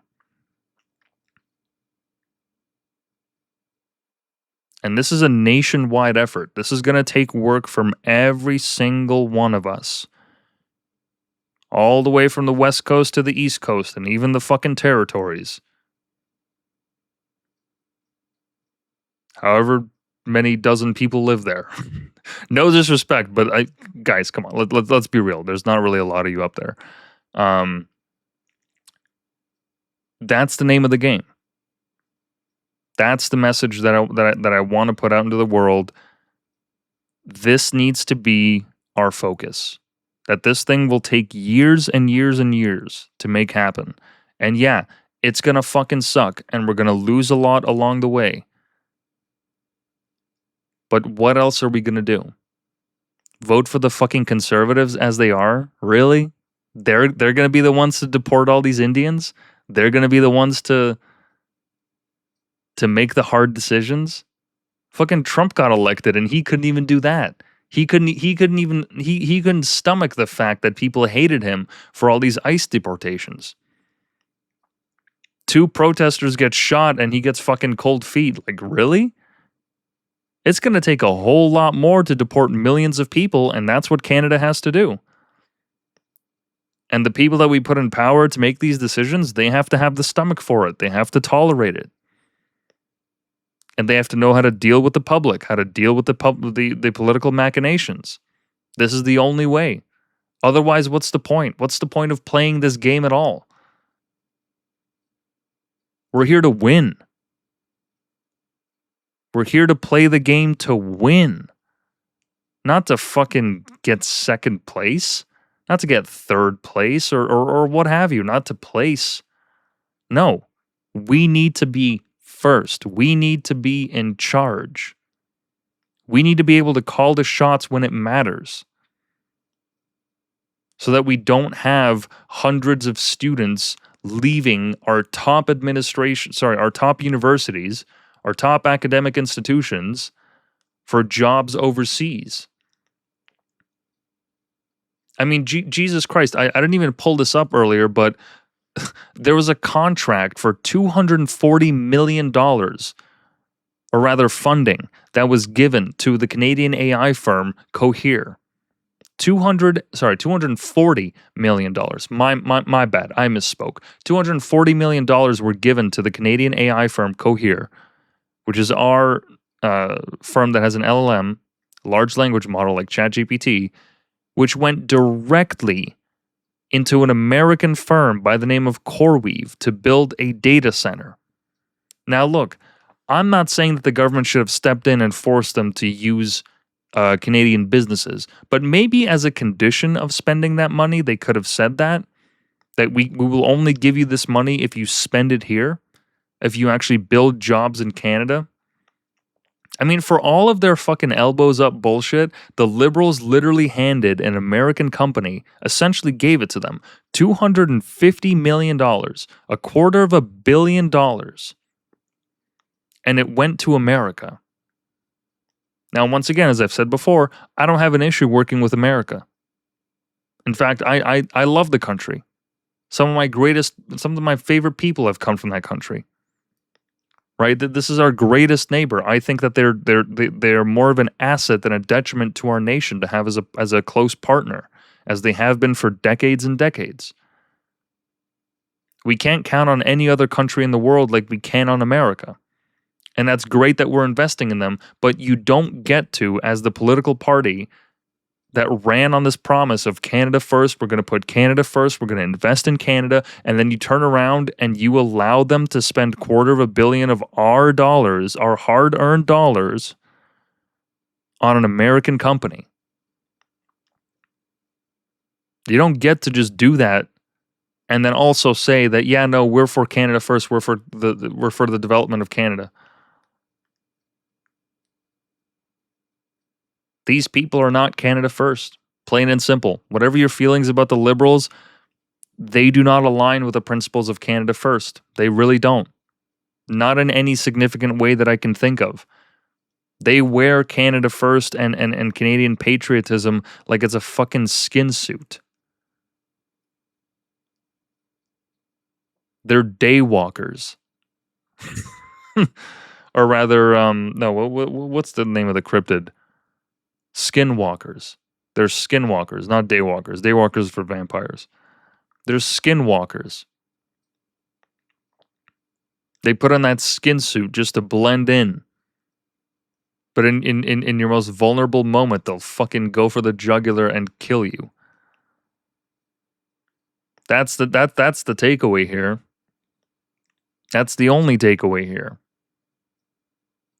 And this is a nationwide effort. This is going to take work from every single one of us. All the way from the West Coast to the East Coast and even the fucking territories. However many dozen people live there. No disrespect, but guys, come on. Let's be real. There's not really a lot of you up there. That's the name of the game. That's the message that I want to put out into the world. This needs to be our focus. That this thing will take years and years and years to make happen. And yeah, it's going to fucking suck and we're going to lose a lot along the way. But what else are we going to do? Vote for the fucking conservatives as they are? Really? They're going to be the ones to deport all these Indians? They're going to be the ones to make the hard decisions? Fucking Trump got elected and he couldn't even do that. He couldn't stomach the fact that people hated him for all these ICE deportations. 2 protesters get shot and he gets fucking cold feet. Like, really? It's going to take a whole lot more to deport millions of people, and that's what Canada has to do. And the people that we put in power to make these decisions, they have to have the stomach for it. They have to tolerate it. And they have to know how to deal with the public, how to deal with the political machinations. This is the only way. Otherwise, what's the point? What's the point of playing this game at all? We're here to win. We're here to play the game to win. Not to fucking get second place. Not to get third place or what have you. Not to place. No. We need to be first. We need to be in charge. We need to be able to call the shots when it matters. So that we don't have hundreds of students leaving our top our top universities, our top academic institutions for jobs overseas. I mean, Jesus Christ, I didn't even pull this up earlier, but there was a contract for $240 million, or rather funding, that was given to the Canadian AI firm Cohere. $240 million. My bad. I misspoke. $240 million were given to the Canadian AI firm Cohere, which is our firm that has an LLM, large language model like ChatGPT, which went directly into an American firm by the name of CoreWeave to build a data center. Now look, I'm not saying that the government should have stepped in and forced them to use Canadian businesses, but maybe as a condition of spending that money, they could have said that we will only give you this money if you spend it here, if you actually build jobs in Canada. I mean, for all of their fucking elbows up bullshit, the Liberals literally handed an American company, essentially gave it to them, $250 million, $250 million, and it went to America. Now, once again, as I've said before, I don't have an issue working with America. In fact, I love the country. Some of my favorite people have come from that country. Right? This is our greatest neighbor. I think that they're more of an asset than a detriment to our nation to have as a close partner, as they have been for decades and decades. We can't count on any other country in the world like we can on America. And that's great that we're investing in them, but you don't get to, as the political party that ran on this promise of Canada first, we're going to put Canada first, we're going to invest in Canada, and then you turn around and you allow them to spend $250 million of our dollars, our hard-earned dollars, on an American company. You don't get to just do that and then also say that, yeah, no, we're for Canada first, we're for the development of Canada. These people are not Canada first. Plain and simple. Whatever your feelings about the Liberals, they do not align with the principles of Canada First. They really don't. Not in any significant way that I can think of. They wear Canada First and Canadian patriotism like it's a fucking skin suit. They're daywalkers. Or rather, no, what's the name of the cryptid? Skinwalkers. They're skinwalkers, not daywalkers. Daywalkers for vampires. They're skinwalkers. They put on that skin suit just to blend in. But in your most vulnerable moment, they'll fucking go for the jugular and kill you. That's the takeaway here. That's the only takeaway here.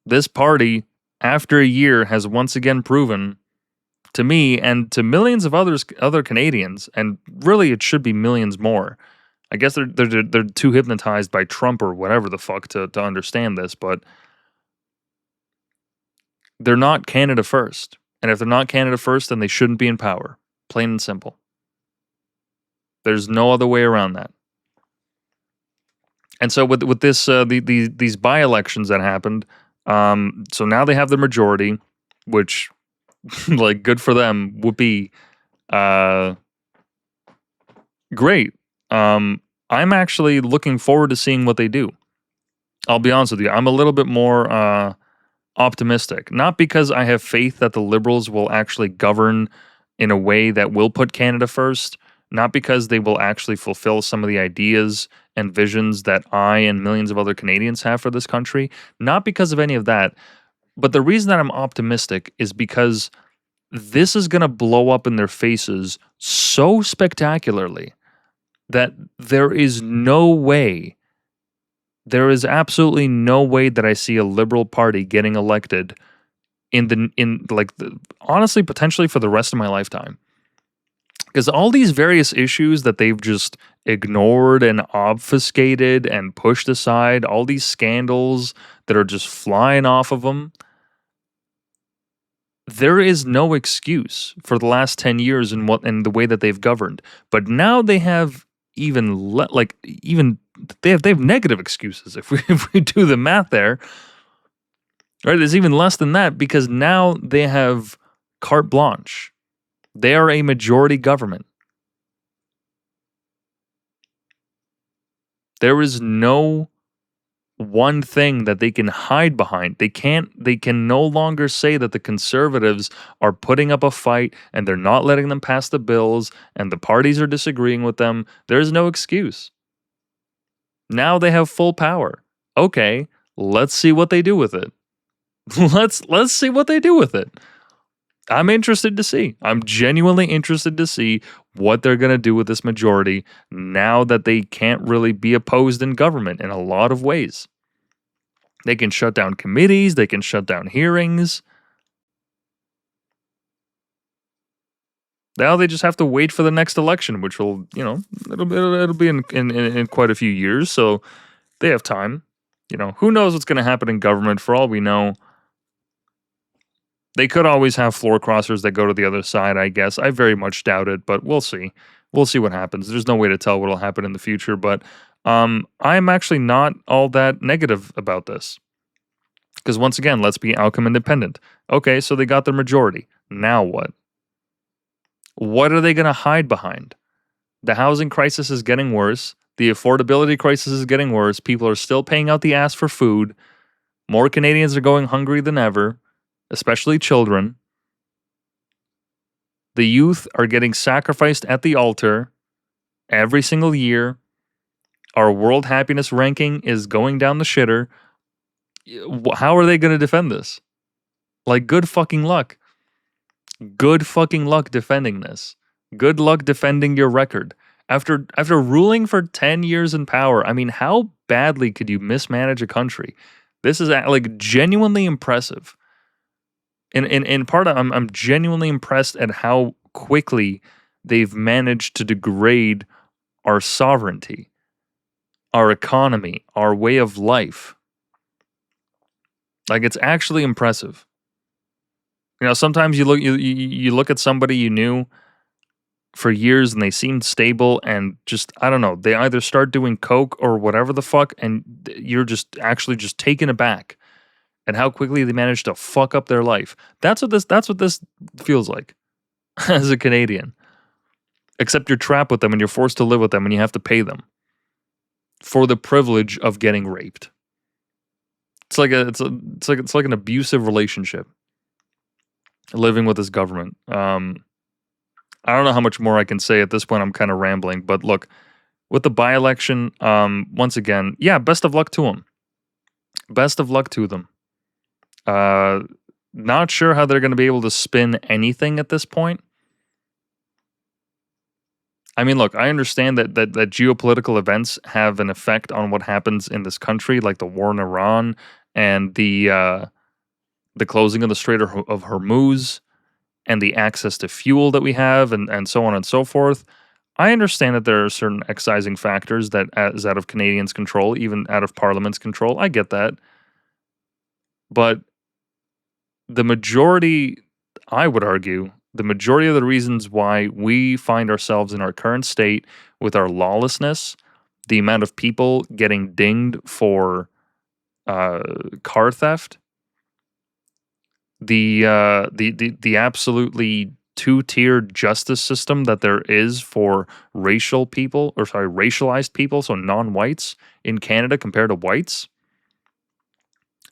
This party, after a year, has once again proven to me and to millions of other Canadians, and really it should be millions more. I guess they're too hypnotized by Trump or whatever the fuck to understand this, but they're not Canada First. And if they're not Canada First, then they shouldn't be in power. Plain and simple. There's no other way around that. And so with this these by-elections that happened, so now they have the majority, which like good for them, would be great. I'm actually looking forward to seeing what they do. I'll be honest with you. I'm a little bit more optimistic. Not because I have faith that the Liberals will actually govern in a way that will put Canada first. Not because they will actually fulfill some of the ideas and visions that I and millions of other Canadians have for this country. Not because of any of that. But the reason that I'm optimistic is because this is going to blow up in their faces so spectacularly that there is absolutely no way that I see a Liberal Party getting elected honestly, potentially for the rest of my lifetime. Because all these various issues that they've just ignored and obfuscated and pushed aside, all these scandals that are just flying off of them, there is no excuse for the last 10 years in the way that they've governed. But now they have they have negative excuses if we do the math there. Right? There's even less than that because now they have carte blanche. They are a majority government. There is no one thing that they can hide behind. They can no longer say that the Conservatives are putting up a fight and they're not letting them pass the bills and the parties are disagreeing with them. There's no excuse. Now they have full power. Okay, let's see what they do with it. Let's see what they do with it. I'm interested to see. I'm genuinely interested to see what they're going to do with this majority now that they can't really be opposed in government in a lot of ways. They can shut down committees. They can shut down hearings. Now they just have to wait for the next election, which will, it'll be in quite a few years. So they have time. Who knows what's going to happen in government? For all we know, they could always have floor crossers that go to the other side, I guess. I very much doubt it, but we'll see. We'll see what happens. There's no way to tell what will happen in the future, but I'm actually not all that negative about this. Because once again, let's be outcome independent. Okay, so they got their majority. Now what? What are they going to hide behind? The housing crisis is getting worse. The affordability crisis is getting worse. People are still paying out the ass for food. More Canadians are going hungry than ever. Especially children. The youth are getting sacrificed at the altar every single year. Our world happiness ranking is going down the shitter. How are they going to defend this? Like, good fucking luck. Good fucking luck defending this. Good luck defending your record. After ruling for 10 years in power, I mean, how badly could you mismanage a country? This is genuinely impressive. In part, I'm genuinely impressed at how quickly they've managed to degrade our sovereignty, our economy, our way of life. It's actually impressive. You know, sometimes you look at somebody you knew for years and they seemed stable and just, I don't know, they either start doing coke or whatever the fuck, and you're just actually just taken aback and how quickly they manage to fuck up their life. That's what this feels like as a Canadian. Except you're trapped with them and you're forced to live with them and you have to pay them for the privilege of getting raped. It's like an abusive relationship. Living with this government. I don't know how much more I can say at this point. I'm kind of rambling, but look, with the by-election, once again, yeah, best of luck to them. Best of luck to them. Not sure how they're going to be able to spin anything at this point. I mean, look, I understand that geopolitical events have an effect on what happens in this country, like the war in Iran and the closing of the Strait of Hormuz and the access to fuel that we have and so on and so forth. I understand that there are certain excising factors that is out of Canadians' control, even out of Parliament's control. I get that. But the majority, I would argue, the majority of the reasons why we find ourselves in our current state with our lawlessness, the amount of people getting dinged for car theft, the absolutely two-tiered justice system that there is for racialized people, so non-whites in Canada compared to whites.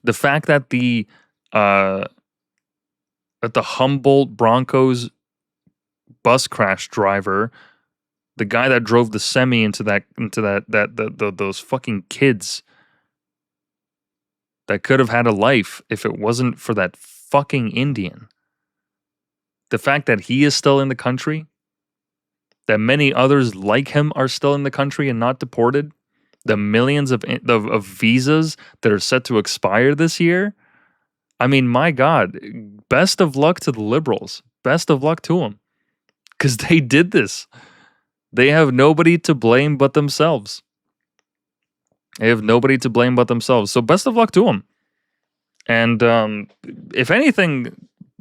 The fact that the Humboldt Broncos bus crash driver, the guy that drove the semi into those fucking kids that could have had a life if it wasn't for that fucking Indian. The fact that he is still in the country, that many others like him are still in the country and not deported, the millions of visas that are set to expire this year. I mean, my God, best of luck to the Liberals. Best of luck to them. Because they did this. They have nobody to blame but themselves. They have nobody to blame but themselves. So best of luck to them. And if anything,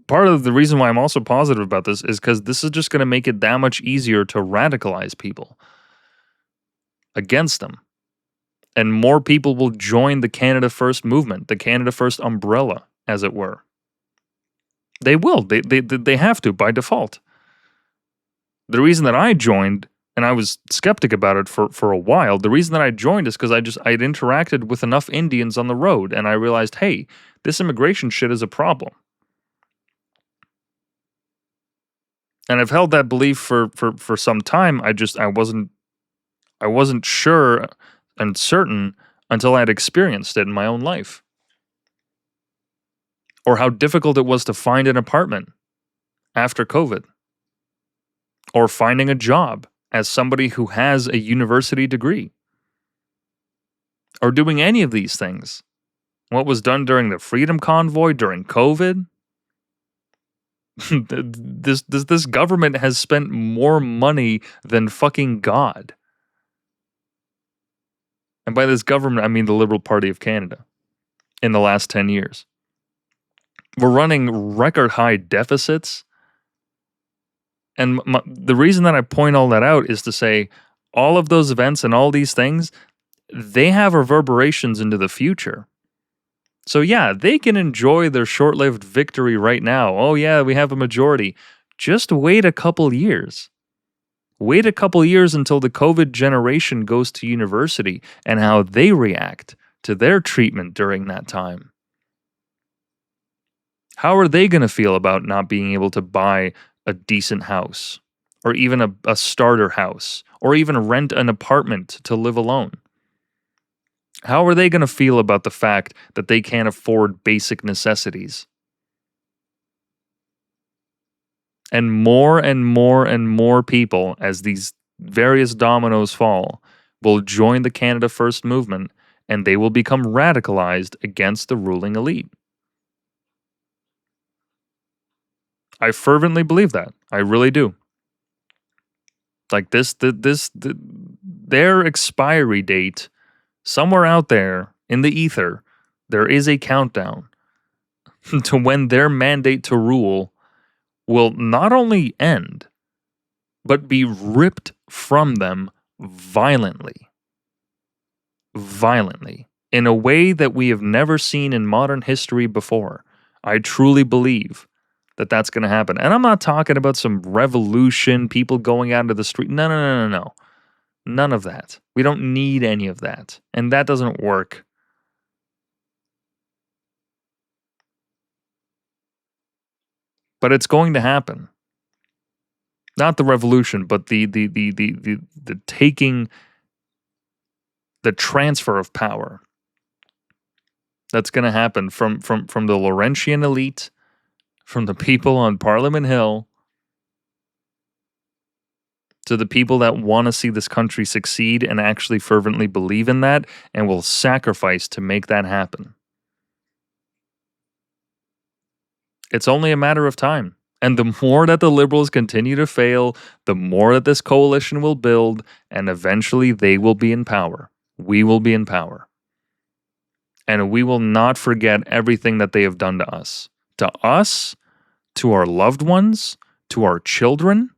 part of the reason why I'm also positive about this is because this is just going to make it that much easier to radicalize people against them. And more people will join the Canada First movement, the Canada First umbrella, as it were. They will. They have to by default. The reason that I joined, and I was skeptic about it for a while, the reason that I joined is because I'd interacted with enough Indians on the road, and I realized, hey, this immigration shit is a problem. And I've held that belief for some time. I wasn't sure and certain until I had experienced it in my own life. Or how difficult it was to find an apartment after COVID. Or finding a job as somebody who has a university degree. Or doing any of these things. What was done during the Freedom Convoy, during COVID. This government has spent more money than fucking God. And by this government, I mean the Liberal Party of Canada in the last 10 years. We're running record high deficits. And the reason that I point all that out is to say all of those events and all these things, they have reverberations into the future. So yeah, they can enjoy their short-lived victory right now. Oh yeah, we have a majority. Just wait a couple years. Wait a couple years until the COVID generation goes to university and how they react to their treatment during that time. How are they going to feel about not being able to buy a decent house, or even a starter house, or even rent an apartment to live alone? How are they going to feel about the fact that they can't afford basic necessities? And more and more and more people, as these various dominoes fall, will join the Canada First movement, and they will become radicalized against the ruling elite. I fervently believe that. I really do. Like their expiry date, somewhere out there in the ether, there is a countdown. to when their mandate to rule will not only end, but be ripped from them violently. Violently. In a way that we have never seen in modern history before. I truly believe that that's going to happen. And I'm not talking about some revolution, people going out into the street. No. None of that. We don't need any of that. And that doesn't work. But it's going to happen. Not the revolution, but the taking, the transfer of power. That's going to happen from the Laurentian elite, from the people on Parliament Hill, to the people that want to see this country succeed and actually fervently believe in that and will sacrifice to make that happen. It's only a matter of time. And the more that the Liberals continue to fail, the more that this coalition will build, and eventually they will be in power. We will be in power. And we will not forget everything that they have done to us. To us, to our loved ones, to our children,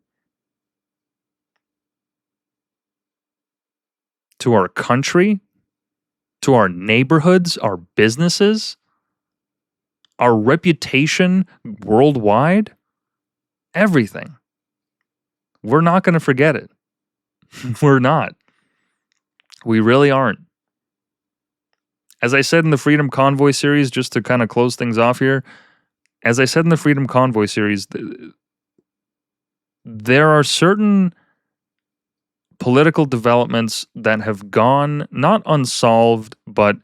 to our country, to our neighborhoods, our businesses, our reputation worldwide, everything. We're not going to forget it. We're not. We really aren't. As I said in the Freedom Convoy series, just to kind of close things off here, as I said in the Freedom Convoy series, there are certain political developments that have gone not unsolved, but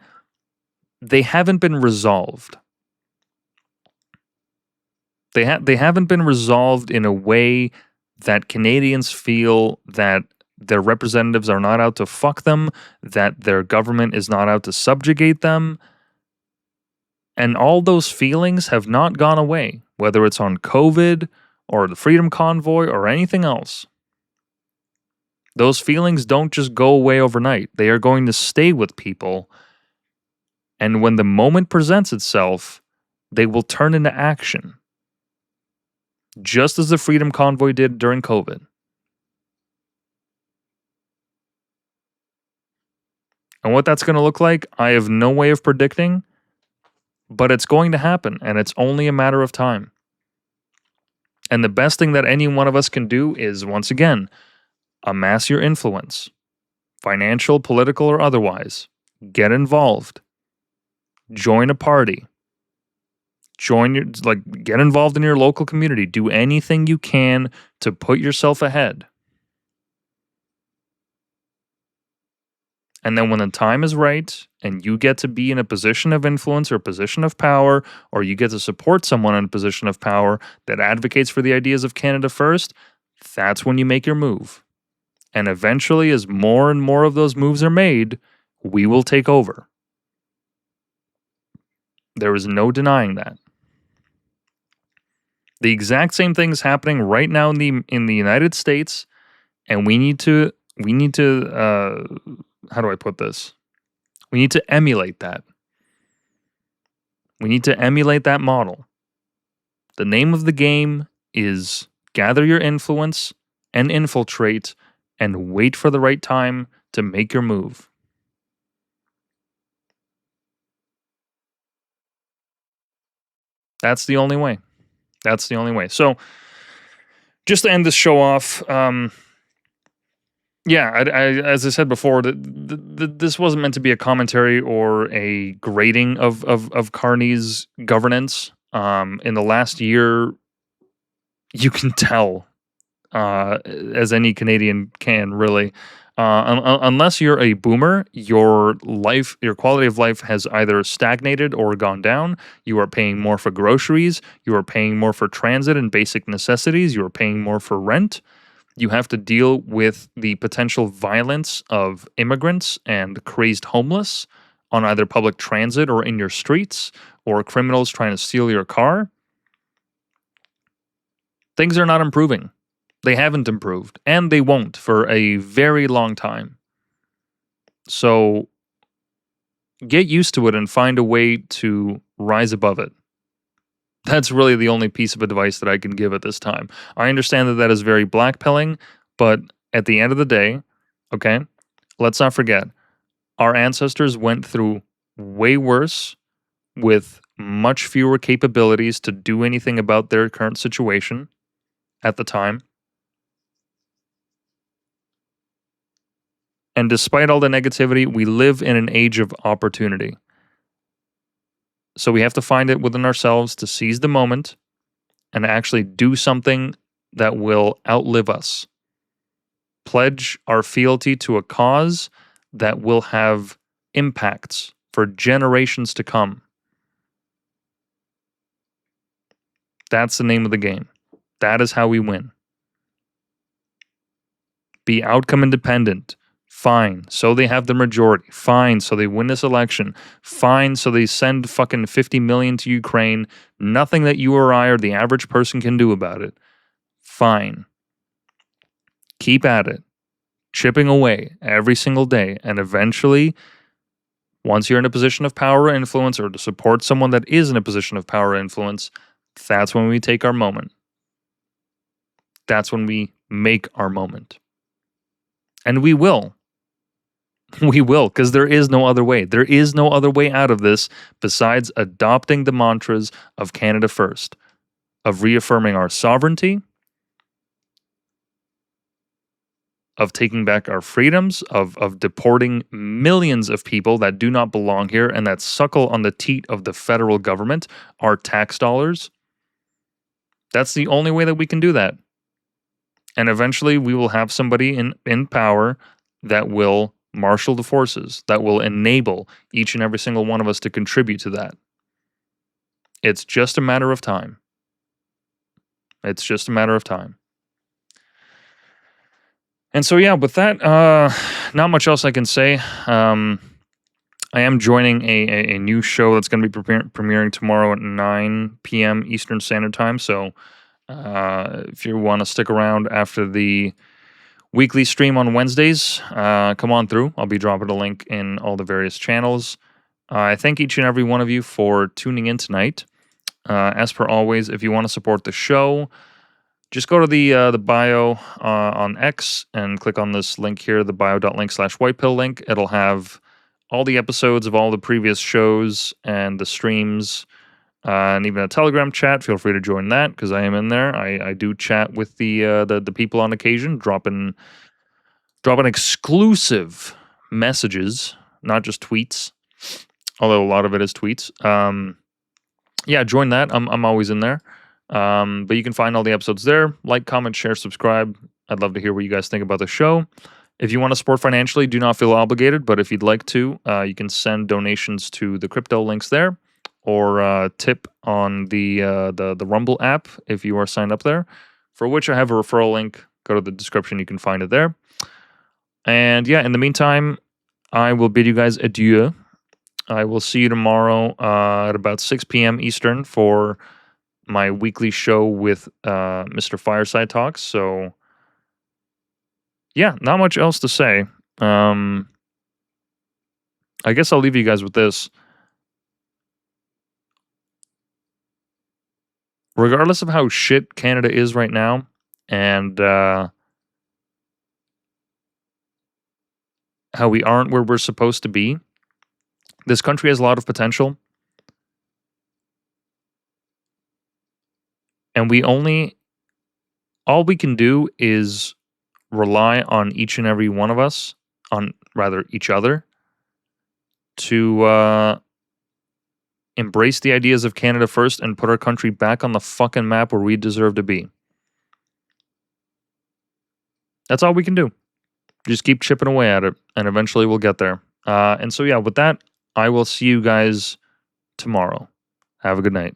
they haven't been resolved. They haven't been resolved in a way that Canadians feel that their representatives are not out to fuck them, that their government is not out to subjugate them. And all those feelings have not gone away, whether it's on COVID or the Freedom Convoy or anything else. Those feelings don't just go away overnight. They are going to stay with people. And when the moment presents itself, they will turn into action. Just as the Freedom Convoy did during COVID. And what that's going to look like, I have no way of predicting, but it's going to happen, and it's only a matter of time. And the best thing that any one of us can do is, once again, amass your influence, financial, political, or otherwise. Get involved. Join a party. Get involved in your local community. Do anything you can to put yourself ahead. And then when the time is right and you get to be in a position of influence or position of power, or you get to support someone in a position of power that advocates for the ideas of Canada first, that's when you make your move. And eventually, as more and more of those moves are made, we will take over. There is no denying that. The exact same thing is happening right now in the United States, and we need to how do I put this? We need to emulate that. We need to emulate that model. The name of the game is gather your influence and infiltrate and wait for the right time to make your move. That's the only way. That's the only way. So, just to end this show off, as I said before, this wasn't meant to be a commentary or a grading of Carney's governance. In the last year, you can tell, as any Canadian can, really. Unless you're a boomer, your quality of life has either stagnated or gone down. You are paying more for groceries. You are paying more for transit and basic necessities. You are paying more for rent. You have to deal with the potential violence of immigrants and crazed homeless on either public transit or in your streets, or criminals trying to steal your car. Things are not improving. They haven't improved, and they won't for a very long time. So get used to it and find a way to rise above it. That's really the only piece of advice that I can give at this time. I understand that that is very blackpilling, but at the end of the day, okay, let's not forget, our ancestors went through way worse with much fewer capabilities to do anything about their current situation at the time. And despite all the negativity, we live in an age of opportunity. So we have to find it within ourselves to seize the moment and actually do something that will outlive us. Pledge our fealty to a cause that will have impacts for generations to come. That's the name of the game. That is how we win. Be outcome independent. Fine, so they have the majority. Fine, so they win this election. Fine, so they send fucking 50 million to Ukraine. Nothing that you or I or the average person can do about it. Fine. Keep at it. Chipping away every single day. And eventually, once you're in a position of power or influence, or to support someone that is in a position of power or influence, that's when we take our moment. That's when we make our moment. And we will. We will, because there is no other way. There is no other way out of this besides adopting the mantras of Canada First, of reaffirming our sovereignty, of taking back our freedoms, of deporting millions of people that do not belong here and that suckle on the teat of the federal government, our tax dollars. That's the only way that we can do that. And eventually we will have somebody in power that will marshal the forces, that will enable each and every single one of us to contribute to that. It's just a matter of time. It's just a matter of time. And so, yeah, with that, not much else I can say. I am joining a new show that's going to be premiering tomorrow at 9 p.m. Eastern Standard Time. So if you want to stick around after the weekly stream on Wednesdays, come on through. I'll be dropping a link in all the various channels. I thank each and every one of you for tuning in tonight. As per always, if you want to support the show, just go to the bio on X and click on this link here, the bio.link/whitepill link. It'll have all the episodes of all the previous shows and the streams, and even a Telegram chat. Feel free to join that because I am in there. I do chat with the people on occasion, dropping exclusive messages, not just tweets, although a lot of it is tweets. Yeah, join that. I'm always in there. But you can find all the episodes there. Like, comment, share, subscribe. I'd love to hear what you guys think about the show. If you want to support financially, do not feel obligated, but if you'd like to, you can send donations to the crypto links there, or tip on the Rumble app if you are signed up there, for which I have a referral link. Go to the description, you can find it there. And yeah, in the meantime, I will bid you guys adieu. I will see you tomorrow at about 6 p.m. Eastern for my weekly show with Mr. Fireside Talks. So yeah, not much else to say. I guess I'll leave you guys with this. Regardless of how shit Canada is right now, and how we aren't where we're supposed to be, this country has a lot of potential. And all we can do is rely on each and every one of us, on rather each other, to embrace the ideas of Canada First and put our country back on the fucking map where we deserve to be. That's all we can do. Just keep chipping away at it, and eventually we'll get there. And so yeah, with that, I will see you guys tomorrow. Have a good night.